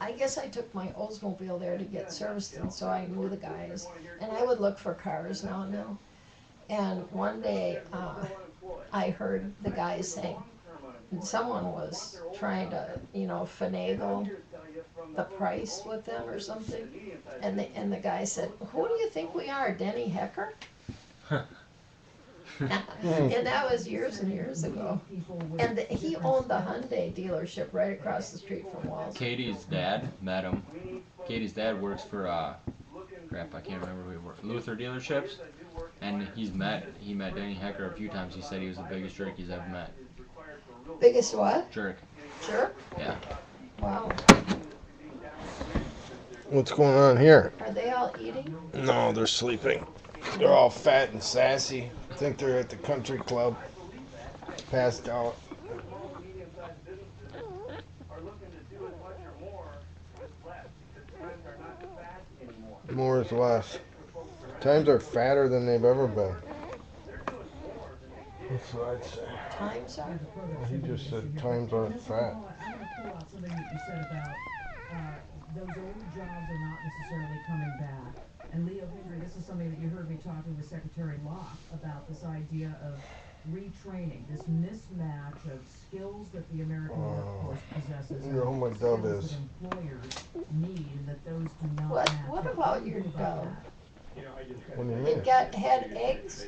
I guess I took my Oldsmobile there to get serviced, and so I knew the guys, and I would look for cars now and then. And one day, I heard the guys saying, someone was trying to, finagle the price with them or something, and the guy said, "Who do you think we are, Denny Hecker?" And that was years and years ago. And he owned the Hyundai dealership right across the street from Walls. Katie's dad met him. Katie's dad works for crap, I can't remember who he worked. Luther dealerships, and he met Denny Hecker a few times. He said he was the biggest jerk he's ever met. Biggest what? Jerk. Sure. Yeah. Wow. What's going on here? Are they all eating? No, they're sleeping. They're all fat and sassy. I think they're at the country club. Passed out. More is less. Times are fatter than they've ever been. That's what I'd say. Times are? He just said times aren't fat. I want to pull out something that you said about those old jobs are not necessarily coming back. And Leo Hendry, this is something that you heard me talking with Secretary Locke about, this idea of retraining, this mismatch of skills that the American workforce possesses and Oh, my dove skills is. that employers need, and that those do not What- match. what up. about do you your think about dove? that? What do you It mean? had eggs?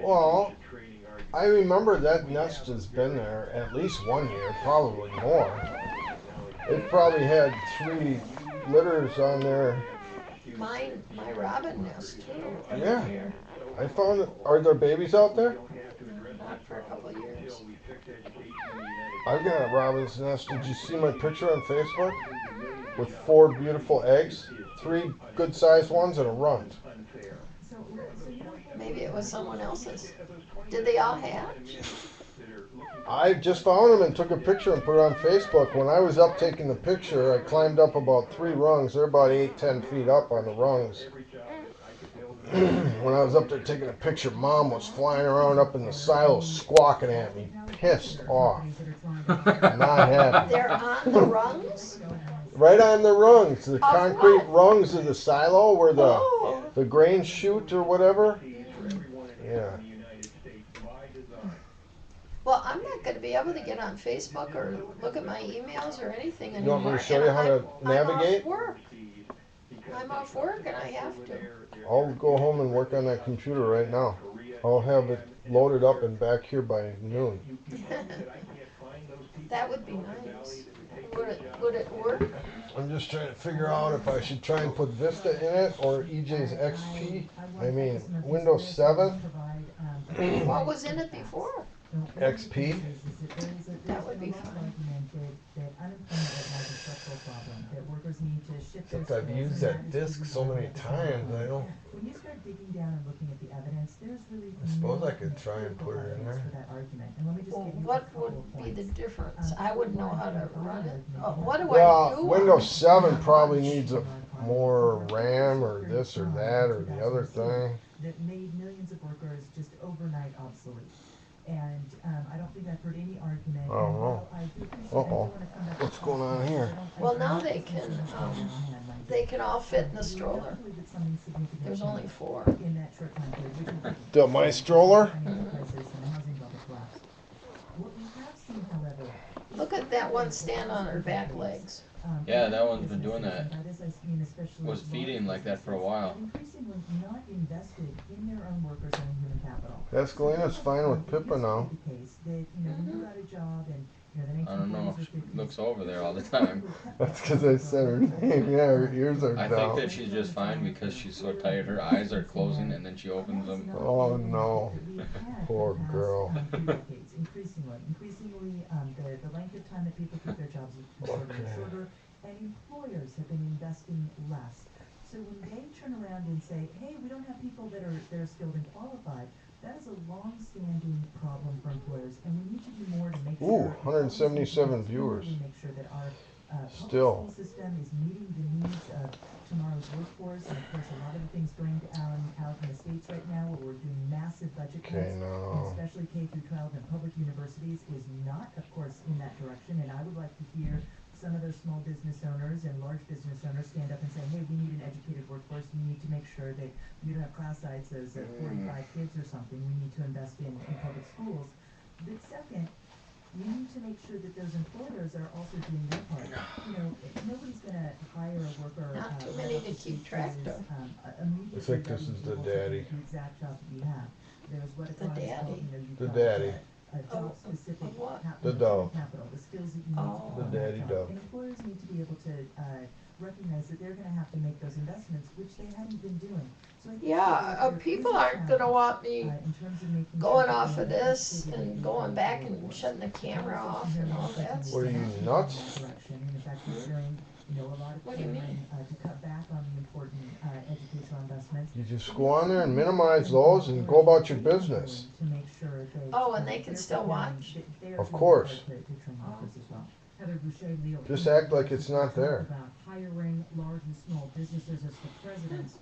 Well, I remember that nest has been there at least 1 year, probably more. It probably had 3 litters on there. My robin nest too. Yeah. I found it. Are there babies out there? Not for a couple of years. I've got a robin's nest. Did you see my picture on Facebook? with 4 beautiful eggs, 3 good-sized ones, and a runt. Maybe it was someone else's. Did they all hatch? I just found them and took a picture and put it on Facebook. When I was up taking the picture, I climbed up about 3 rungs. They're about 8-10 feet up on the rungs. When I was up there taking a picture, Mom was flying around up in the silo squawking at me, pissed off. Not happy. They're on the rungs? Right on the rungs, the Of concrete what? rungs of the silo where Oh. the grain chute or whatever. Yeah. Well, I'm not going to be able to get on Facebook or look at my emails or anything You anymore. want me to show and you how to I'm navigate? off work. I'm off work and I have to. I'll go home and work on that computer right now. I'll have it loaded up and back here by noon. That would be nice. Would it work? I'm just trying to figure out if I should try and put Vista in it or EJ's XP. I mean, Windows 7. What was in it before? XP. That would be fun. Except I've used that disc so many times, I don't. When you start digging down and looking at the evidence, there's really I suppose no I could try and put it in there. for that argument. And let me just Well, give you a what couple would of be the points. difference? I wouldn't know how to run it. Oh, what do I Well, do? Windows 7 probably needs a more RAM or this or that or the other thing. That made millions of workers just overnight obsolete. And I don't think I've heard any argument. I don't know. What's going on here? Well, now they can all fit in the stroller. There's only 4. In that short time period. The my stroller? What we have seen, however, Look at that one stand on her back legs. Yeah, that one's been doing that. by this I mean especially Was feeding like that for a while. increasingly not invested in their own workers and in human capital. Escalina's fine with Pippa now. The case that, when you got a job and, the I don't know. 1940s or She 50s, looks over there all the time. That's because I said her name. Yeah, her ears are I think down. that she's just fine because she's so tired. Her eyes are closing and then she opens them. Oh no. Poor girl. Increasingly, the length of time that people keep their jobs is shorter and shorter, and employers have been investing less. So when they turn around and say, hey, we don't have people that are skilled and qualified, that is a long-standing problem for employers, and we need to do more to make Ooh, sure. 177 viewers. Make sure that our Still. public school system is meeting the needs of tomorrow's workforce, and of course, a lot of the things going out in the States right now, where we're doing massive budget Okay, cuts, and now. especially K through 12 and public universities, is not, of course, in that direction, and I would like to hear some of those small business owners and large business owners stand up and say, hey, we need an educated workforce, we need to make sure that you don't have class sizes of 45 kids or something, we need to invest in public schools. But second, we need to make sure that those employers are also doing their part. Nobody's gonna hire a worker. Not too many to keep track of. I think this is the daddy. The exact job that we have. There's what The daddy. The daddy. A job-specific Of what? The dove. capital, the skills that you need Oh. to The do daddy that dove. job. And employers need to be able to recognize that they're gonna have to make those investments, which they haven't been doing. So I think Yeah, that there people is a aren't gonna challenge, want me in terms of making going sure that off we of have this educated and and going back and workforce. shutting the camera off and all that What are stuff. you, nuts? Direction, and in fact, we're hearing, a lot of What do you clamoring, mean? to cut back on the important, educational investments. You just go on there and minimize those and go about your business. To make sure that, Oh, and they can they're still preparing- watch? that they're Of doing course. their part to train workers as well. Heather Boucher, Leo. Just act like it's not talked there. About hiring large and small businesses as the president's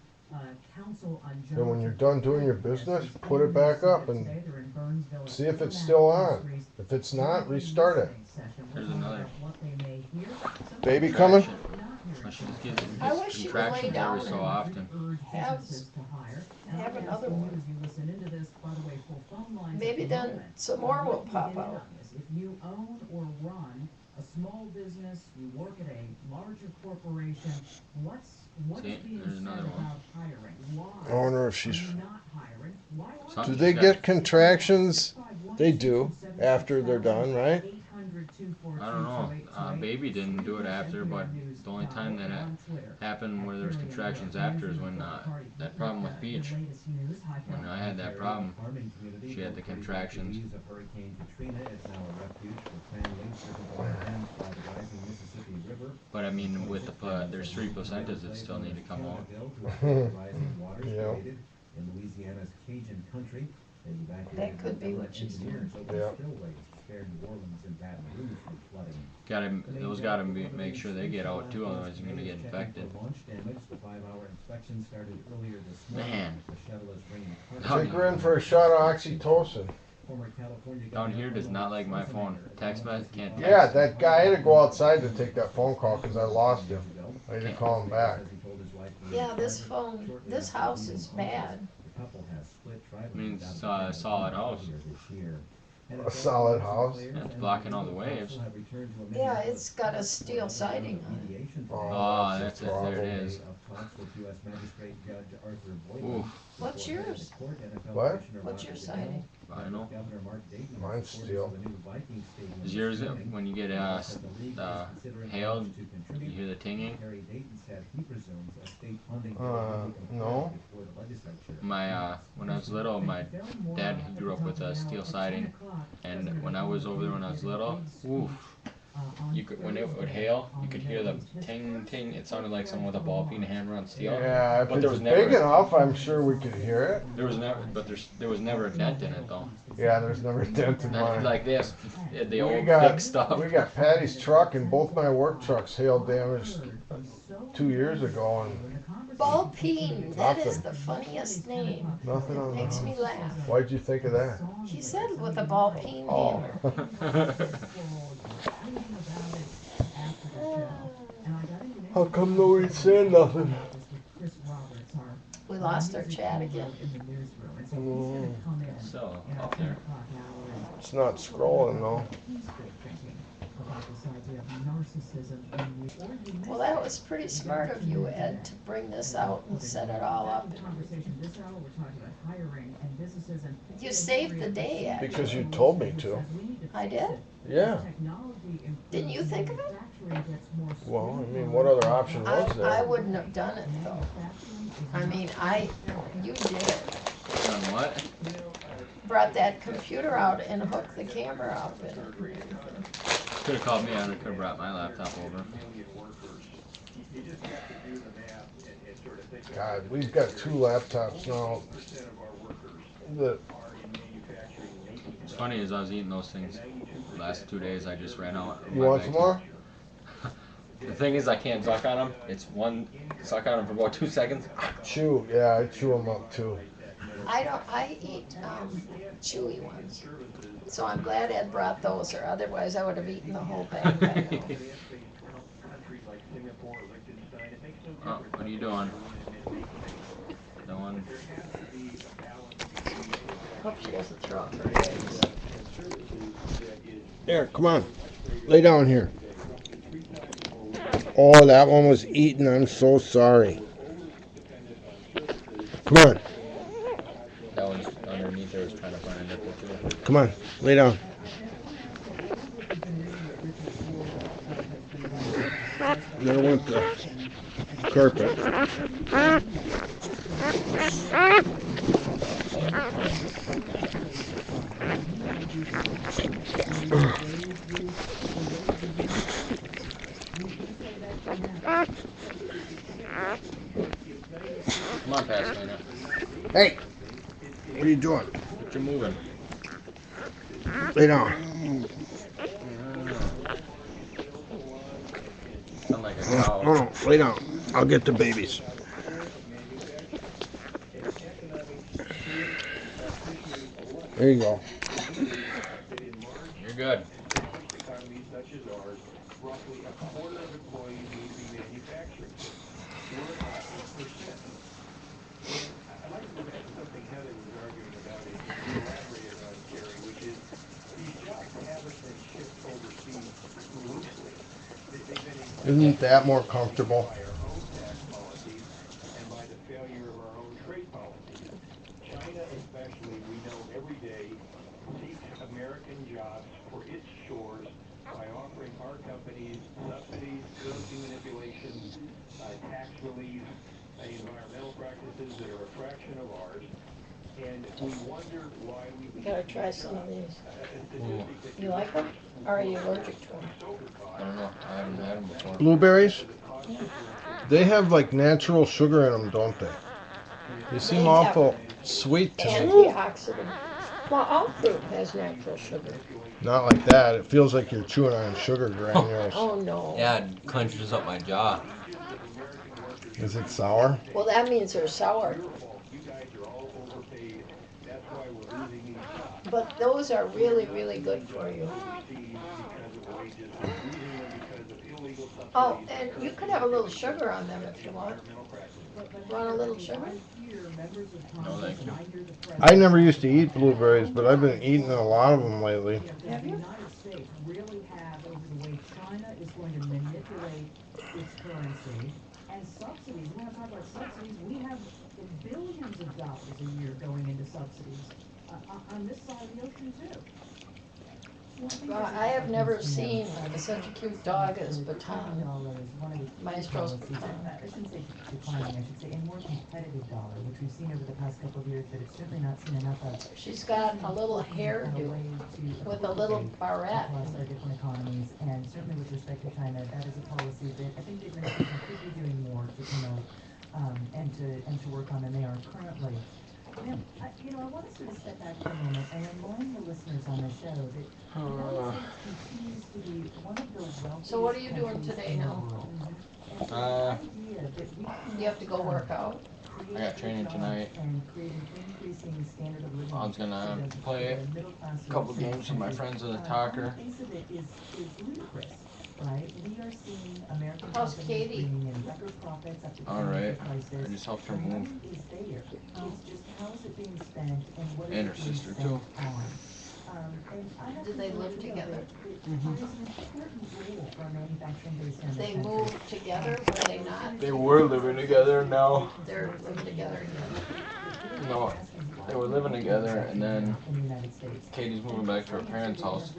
council on jobs. Then when you're done doing your business, put it back up and Today, they're in Burnsville. see if it's still on. If it's not, restart it. There's another. Baby coming? I should just give I wish you would lay contractions down every so and often. have another one. Maybe Maybe then some more will pop out. If you own or run a small business, you work at a larger corporation, what's See, being there's said another one. about hiring? Why I wonder if are she's. you not hiring? Why aren't Some- Do you? they get contractions? They do after they're done, right? I don't know. Baby didn't do it after, but the only time that happened where there was contractions after is when that problem with Peach. When I had that problem, she had the contractions. But I mean, with the there's 3 placentas that still need to come out. Yeah. In Louisiana's Cajun country, they evacuated That could be what she's doing. Yeah. Spillways spared New Orleans and Baton Rouge from flooding. Those gotta make sure they get out too, otherwise you're gonna get infected. Launch damage. The 5-hour inspection started earlier this morning. Man. The shuttle is bringing Take her in for a shot of oxytocin. former California Down here does not like my phone. Text message can't text. Yeah, that guy had to go outside to take that phone call because I lost him. I had to call him back. Yeah, this phone, this house is bad. I mean, it's a solid house. A solid house. Yeah, it's blocking all the waves. Yeah, it's got a steel siding on it. Oh, that's it. There it is. Oof. What's yours? What? What's your siding? Vinyl. Mine's steel. Is yours when you get hail? You hear the tinging? No. My when I was little, my dad he grew up with steel siding, and when I was over there when I was little, oof. You could when it would hail, you could hear the ting ting. It sounded like someone with a ball peen hammer on steel. Yeah, if But there it's was never- big enough, I'm sure we could hear it. There was never, but there was never a dent in it though. Yeah, there's never a dent in Not mine. like this, the We old got- thick stuff. We got Patty's truck and both my work trucks hail damaged 2 years ago, and Ball peen, that is the funniest name. nothing on the Makes house. me laugh. Why'd you think of that? He said with a ball peen Oh. hammer. How come nobody's saying nothing? We lost our chat again. So out there. It's not scrolling though. Well, that was pretty smart of you, Ed, to bring this out and set it all up. You saved the day, Ed. Because you told me to. I did? Yeah. Didn't you think of it? Well, I mean, what other option was I there? wouldn't have done it though. I mean, you did it. Done what? Brought that computer out and hooked the camera up and everything. Could have called me out. I could have brought my laptop over. God, we've got 2 laptops now. That It's funny as I was eating those things the last 2 days, I just ran out. of you my want bag. some more? The thing is, I can't suck on them. It's one suck on them for about 2 seconds. Chew. Yeah, I chew them up too. I eat chewy ones. So I'm glad Ed brought those, or otherwise I would have eaten the whole bag by now. Oh, what are you doing? Doing. Hope she doesn't throw up her eggs. Here, come on. Lay down here. Oh, that one was eaten. I'm so sorry. Come on. That one's underneath there was trying to find a nipple too. Come on. Lay down. There went the carpet. Come on, Pasadena. Hey, what are you doing? What you moving? Lay down. Sound like a cow. No, no, lay down. I'll get the babies. There you go. You're good. Economies such as ours, roughly a quarter of employees need to be manufacturing. We're at 8%. And I'd like to go back to something Heather was arguing about and you elaborated on, Jerry, which is these jobs haven't been shipped overseas loosely. They've been Isn't that more comfortable? by our own tax policies and by the failure of our own trade policies. China especially, we know every day, seeks American jobs for its shores by offering our companies subsidies, currency manipulation, tax relief, environmental practices that are a fraction of ours. And we wonder why we You gotta try some of these. Ooh, You like them? Or are you allergic to them? I don't know. I haven't had them before. Blueberries, Yeah. they have like natural sugar in them, don't they? They seem They have awful sweet to me. Antioxidant. Well, all fruit has natural sugar. Not like that. It feels like you're chewing on sugar granules. Oh, no. Yeah, it clenches up my jaw. Is it sour? Well, that means they're sour. But those are really, really good for you. Oh, and you could have a little sugar on them if you want. Want a little sugar? No, thank you. I never used to eat blueberries, but I've been eating a lot of them lately. Have you? The United States really have over the way China is going to manipulate its currency and subsidies. We want to talk about subsidies. We have billions of dollars a year going into subsidies on this side of the ocean too. I have never seen such a cute dog as Baton. Maestro's Baton. I shouldn't say declining, I should say a more competitive dollar, which we've seen over the past couple of years, but it's certainly not seen enough of. She's got a little hairdo with a little barrette. Across our different economies, and certainly with respect to China, that is a policy that I think the administration could be doing more to promote and to work on than they are currently. Now, I want to sort of step back for a moment and remind the listeners on the show that the United States continues to be one of the wealthiest So what are you doing countries today in the now? world. And so the idea that we can You have to go work out. I got training tonight. and create an increasing standard of living I was gonna for the play middle class a couple of this games with my country, friends in the on talker. the face of it is ludicrous, right? We are seeing American How's companies Katie? bringing in record profits up to All right. prices. I just helped her The move. money is there. It's just how is it being spent and what is And it her being sister, spent too. on? And I have Did to they say, live you know, together? that it plays an important role for a manufacturing base in the They country. moved together, were they not? They were living together, now. They're living together again. No, they were living together, and then in the United States. Katie's moving back to her parents' house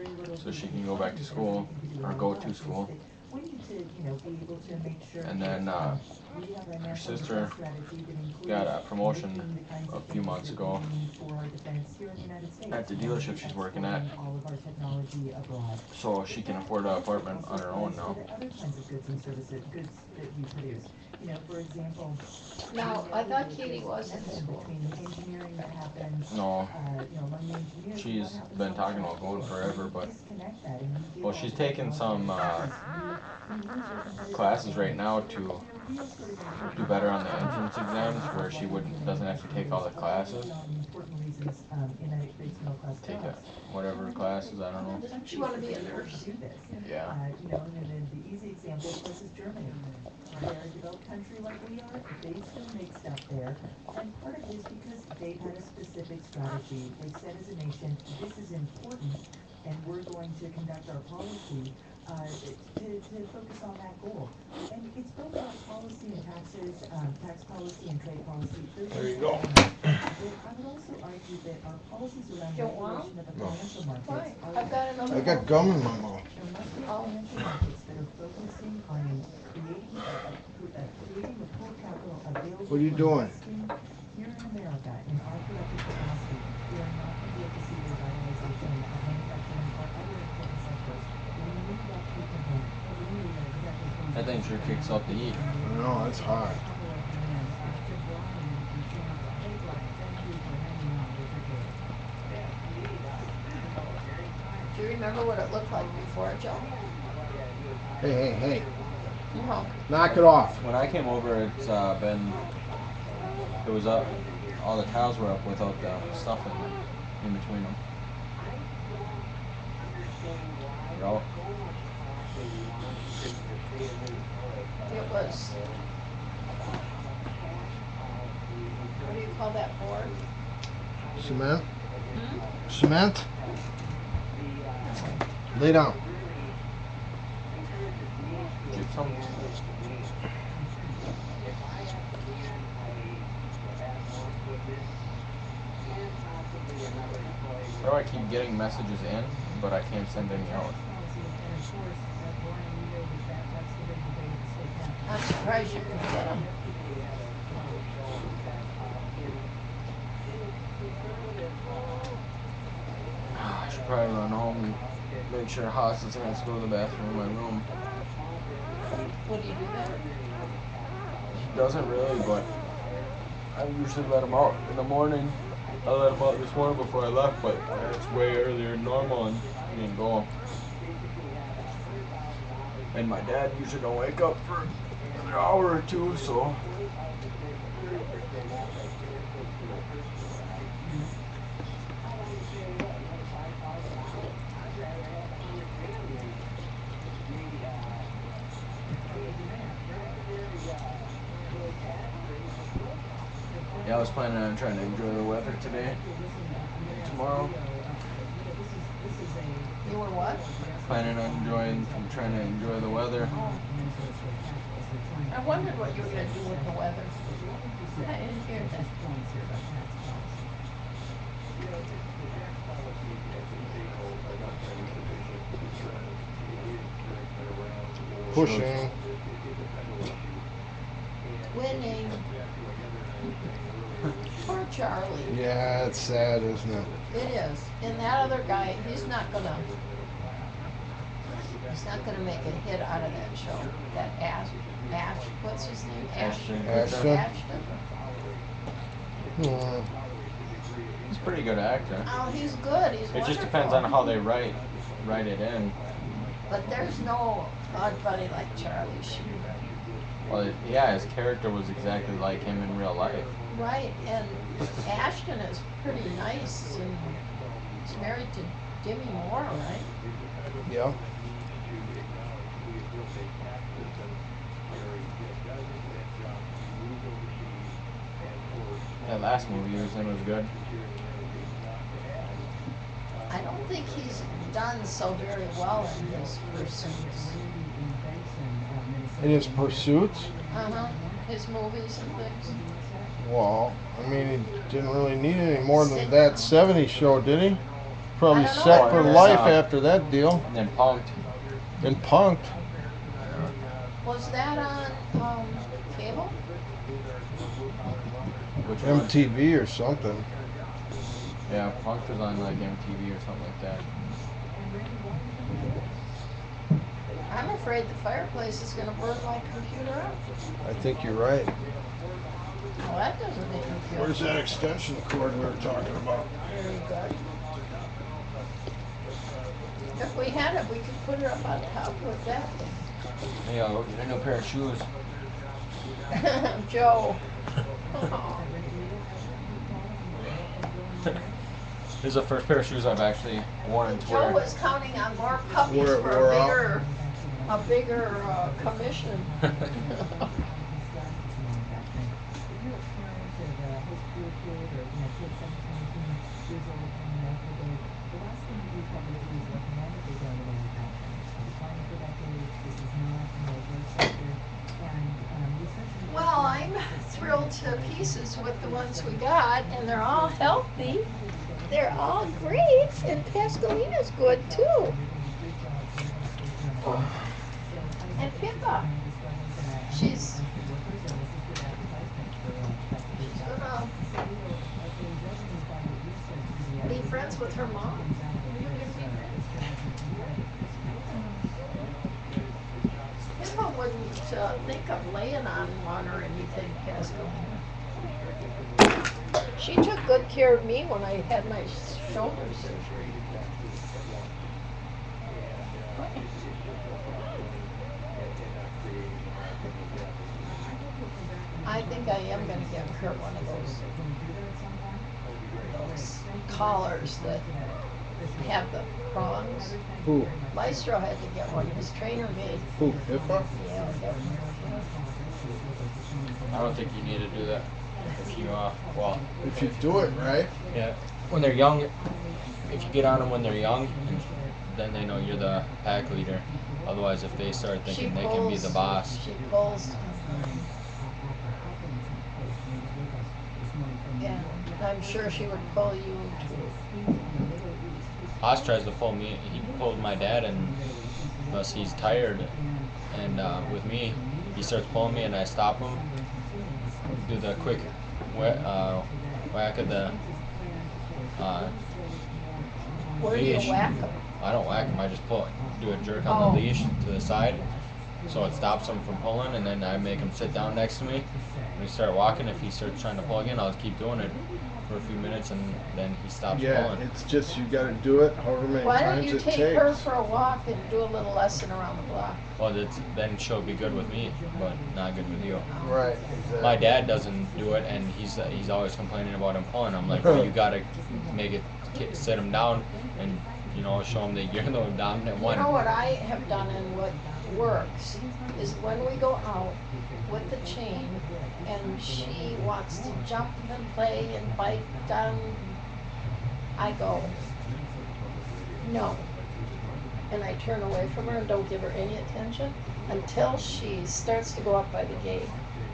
so she can go back to school, or go to school. We need to, be able to make sure. And then, that, we have a her national sister defense strategy that includes got a promotion making the kinds of a few things months that ago we need for our defense here in the United States. at the dealership she's working at. Exporting all of our technology abroad. So she can afford an apartment on her own now. For the other kinds of goods and services, goods that we produce. For example. Now, I thought Katie was in school. Between the engineering that happens, No, among the engineers. she's what happens been on talking the about going forever, but disconnect that and you give well, all she's the taking some technology you lose your competitive classes right now to do better on the entrance exams, where she doesn't have to take all the classes. Take whatever classes, I don't know. Doesn't she want to be a nurse? Yeah. And then the easy example, of course, is Germany. They're a developed country like we are, they still make stuff there. And part of it is because they've had a specific strategy. They've said as a nation, this is important, and we're going to conduct our policy to focus on that goal. And it's both about policy and taxes, tax policy and trade policy. There you go. I would also argue that our policies around Don't want regulation of the No. financial markets Why? are. I've got another. I got gum in my mouth. There must be financial markets that are focusing on creating the full capital available. What are you for doing? investing here in America in our productive capacity. We are not going to be able to see the revitalization of manufacturing or other important sectors. We need that to continue. We need exactly. That thing sure kicks up the heat. I know, it's hot. Do you remember what it looked like before, Joe? Hey. No. Knock it off. When I came over, it was up, all the tiles were up without the stuff in between them. No. It was. What do you call that board? Cement? Cement? Lay down. Gypsum. Why do I keep getting messages in, but I can't send any out? surprised you could get them. I should probably run home and make sure Haas doesn't have to go to the bathroom in my room. What do you do there? He doesn't really, but I usually let him out in the morning. I let him out this morning before I left, but it's way earlier than normal and he didn't go. And my dad usually don't wake up for another hour or two, so. Yeah, I was planning on trying to enjoy the weather today, tomorrow. You were what? Planning on trying to enjoy the weather. I wondered what you were going to do with the weather. I didn't hear that. Pushing. Winning. Poor Charlie. Yeah, it's sad, isn't it? It is. And that other guy, he's not gonna make a hit out of that show. That Ash, what's his name? Ashton. Ashton. Hmm. He's a pretty good actor. Oh, he's good. He's It just depends on wonderful. how they write it in. But there's no odd buddy like Charlie Sheen. Well, yeah, his character was exactly like him in real life. Right, and Ashton is pretty nice, and he's married to Demi Moore, right? Yeah. That last movie he was in was good. I don't think he's done so very well in his pursuits. In his pursuits? Uh-huh, his movies and things. Well, I mean, he didn't really need any more than that 70s show, did he? Probably I don't know. set for Yeah. life after that deal. And then Punked. And Punked. Was that on cable? Which one? MTV or something. Yeah, Punked was on like MTV or something like that. I'm afraid the fireplace is gonna burn my computer up. I think you're right. Well, that doesn't make me feel Where's that extension cord we were talking about? very good. If we had it, we could put it up on top with that Hey, I'll go get a new pair of shoes. thing. Joe. This is the first pair of shoes I've actually worn to Joe wear. was counting on more puppies Wore- for wore a bigger commission. Well, I'm thrilled to pieces with the ones we got, and they're all healthy. They're all great, and Pascalina's good too. And Pippa, she's gonna be friends with her mom. You're gonna be friends. Pippa wouldn't think of laying on one or anything, Pascalina. She took good care of me when I had my shoulder surgery. I think I am gonna give her one of those collars that have the prongs. Who? Maestro had to get one, his trainer made. Who? Pippa? Yeah, I don't think you need to do that. If you, well, If you do it right. yeah, when they're young, if you get on them when they're young, then they know you're the pack leader. Otherwise, if they start thinking they can be the boss. She pulls. Yeah, I'm sure she would pull you too. Haas tries to pull me. He pulled my dad, and unless he's tired, and with me, he starts pulling me and I stop him, do the quick whack of the Where do you leash. whack them? I don't whack him, I just do a jerk on Oh. the leash to the side, so it stops him from pulling, and then I make him sit down next to me. We start walking. If he starts trying to pull again, I'll keep doing it for a few minutes, and then he stops Yeah, pulling. it's just you got to do it however many Why don't times you it take takes. her for a walk and do a little lesson around the block? Well, then she'll be good with me, but not good with you. Right. Exactly. My dad doesn't do it, and he's always complaining about him pulling. I'm like, well, you gotta make it sit him down, and show him that you're the dominant one. You know what I have done and what works is when we go out with the chain and she wants to jump and play and bite down, I go, no. And I turn away from her and don't give her any attention until she starts to go up by the gate.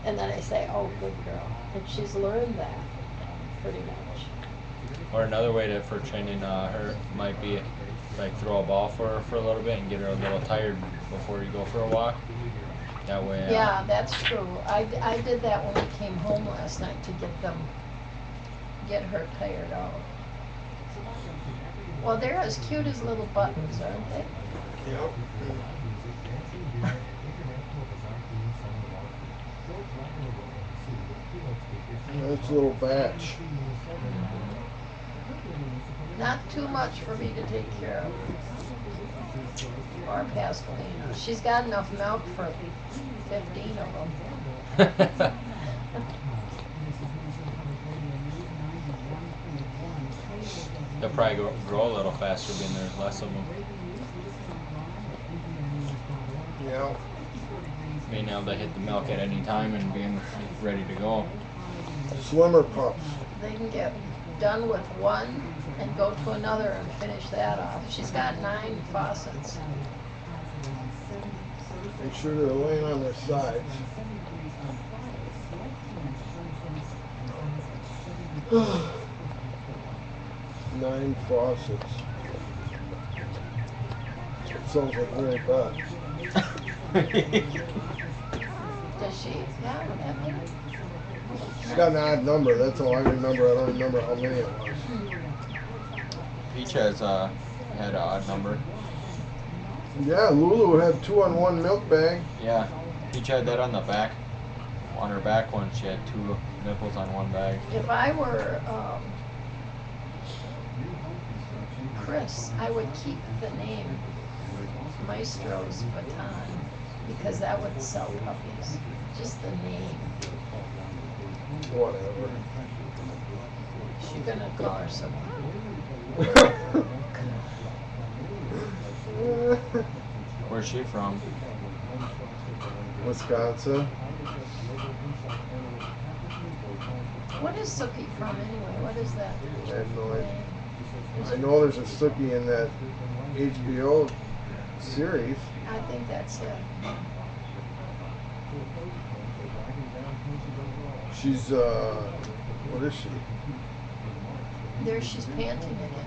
And then I say, oh, good girl. And she's learned that pretty much. Or another way for training her might be like throw a ball for her for a little bit and get her a little tired before you go for a walk. That way. Yeah, that's true. I did that when we came home last night to get her tired out. Well, they're as cute as little buttons, aren't they? Yep. Nice little batch. Not too much for me to take care of. Or Pascalina. She's got enough milk for 15 of them. They'll probably grow a little faster being there's less of them. Yeah. Being able to hit the milk at any time and being ready to go. Slimmer pups. They can get done with one and go to another and finish that off. She's got 9 faucets. Make sure they're laying on their sides. Nine faucets. Sounds like very bad. Does she? Yeah, that many? It's got an odd number. That's all I remember. I don't remember how many it was. Peach had an odd number. Yeah, Lulu had 2 on one milk bag. Yeah, Peach had that on the back. On her back one, she had 2 nipples on one bag. If I were Chris, I would keep the name Maestro's Baton because that would sell puppies. Just the name. Whatever. She's gonna call her something. Where's she from? Wisconsin. What is Sookie from anyway? What is that? I have no idea. I know there's a Sookie in that HBO series. I think that's it. She's, what is she? There she's panting again.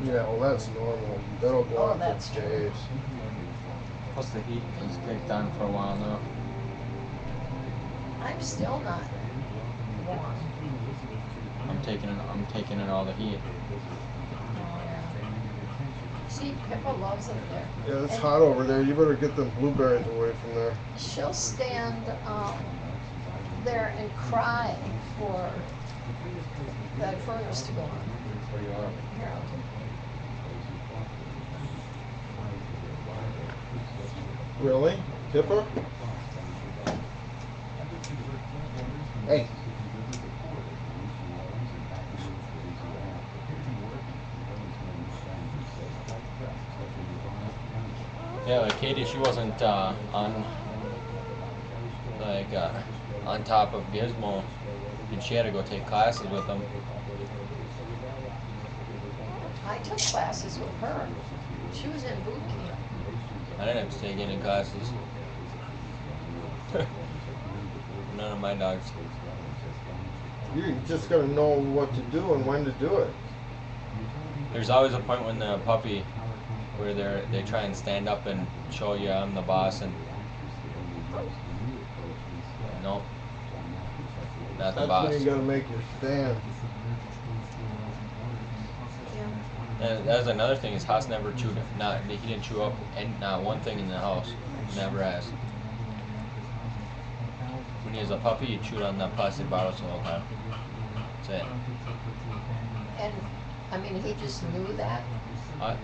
Yeah, well, that's normal. That'll go Oh, on that's for true. days. Plus the heat has kicked on for a while now. I'm still not warm. I'm taking in all the heat. See, Pippa loves it there. Yeah, it's And hot over there. You better get them blueberries away from there. She'll stand there and cry for that furnace to go on. Where you are? Here, I'll take- Really? Kipper? Hey. Yeah, like Katie, she wasn't on top of Gizmo, and she had to go take classes with him. I took classes with her. She was in boot camp. I didn't have to take any classes. None of my dogs. You just gotta know what to do and when to do it. There's always a point when the puppy, where they try and stand up and show you I'm the boss, and Nope. Not the That's boss. when you gotta make your stand. And that's another thing is Haas never chewed. He didn't chew up not one thing in the house. Never has. When he was a puppy, he chewed on the plastic bottles the whole time. That's it. And, I mean, he just knew that.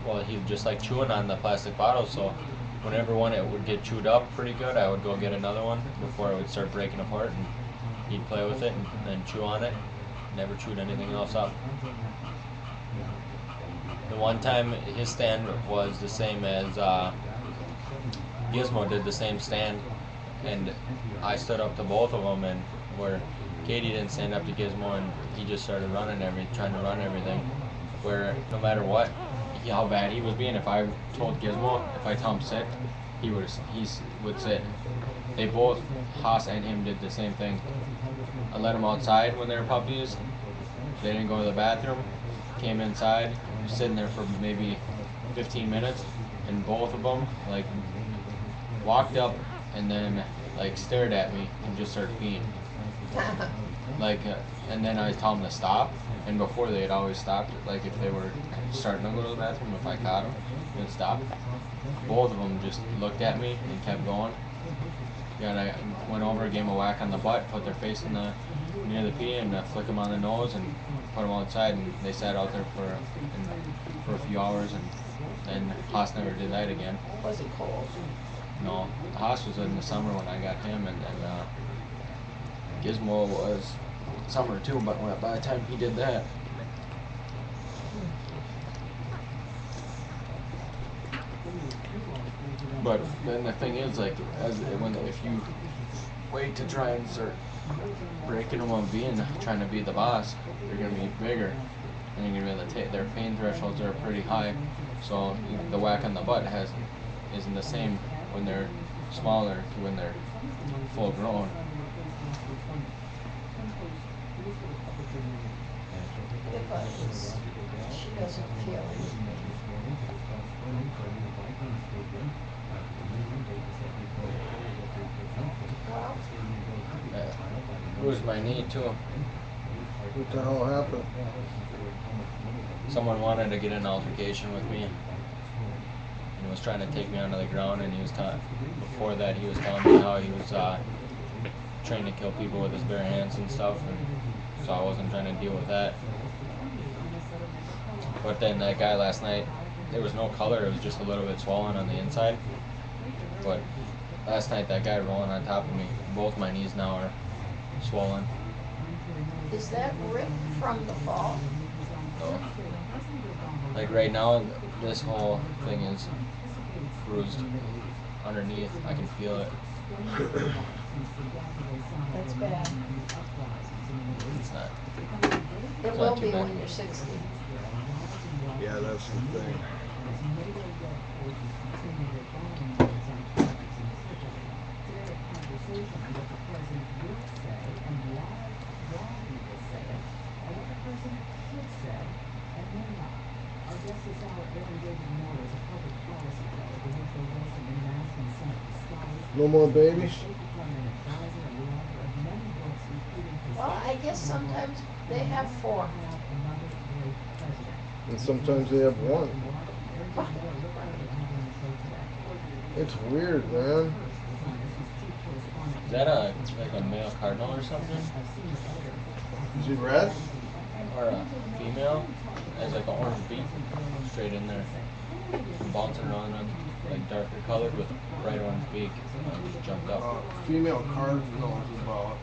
Well, he just like chewing on the plastic bottles, so whenever one it would get chewed up pretty good, I would go get another one before it would start breaking apart, and he'd play with it and then chew on it. Never chewed anything else up. The one time his stand was the same as Gizmo did the same stand, and I stood up to both of them, and where Katie didn't stand up to Gizmo, and he just started trying to run everything. Where no matter what, how bad he was being, if I told Gizmo, if I tell him sit, he would sit. They both, Haas and him, did the same thing. I let them outside when they were puppies. They didn't go to the bathroom. Came inside, sitting there for maybe 15 minutes, and both of them like walked up and then like stared at me and just started peeing. And then I told them to stop, and before they had always stopped. Like if they were starting to go to the bathroom, if I caught them, they'd stop. Both of them just looked at me and kept going. And I went over, gave them a whack on the butt, put their face near the pee, and flick them on the nose, and put them outside. And they sat out there for a few hours, and then Haas never did that again. Was it cold? No, Haas was in the summer when I got him, and Gizmo was summer too. But by the time he did that. But then the thing is, like, if you wait to try and start breaking them on trying to be the boss, you're gonna be bigger, and you're gonna be able to their pain thresholds are pretty high. So the whack on the butt isn't the same when they're smaller to when they're full grown. She doesn't feel anything. It was my knee too. What the hell happened? Someone wanted to get an altercation with me, and was trying to take me onto the ground. And before that, he was telling me how he was trained to kill people with his bare hands and stuff. And so I wasn't trying to deal with that. But then that guy last night, there was no color. It was just a little bit swollen on the inside. But last night, that guy rolling on top of me, both my knees now are swollen. Is that ripped from the fall? So, like right now, this whole thing is bruised underneath. I can feel it. That's bad. It's not. It It's will not too be bad. when you're 60. Yeah, that's the thing. No more babies? Well, I guess sometimes they have 4. And sometimes they have one. It's weird, man. Is that like a male cardinal or something? Is he red? Or a female? Has like an orange beak straight in there. Bouncing around on like darker colored with bright orange beak. Just jumped up. Female cardinal is about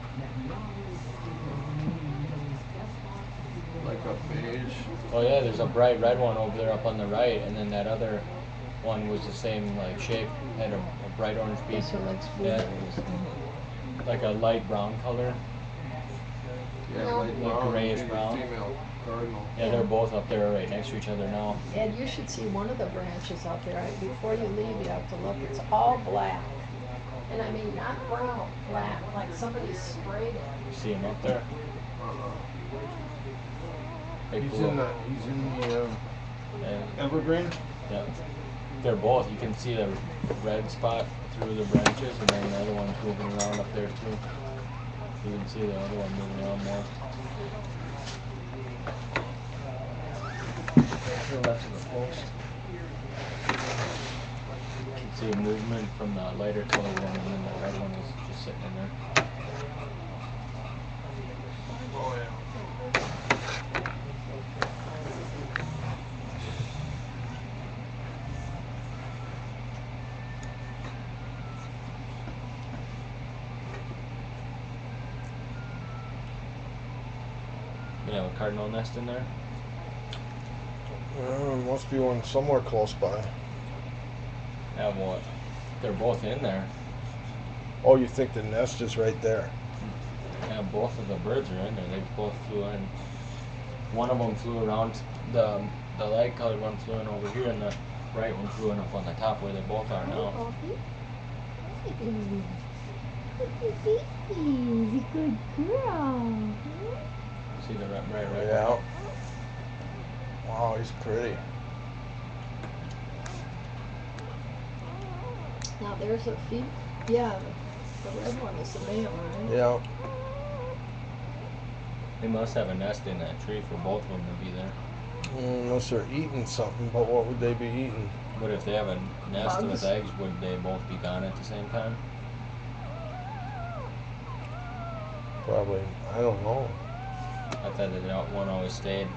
like a beige. Oh yeah, there's a bright red one over there up on the right, and then that other one was the same like shape, had a bright orange beak. This one looks Yeah, blue. like a light brown color. Yeah, No. like Like grayish brown. Female cardinal. Yeah, they're both up there right next to each other now. Ed, you should see one of the branches out there. Before you leave, you have to look. It's all black. And I mean, not brown, black, like somebody sprayed it. You see him up there? Big He's blue. in the Yeah. evergreen. Yeah. they're both. You can see the red spot through the branches, and then the other one's moving around up there too. You can see the other one moving around more. To the left of the post. You can see movement from the lighter colored one, and then the red one is just sitting in there. Oh yeah. You have a cardinal nest in there? There must be one somewhere close by. Yeah, well, they're both in there. Oh, you think the nest is right there? Yeah, both of the birds are in there. They both flew in. One of them flew around. The light colored one flew in over here, and the bright one flew in up on the top where they both are now. Good girl. See the bright Yeah. Wow, he's pretty. Now there's a feed. Yeah, the red one is the male, right? Yeah. They must have a nest in that tree for both of them to be there. Unless they're eating something, but what would they be eating? But if they have a nest Bugs. with eggs, would they both be gone at the same time? Probably. I don't know. I thought that one always stayed.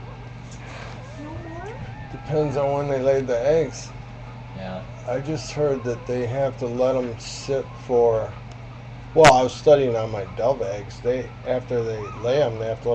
Depends on when they laid the eggs. Yeah. I just heard that they have to let them sit for. Well, I was studying on my dove eggs. After they lay them, they have to let them